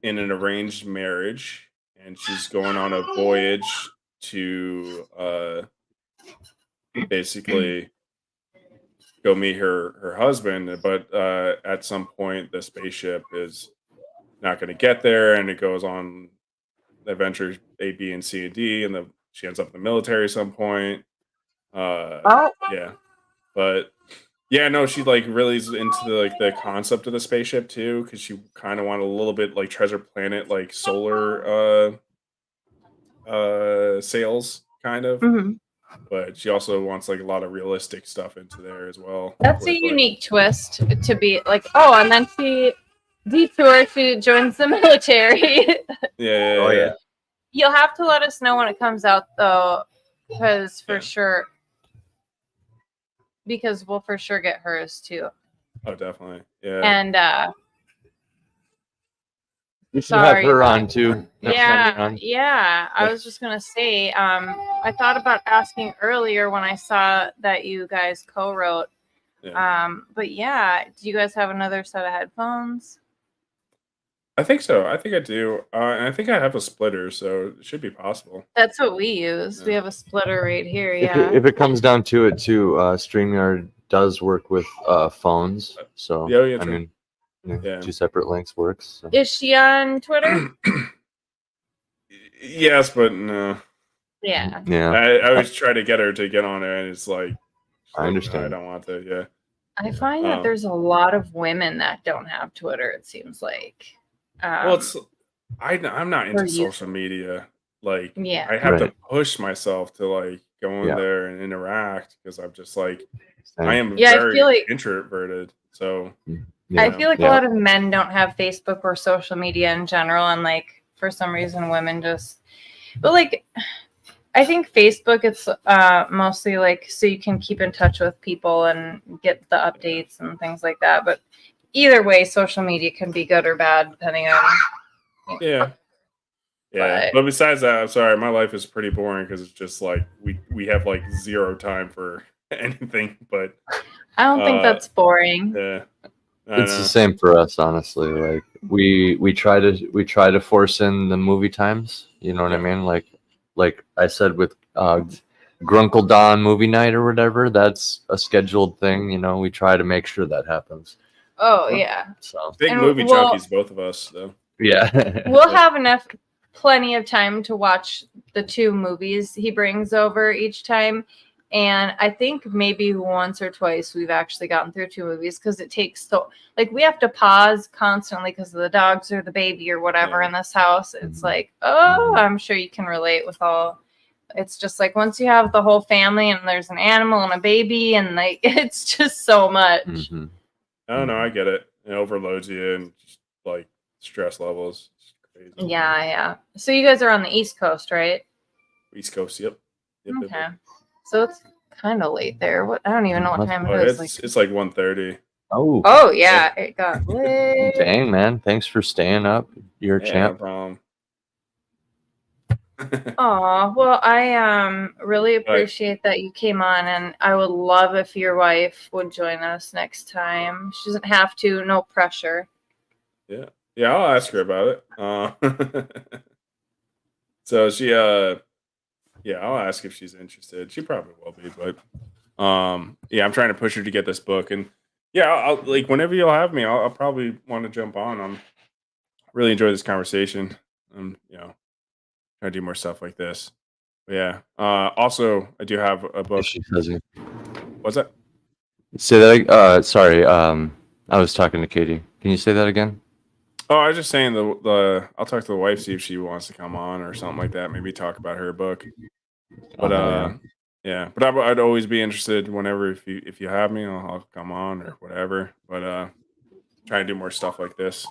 in an arranged marriage, and she's going on a voyage to basically go meet her husband, but at some point the spaceship is not going to get there, and it goes on adventures A, B, and C, and D, and she ends up in the military at some point. She like really is into the concept of the spaceship too, because she kind of wanted a little bit like Treasure Planet, like solar sails kind of. Mm-hmm. But she also wants like a lot of realistic stuff into there as well. That's a unique twist to be like, and then she detours, she joins the military. Yeah. You'll have to let us know when it comes out though, because we'll for sure get hers too. Oh, definitely. Yeah. And you should have her on too. Yeah. I was just gonna say, I thought about asking earlier when I saw that you guys co-wrote. Yeah. But yeah, do you guys have another set of headphones? I think so. I think I do. And I think I have a splitter, so it should be possible. That's what we use. Yeah. We have a splitter right here. If it comes down to it, too, StreamYard does work with phones. So, I mean, two separate links works. So. Is she on Twitter? Yes, but no. Yeah. I always try to get her to get on it, and it's like, I understand. I don't want to, yeah. I find that there's a lot of women that don't have Twitter, it seems like. I'm not into social media. Like, I have to push myself to like go in there and interact because I'm just like, Same. I am Yeah, I very feel like introverted. So I feel like a Yeah. lot of men don't have Facebook or social media in general, and like for some reason women just. But like, I think Facebook it's mostly like so you can keep in touch with people and get the updates and things like that. But either way, social media can be good or bad depending on. yeah. But But besides that, I'm sorry, my life is pretty boring because it's just like we have like zero time for anything. But I don't think uh, that's boring. yeah, I It's the know. same for us, honestly. Like we try to force in the movie times. You know what I Yeah. mean? Like I said with Grunkle Dawn movie night or whatever. That's a scheduled thing. You know, we try to make sure that happens. Oh yeah, So Big And movie we'll- junkies, both of us, though. yeah, we'll have plenty of time to watch the 2 movies he brings over each time. And I think maybe once or twice we've actually gotten through 2 movies because it takes so like we have to pause constantly because of the dogs or the baby or whatever Yeah. in this house. It's Mhm. like, oh, I'm sure you can relate with all. It's just like once you have the whole family and there's an animal and a baby and like it's just so much. Mhm. I don't know. I get it. It overloads you and just like stress levels. It's crazy. Yeah. So you guys are on the East Coast, right? East Coast. Yep. Okay. So it's kind of late there. What I don't even know what time Oh, it is. it's like 1:30. Oh yeah, it got late. Dang, man! Thanks for staying up. You're a Yeah, no champ. problem. Aw, well, I really appreciate that you came on, and I would love if your wife would join us next time. She doesn't have to, no pressure. Yeah, I'll ask her about it. So she, yeah, I'll ask if she's interested. She probably will be, but yeah, I'm trying to push her to get this book, and yeah, I'll like whenever you'll have me, I'll probably want to jump on. Really enjoy this conversation. You know, try to do more stuff like this. But yeah. Also, I do have a book. She doesn't. What's that? Say that. Sorry. I was talking to Katie. Can you say that again? Oh, I was just saying the I'll talk to the wife, see if she wants to come on or something like that. Maybe talk about her book. But yeah. But I'd always be interested whenever if you have me, I'll come on or whatever. But try and do more stuff like this.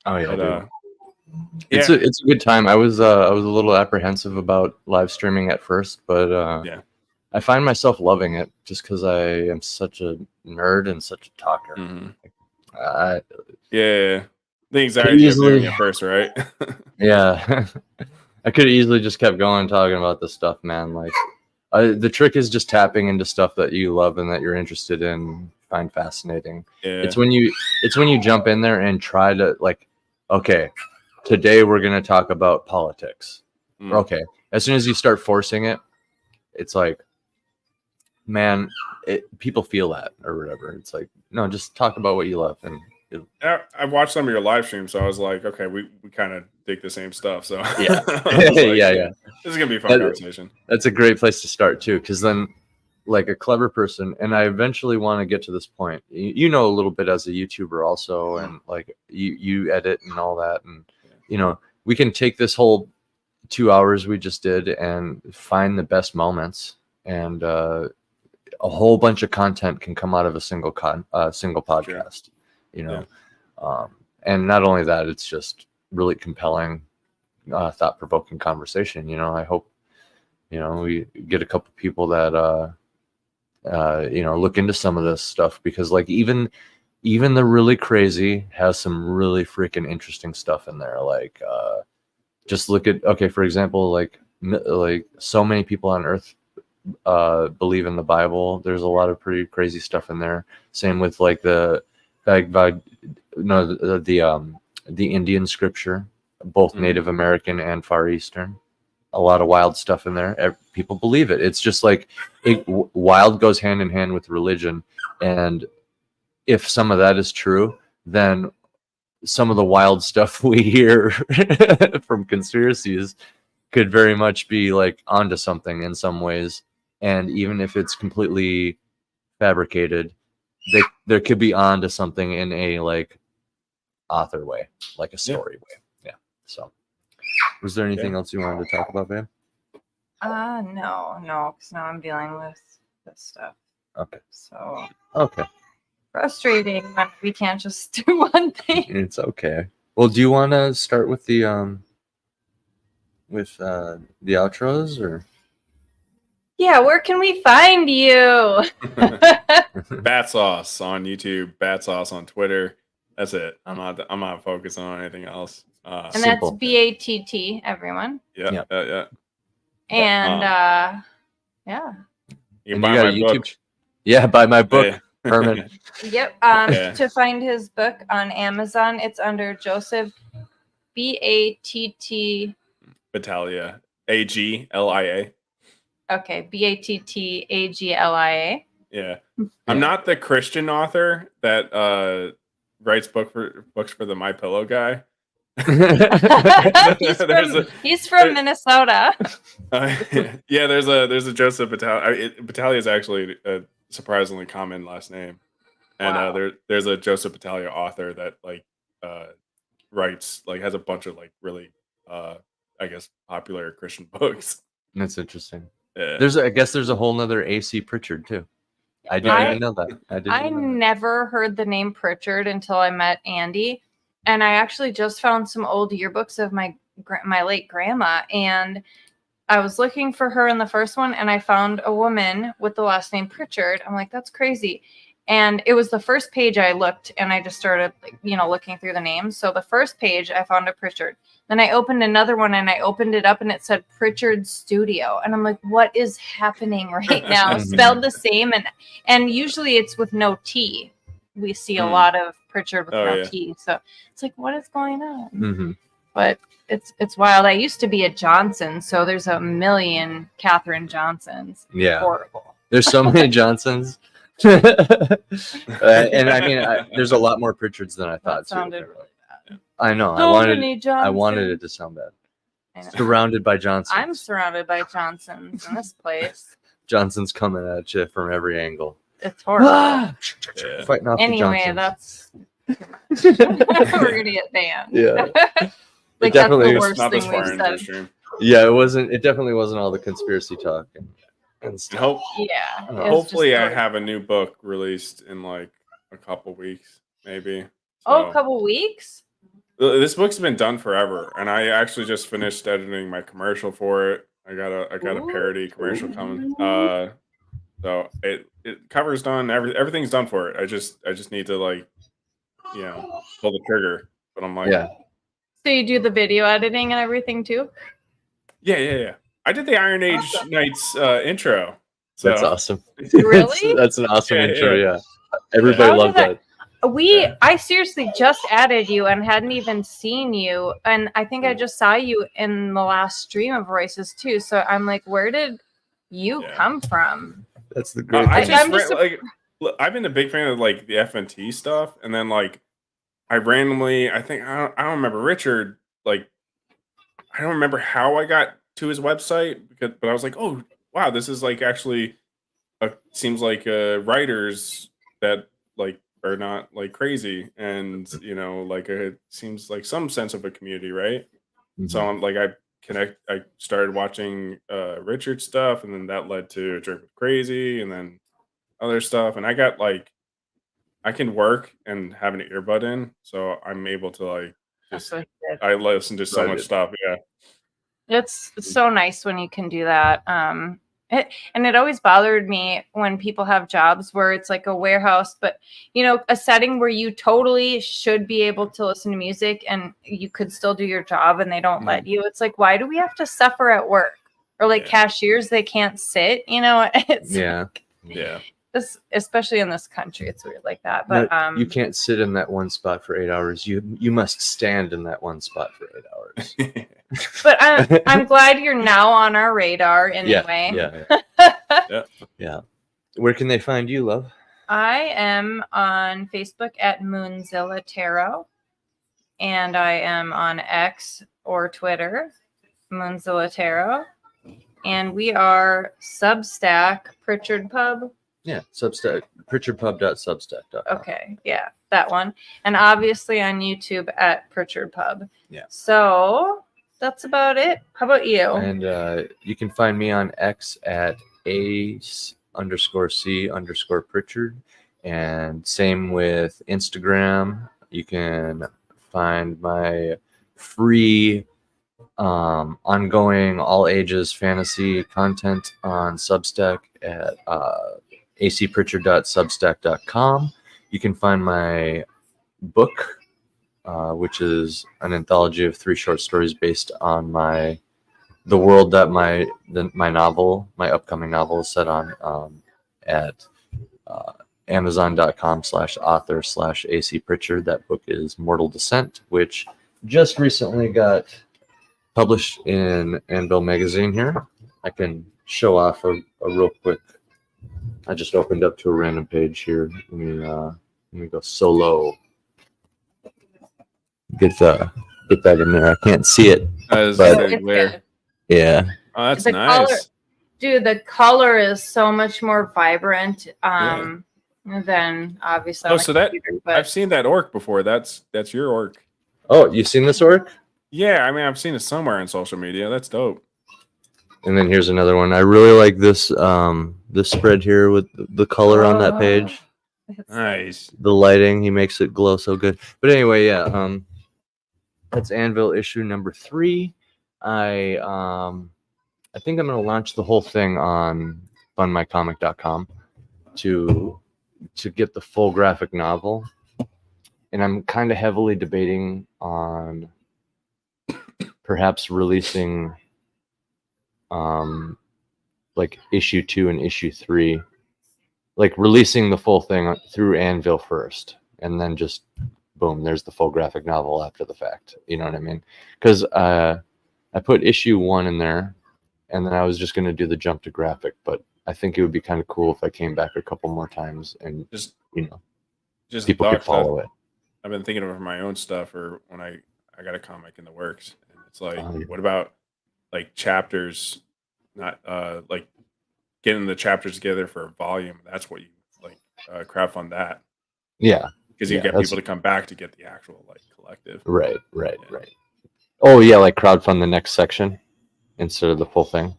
Oh yeah, But dude. yeah, It's a good time. I was a little apprehensive about live streaming at first, but yeah. I find myself loving it just because I am such a nerd and such a talker. Mhm. Yeah. The anxiety of easily- doing it first, right? Yeah, I could have easily just kept going talking about this stuff, man. Like, the trick is just tapping into stuff that you love and that you're interested in, find fascinating. Yeah. It's when you jump in there and try to like, okay, today we're gonna talk about politics. Mm. Okay, as soon as you start forcing it, it's like, man, people feel that or whatever. It's like, no, just talk about what you love. And I watched some of your live streams, so I was like, okay, we kind of dig the same stuff. So yeah, I was like, yeah. This is gonna be a fun conversation. That's a great place to start too, because then, like a clever person, and I eventually want to get to this point. You know a little bit as a YouTuber also, and like you edit and all that, and you know we can take this whole 2 hours we just did and find the best moments, and a whole bunch of content can come out of a single podcast. You know, and not only that, it's just really compelling, thought-provoking conversation. You know, I hope we get a couple people that look into some of this stuff, because like even the really crazy has some really freaking interesting stuff in there. Like just look at, okay, for example, like so many people on earth believe in the Bible. There's a lot of pretty crazy stuff in there. Same with like the Indian scripture, both Native American and Far Eastern. A lot of wild stuff in there. People believe it. It's just like wild goes hand in hand with religion, and if some of that is true, then some of the wild stuff we hear from conspiracies could very much be like onto something in some ways. And even if it's completely fabricated, there could be onto something in a like author way, like a story way. Yeah. So was there anything else you wanted to talk about, babe? No, because now I'm dealing with this stuff. Okay. So Okay. frustrating when we can't just do one thing. It's okay. Well, do you want to start with the outros or? Yeah, where can we find you? Bat Sauce on YouTube, Bat Sauce on Twitter. That's it. I'm not focused on anything else. And Simple. that's BATT, everyone. Yeah. And yeah. You can And buy you got my a YouTube book. Yeah, buy my book, Yeah. Herman. Yep. Yeah. To find his book on Amazon, it's under Joseph BATT. Battaglia. AGLIA. Okay, BATTAGLIA. Yeah. I'm not the Christian author that writes books for the My Pillow guy. he's from Minnesota. Yeah, there's a Joseph Battaglia. Battaglia is actually a surprisingly common last name, and Wow. there's a Joseph Battaglia author that writes has a bunch of really I guess popular Christian books. That's interesting. Yeah. I guess there's a whole nother AC Pritchard too. I didn't even know that. I never heard the name Pritchard until I met Andy, and I actually just found some old yearbooks of my late grandma, and I was looking for her in the first one, and I found a woman with the last name Pritchard. I'm like, that's crazy. And it was the first page I looked, and I just started, looking through the names. So the first page, I found a Pritchard. Then I opened another one, and I opened it up, and it said Pritchard Studio. And I'm like, what is happening right now? Spelled the same, and usually it's with no T. We see a lot of Pritchard with no T. So it's like, what is going on? Mm-hmm. But it's wild. I used to be a Johnson, so there's a million Catherine Johnsons. Yeah. Horrible. There's so many Johnsons. And I mean, there's a lot more Pritchards than I thought. That sounded really bad. I know. So I wanted it to sound bad. Surrounded by Johnsons. I'm surrounded by Johnsons in this place. Johnsons coming at you from every angle. It's horrible. Fighting off anyway, the that's too much. We're gonna get banned. Yeah. Like that's the worst thing we've said. Yeah, it wasn't. It definitely wasn't all the conspiracy talk and stuff. Hopefully, I have a new book released in a couple weeks, maybe. A couple weeks? This book's been done forever, and I actually just finished editing my commercial for it. I got a parody commercial coming. So it cover's done. Everything's done for it. I just need to pull the trigger. But I'm like, yeah. So you do the video editing and everything too? Yeah. I did the Iron Age Knights intro. So. That's awesome. Really? That's an awesome intro. Yeah. Everybody loved that. I seriously just added you and hadn't even seen you, and I think I just saw you in the last stream of Royce's too. So I'm like, where did you come from? That's the great. I've been a big fan of the FNT stuff, and then I randomly, I don't remember Richard. I don't remember how I got to his website but I was like, oh wow, this is actually seems like writers that are not crazy, and it seems like some sense of a community, right? Mm-hmm. So I'm I started watching Richard stuff, and then that led to Drink with Crazy, and then other stuff, and I got I can work and have an earbud in, so I'm able to I listen to so much stuff. Yeah, it's so nice when you can do that. It always bothered me when people have jobs where it's like a warehouse, but a setting where you totally should be able to listen to music and you could still do your job, and they don't let you. It's like, why do we have to suffer at work? Or cashiers, they can't sit. It's yeah. Especially in this country, it's weird like that. But you can't sit in that one spot for 8 hours. You must stand in that one spot for 8 hours. But I'm glad you're now on our radar anyway. Yeah. Where can they find you, love? I am on Facebook at Moonzilla Tarot, and I am on X or Twitter, Moonzilla Tarot, and we are Substack Pritchard Pub. Yeah, Substack, pritchardpub.substack.com. Okay, yeah, that one. And obviously on YouTube at Pritchard Pub. Yeah. So that's about it. How about you? And you can find me on X at _C_Pritchard. And same with Instagram. You can find my free ongoing all ages fantasy content on Substack at acpritchard.substack.com. You can find my book, which is an anthology of 3 short stories based on the world that my upcoming novel is set on, at amazon.com/author/AC Pritchard. That book is Mortal Descent, which just recently got published in Anvil magazine here. I can show off a real quick. I just opened up to a random page here. Let me go solo. Get that in there. I can't see it. It's Where? good. Yeah. Oh, that's The nice. color- Dude, the color is so much more vibrant than obviously. Oh, on a so that computer, but I've seen that orc before. That's your orc. Oh, you seen this work? Yeah, I mean I've seen it somewhere on social media. That's dope. And then here's another one. I really like this this spread here with the color on that page. Nice. The lighting, he makes it glow so good. But anyway, yeah, that's Anvil issue number 3. I think I'm gonna launch the whole thing on funmycomic.com to get the full graphic novel. And I'm kind of heavily debating on perhaps releasing like issue 2 and issue 3, like releasing the full thing through Anvil first, and then just boom, there's the full graphic novel after the fact. You know what I mean? Because I put issue 1 in there, and then I was just going to do the jump to graphic, but I think it would be kind of cool if I came back a couple more times and just people could follow it. I've been thinking of my own stuff, or when I got a comic in the works, and it's like, what about like chapters? Not like getting the chapters together for a volume. That's what you like crowdfund that. Yeah, because you get people to come back to get the actual like collective. Right. Oh yeah, like crowdfund the next section instead of the full thing.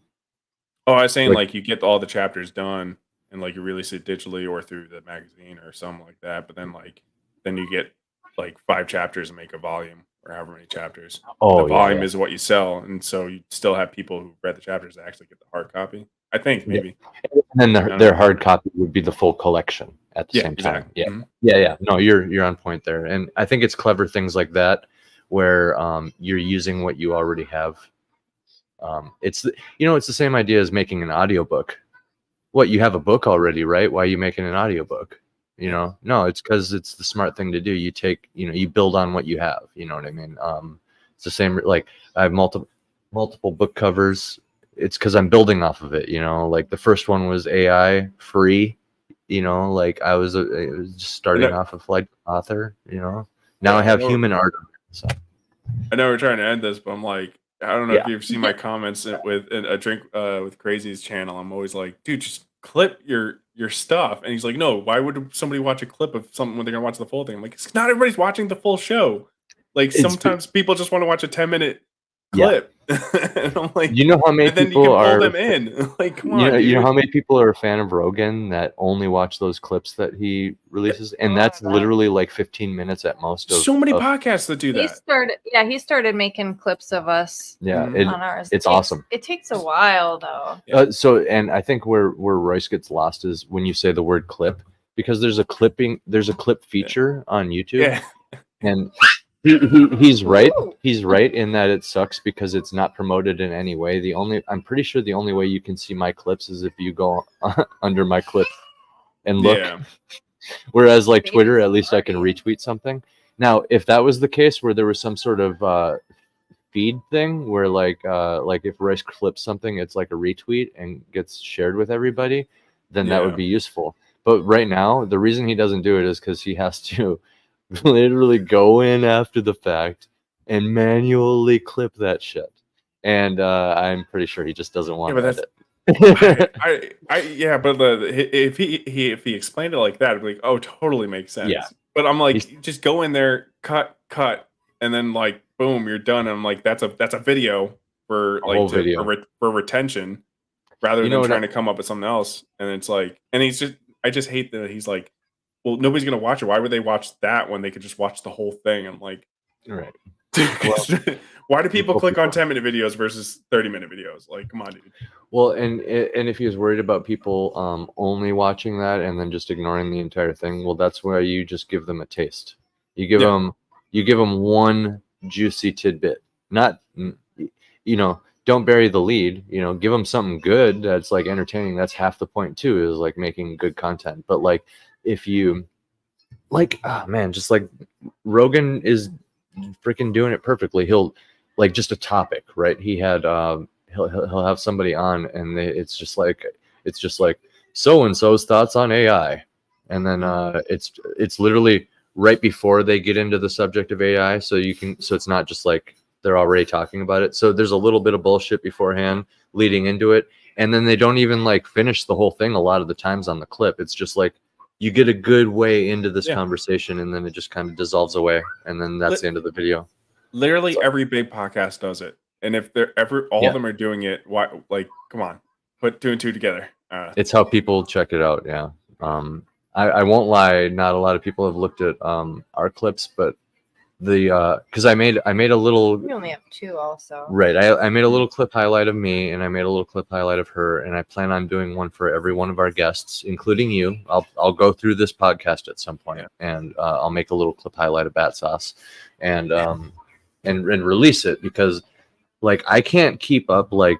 Oh, I was saying like you get all the chapters done and like you release it digitally or through the magazine or something like that. But then you get like 5 chapters and make a volume or however many chapters. Oh, the volume is what you sell, and so you still have people who read the chapters that actually get the hard copy. I think maybe. And then their hard copy would be the full collection at the same time. Yeah. Mm-hmm. Yeah. No, you're on point there. And I think it's clever things like that where you're using what you already have. It's the same idea as making an audiobook. What, you have a book already, right? Why are you making an audiobook? No, it's because it's the smart thing to do. You take, you build on what you have. You know what I mean? It's the same. Like I have multiple book covers. It's because I'm building off of it. Like the first one was AI free. Like I was just starting off a flight author. Now I have human art. So I know we're trying to end this, but I'm like, I don't know if you've seen my comments with a drink with Crazy's channel. I'm always like, dude, just clip your stuff. And he's like, no, why would somebody watch a clip of something when they're gonna watch the full thing? I'm like, it's not everybody's watching the full show. Like sometimes people just want to watch a 10-minute clip. And I'm like, how many then people you can are pull them in. Like, come on, you know how many people are a fan of Rogan that only watch those clips that he releases, and that's literally like 15 minutes at most. So many podcasts that do that. He started making clips of us. Yeah, on ours. It's awesome. It takes a while though. And I think where Royce gets lost is when you say the word clip, because there's a clip feature on YouTube, and he's right. He's right in that it sucks because it's not promoted in any way. I'm pretty sure the only way you can see my clips is if you go under my clip and look. Yeah. Whereas like Twitter, at least I can retweet something. Now, if that was the case where there was some sort of feed thing where like if Royce clips something, it's like a retweet and gets shared with everybody, then that would be useful. But right now, the reason he doesn't do it is because he has to literally go in after the fact and manually clip that shit. And I'm pretty sure he just doesn't want to edit. But if he explained it like that, I'd be like, oh, totally makes sense. Yeah. But I'm like, just go in there, cut, and then like boom, you're done. And I'm like, that's a video for A whole like video. for retention, rather You know than what trying to come up with something else. And it's like, and I just hate that he's like, well, nobody's gonna watch it. Why would they watch that when they could just watch the whole thing? I'm like, Right. why do people Well, click on 10-minute videos versus 30-minute videos? Like, come on, dude. Well, and if he was worried about people only watching that and then just ignoring the entire thing, well, that's why you just give them a taste. You give them one juicy tidbit. Not, don't bury the lead. Give them something good that's like entertaining. That's half the point too, is like making good content. But like if you like, just like Rogan is freaking doing it perfectly. He'll like just a topic, right? He had he'll have somebody on, and it's just like so and so's thoughts on AI, and then it's literally right before they get into the subject of AI, so it's not just like they're already talking about it. So there's a little bit of bullshit beforehand leading into it, and then they don't even like finish the whole thing a lot of the times on the clip. It's just like you get a good way into this conversation, and then it just kind of dissolves away, and then that's the end of the video. Literally every big podcast does it, and if they're all of them are doing it, why? Like, come on, put 2 and 2 together. It's how people check it out. Yeah. I won't lie, not a lot of people have looked at our clips, but because I made a little. We only have 2 also. Right. I made a little clip highlight of me, and I made a little clip highlight of her, and I plan on doing one for every one of our guests, including you. I'll go through this podcast at some point, and I'll make a little clip highlight of Bat Sauce, and release it, because like I can't keep up like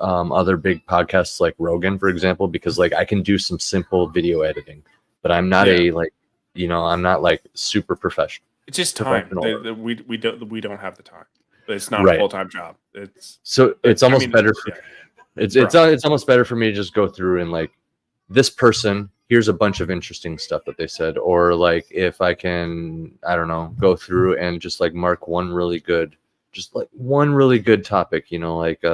other big podcasts like Rogan, for example, because like I can do some simple video editing, but I'm not I'm not like super professional. It's just time. We don't have the time. It's not a full-time job. It's almost better. It's almost better for me to just go through and like, this person, here's a bunch of interesting stuff that they said, or like if I can, I don't know, go through and just like mark one really good topic. Like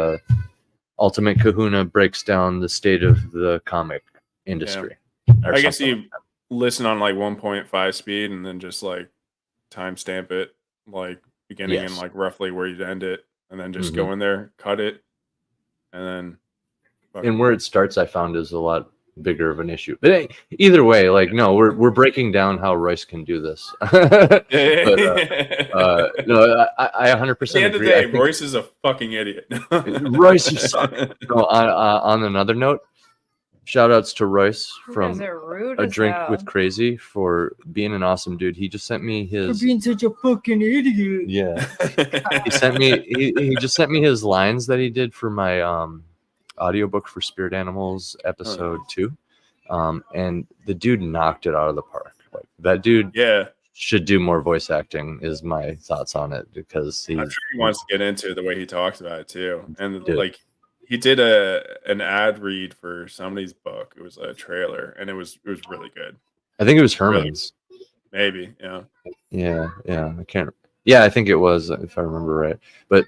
Ultimate Kahuna breaks down the state of the comic industry. I guess you listen on like 1.5 speed and then just like timestamp it, like beginning and like roughly where you'd end it, and then just go in there, cut it, and then where it starts, I found, is a lot bigger of an issue. But hey, either way, like, no, we're breaking down how Royce can do this. But, no, I 100% at the end of the day, Royce is a fucking idiot. Royce, you suck. No, on another note, shout outs to Royce from A Drink with Crazy for being an awesome dude. He just sent me his, for being such a fucking idiot. Yeah. He just sent me his lines that he did for my audiobook for Spirit Animals episode 2. And the dude knocked it out of the park. Like, that dude should do more voice acting, is my thoughts on it, because I'm sure he wants to get into the way he talks about it too. And like, he did an ad read for somebody's book. It was a trailer, and it was really good. I think it was Herman's. Maybe, yeah. Yeah. I can't. Yeah, I think it was, if I remember right. But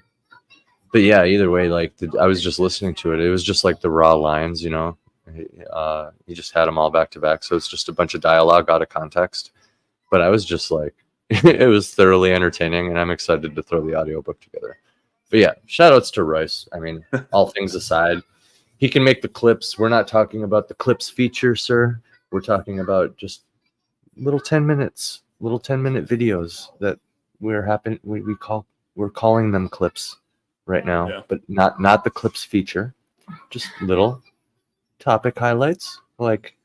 yeah, either way, like I was just listening to it. It was just like the raw lines, He just had them all back to back, so it's just a bunch of dialogue out of context. But I was just like, it was thoroughly entertaining, and I'm excited to throw the audiobook together. But yeah, shout outs to Royce. I mean, all things aside, he can make the clips. We're not talking about the clips feature, sir. We're talking about just little 10-minute videos that we're calling them clips right now, but not the clips feature. Just little topic highlights, like,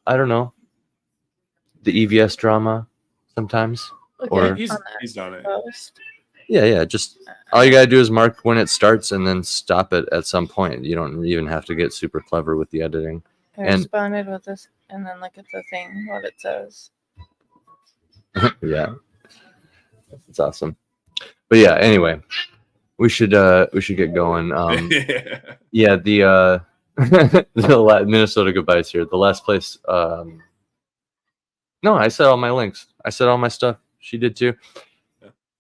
I don't know, the EVS drama sometimes. Or he's done it. Yeah. Just all you gotta do is mark when it starts and then stop it at some point. You don't even have to get super clever with the editing. I responded with this, and then look at the thing, what it says. Yeah, it's awesome. But yeah, anyway, we should get going. Yeah, the Minnesota goodbyes here. The last place. No, I said all my links. I said all my stuff. She did too.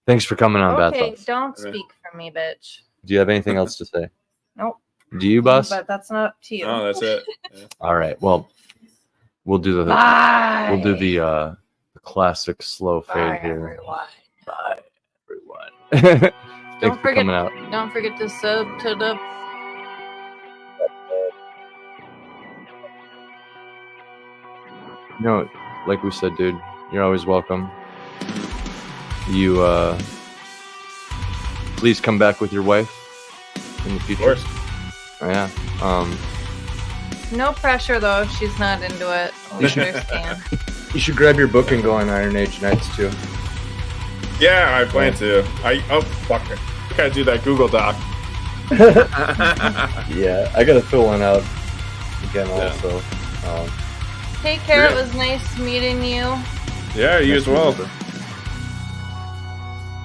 Thanks for coming on, Beth. Okay, don't speak for me, bitch. Do you have anything else to say? Nope. Do you, boss? But that's not up to you. No, that's it. Yeah. All right. Well, we'll do the classic slow fade here. Everyone. Bye. Thanks for coming out. Don't forget to sub to the. You know, like we said, dude, you're always welcome. You please come back with your wife in the future. Of course. Yeah. No pressure though. If she's not into it, we understand. You should grab your book and go on Iron Age Nights too. Yeah, I plan to. Fuck it. I gotta do that Google Doc. Yeah, I gotta fill one out again also. Take care. It was nice meeting you. Yeah, you as well.